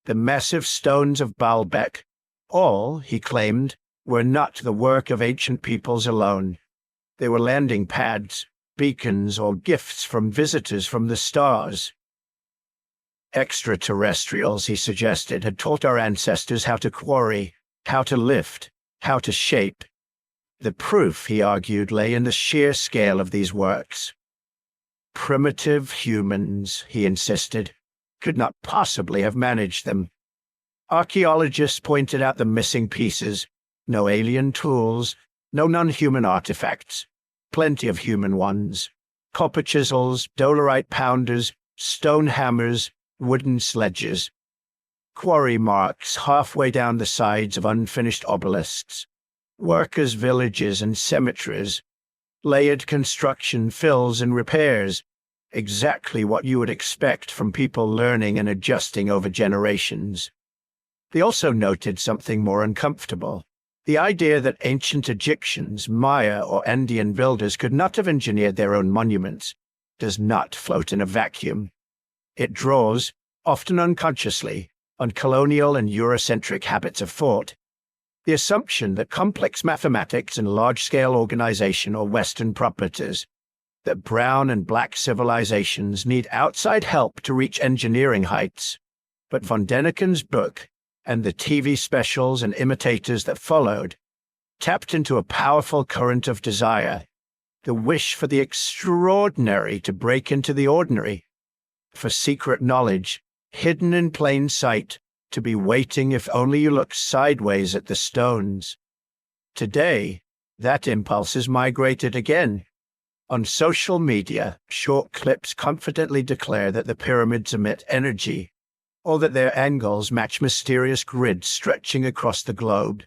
the massive stones of Baalbek, all, he claimed, were not the work of ancient peoples alone. They were landing pads, beacons, or gifts from visitors from the stars. Extraterrestrials, he suggested, had taught our ancestors how to quarry, how to lift, how to shape. The proof, he argued, lay in the sheer scale of these works. Primitive humans, he insisted, could not possibly have managed them. Archaeologists pointed out the missing pieces: no alien tools, no non-human artifacts, plenty of human ones: copper chisels, dolerite pounders, stone hammers, wooden sledges, quarry marks halfway down the sides of unfinished obelisks, workers' villages and cemeteries, layered construction, fills and repairs, exactly what you would expect from people learning and adjusting over generations. They also noted something more uncomfortable: the idea that ancient Egyptians, Maya, or Andean builders could not have engineered their own monuments does not float in a vacuum. It draws, often unconsciously, on colonial and Eurocentric habits of thought. The assumption that complex mathematics and large-scale organization are Western properties, that brown and black civilizations need outside help to reach engineering heights. But von Däniken's book, and the TV specials and imitators that followed, tapped into a powerful current of desire, the wish for the extraordinary to break into the ordinary, for secret knowledge, hidden in plain sight, to be waiting if only you look sideways at the stones. Today, that impulse has migrated again. On social media, short clips confidently declare that the pyramids emit energy, or that their angles match mysterious grids stretching across the globe.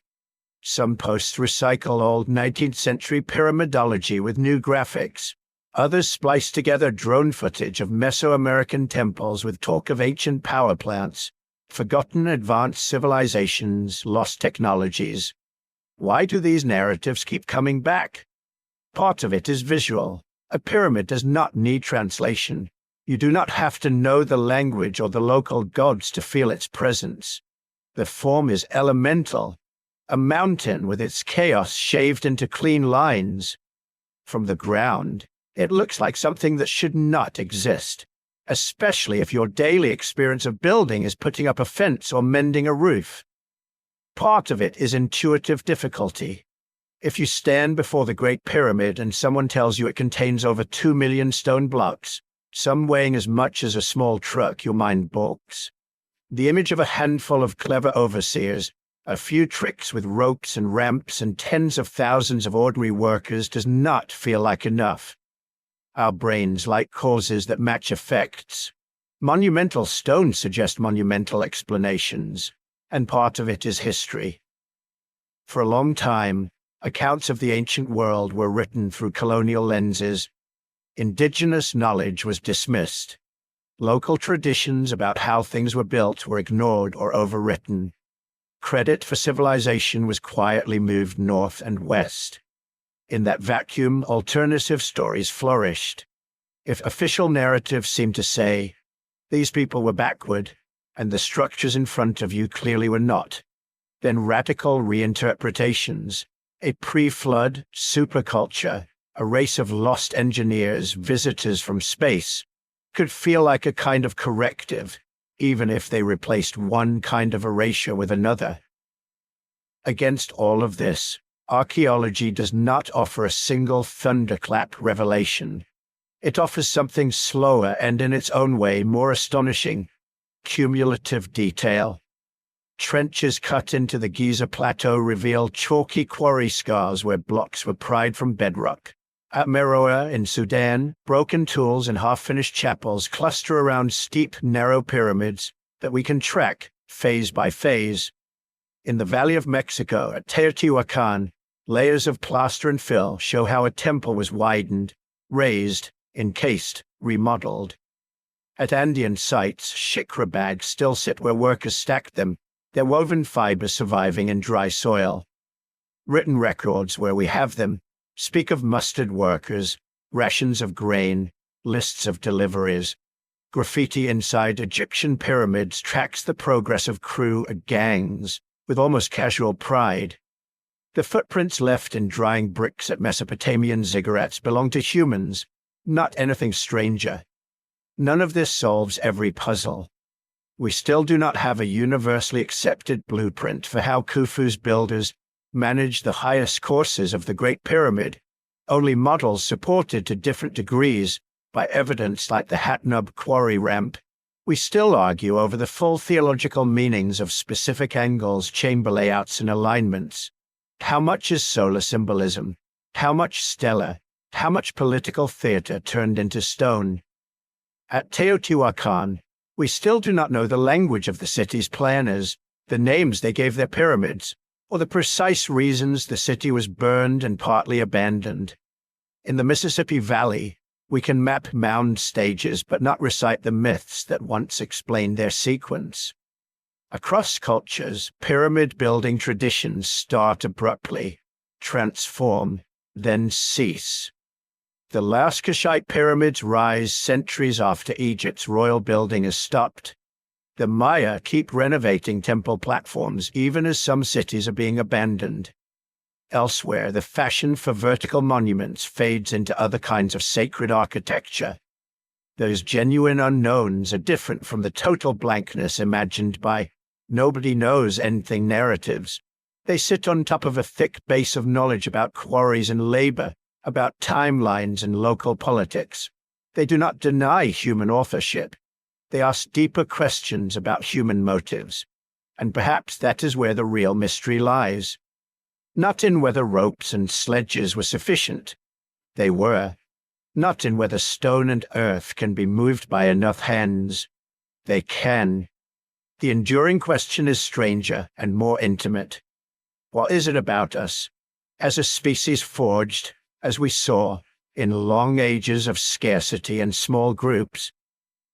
Some posts recycle old 19th century pyramidology with new graphics. Others splice together drone footage of Mesoamerican temples with talk of ancient power plants, forgotten advanced civilizations, lost technologies. Why do these narratives keep coming back? Part of it is visual. A pyramid does not need translation. You do not have to know the language or the local gods to feel its presence. The form is elemental, a mountain with its chaos shaved into clean lines. From the ground, it looks like something that should not exist, especially if your daily experience of building is putting up a fence or mending a roof. Part of it is intuitive difficulty. If you stand before the Great Pyramid and someone tells you it contains over 2 million stone blocks, some weighing as much as a small truck, your mind balks. The image of a handful of clever overseers, a few tricks with ropes and ramps, and tens of thousands of ordinary workers does not feel like enough. Our brains like causes that match effects. Monumental stones suggest monumental explanations, and part of it is history. For a long time, accounts of the ancient world were written through colonial lenses. Indigenous knowledge was dismissed. Local traditions about how things were built were ignored or overwritten. Credit for civilization was quietly moved north and west. In that vacuum, alternative stories flourished. If official narratives seemed to say, these people were backward, and the structures in front of you clearly were not, then radical reinterpretations, a pre-flood superculture, a race of lost engineers, visitors from space, could feel like a kind of corrective, even if they replaced one kind of erasure with another. Against all of this, archaeology does not offer a single thunderclap revelation. It offers something slower and in its own way more astonishing: cumulative detail. Trenches cut into the Giza plateau reveal chalky quarry scars where blocks were pried from bedrock. At Meroe in Sudan, broken tools and half-finished chapels cluster around steep, narrow pyramids that we can track, phase by phase. In the Valley of Mexico, at Teotihuacan, layers of plaster and fill show how a temple was widened, raised, encased, remodeled. At Andean sites, shikra bags still sit where workers stacked them, their woven fibers surviving in dry soil. Written records, where we have them, speak of mustered workers, rations of grain, lists of deliveries. Graffiti inside Egyptian pyramids tracks the progress of crew and gangs with almost casual pride. The footprints left in drying bricks at Mesopotamian ziggurats belong to humans, not anything stranger. None of this solves every puzzle. We still do not have a universally accepted blueprint for how Khufu's builders managed the highest courses of the Great Pyramid, only models supported to different degrees by evidence like the Hatnub quarry ramp. We still argue over the full theological meanings of specific angles, chamber layouts, and alignments. How much is solar symbolism? How much stellar? How much political theater turned into stone? At Teotihuacan, we still do not know the language of the city's planners, the names they gave their pyramids, or the precise reasons the city was burned and partly abandoned. In the Mississippi Valley, we can map mound stages but not recite the myths that once explained their sequence. Across cultures, pyramid-building traditions start abruptly, transform, then cease. The Laoskashite pyramids rise centuries after Egypt's royal building is stopped. The Maya keep renovating temple platforms even as some cities are being abandoned. Elsewhere, the fashion for vertical monuments fades into other kinds of sacred architecture. Those genuine unknowns are different from the total blankness imagined by nobody knows anything narratives. They sit on top of a thick base of knowledge about quarries and labor, about timelines and local politics. They do not deny human authorship. They ask deeper questions about human motives. And perhaps that is where the real mystery lies. Not in whether ropes and sledges were sufficient. They were. Not in whether stone and earth can be moved by enough hands. They can. The enduring question is stranger and more intimate. What is it about us, as a species forged, as we saw, in long ages of scarcity and small groups,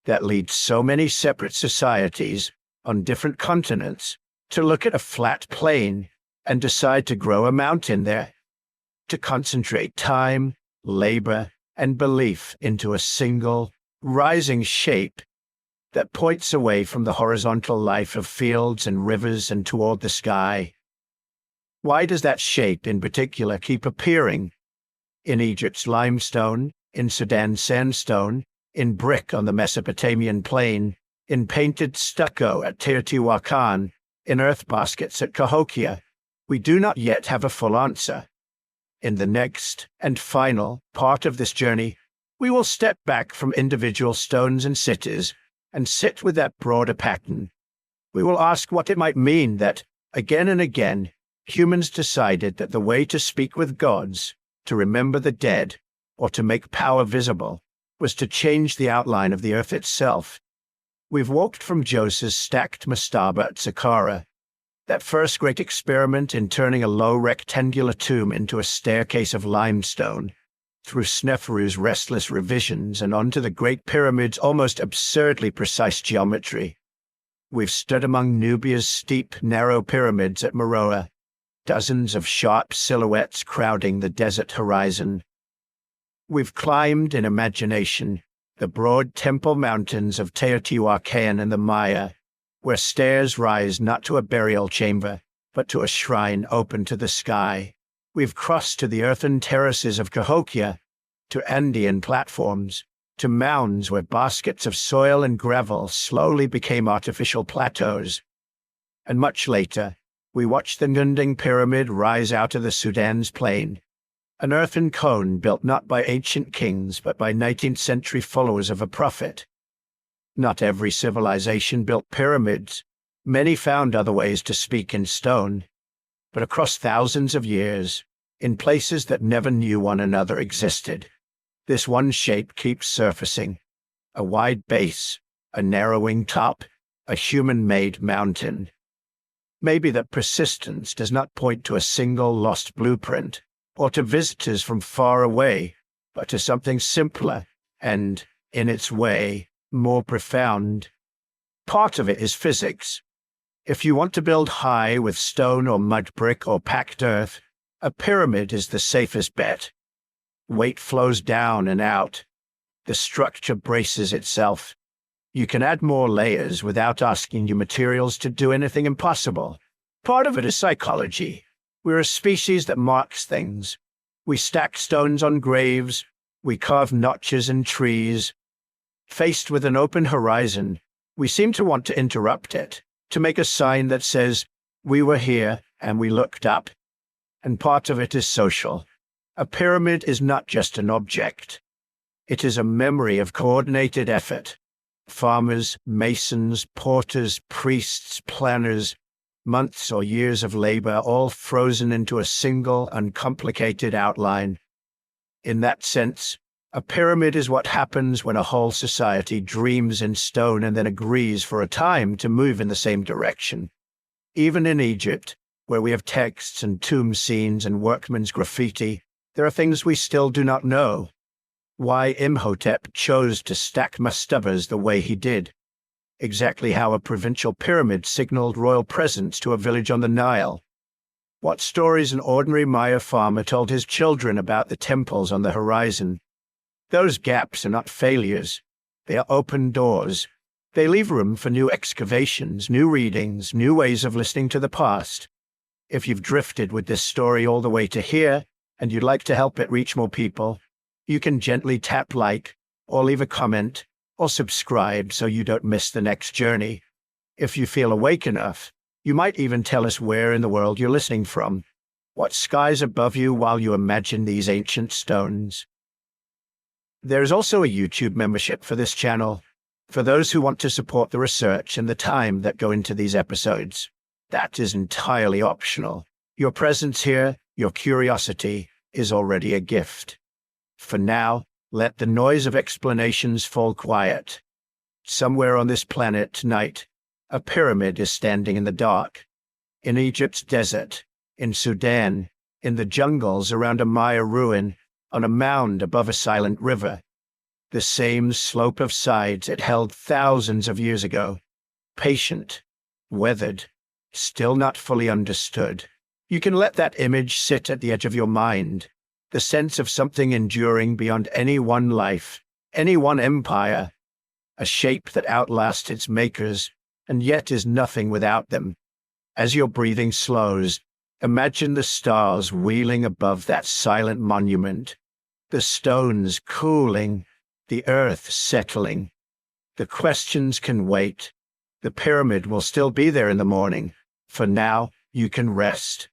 that lead so many separate societies on different continents to look at a flat plain and decide to grow a mountain there, to concentrate time, labor, and belief into a single, rising shape that points away from the horizontal life of fields and rivers and toward the sky. Why does that shape in particular keep appearing? In Egypt's limestone, in Sudan's sandstone, in brick on the Mesopotamian plain, in painted stucco at Teotihuacan, in earth baskets at Cahokia, we do not yet have a full answer. In the next and final part of this journey, we will step back from individual stones and cities and sit with that broader pattern. We will ask what it might mean that, again and again, humans decided that the way to speak with gods, to remember the dead, or to make power visible, was to change the outline of the earth itself. We've walked from Joseph's stacked mastaba at Saqqara, that first great experiment in turning a low rectangular tomb into a staircase of limestone, through Sneferu's restless revisions and onto the Great Pyramid's almost absurdly precise geometry. We've stood among Nubia's steep, narrow pyramids at Meroe, dozens of sharp silhouettes crowding the desert horizon. We've climbed in imagination the broad temple mountains of Teotihuacan and the Maya, where stairs rise not to a burial chamber, but to a shrine open to the sky. We've crossed to the earthen terraces of Cahokia, to Andean platforms, to mounds where baskets of soil and gravel slowly became artificial plateaus. And much later, we watched the Ngunding Pyramid rise out of the Sudan's plain, an earthen cone built not by ancient kings but by 19th-century followers of a prophet. Not every civilization built pyramids. Many found other ways to speak in stone. But across thousands of years, in places that never knew one another existed, this one shape keeps surfacing. A wide base, a narrowing top, a human-made mountain. Maybe that persistence does not point to a single lost blueprint, or to visitors from far away, but to something simpler and, in its way, more profound. Part of it is physics. If you want to build high with stone or mud brick or packed earth, a pyramid is the safest bet. Weight flows down and out. The structure braces itself. You can add more layers without asking your materials to do anything impossible. Part of it is psychology. We're a species that marks things. We stack stones on graves. We carve notches in trees. Faced with an open horizon, we seem to want to interrupt it, to make a sign that says, "We were here and we looked up." And part of it is social. A pyramid is not just an object. It is a memory of coordinated effort. Farmers, masons, porters, priests, planners, months or years of labor, all frozen into a single, uncomplicated outline. In that sense, a pyramid is what happens when a whole society dreams in stone and then agrees for a time to move in the same direction. Even in Egypt, where we have texts and tomb scenes and workmen's graffiti, there are things we still do not know. Why Imhotep chose to stack mastabas the way he did. Exactly how a provincial pyramid signaled royal presence to a village on the Nile. What stories an ordinary Maya farmer told his children about the temples on the horizon. Those gaps are not failures. They are open doors. They leave room for new excavations, new readings, new ways of listening to the past. If you've drifted with this story all the way to here, and you'd like to help it reach more people, you can gently tap like, or leave a comment, or subscribe so you don't miss the next journey. If you feel awake enough, you might even tell us where in the world you're listening from. What skies above you while you imagine these ancient stones. There's also a YouTube membership for this channel, for those who want to support the research and the time that go into these episodes. That is entirely optional. Your presence here, your curiosity, is already a gift. For now, let the noise of explanations fall quiet. Somewhere on this planet tonight, a pyramid is standing in the dark. In Egypt's desert, in Sudan, in the jungles around a Maya ruin, on a mound above a silent river. The same slope of sides it held thousands of years ago. Patient, weathered, still not fully understood. You can let that image sit at the edge of your mind. The sense of something enduring beyond any one life, any one empire, a shape that outlasts its makers, and yet is nothing without them. As your breathing slows, imagine the stars wheeling above that silent monument, the stones cooling, the earth settling. The questions can wait. The pyramid will still be there in the morning. For now, you can rest.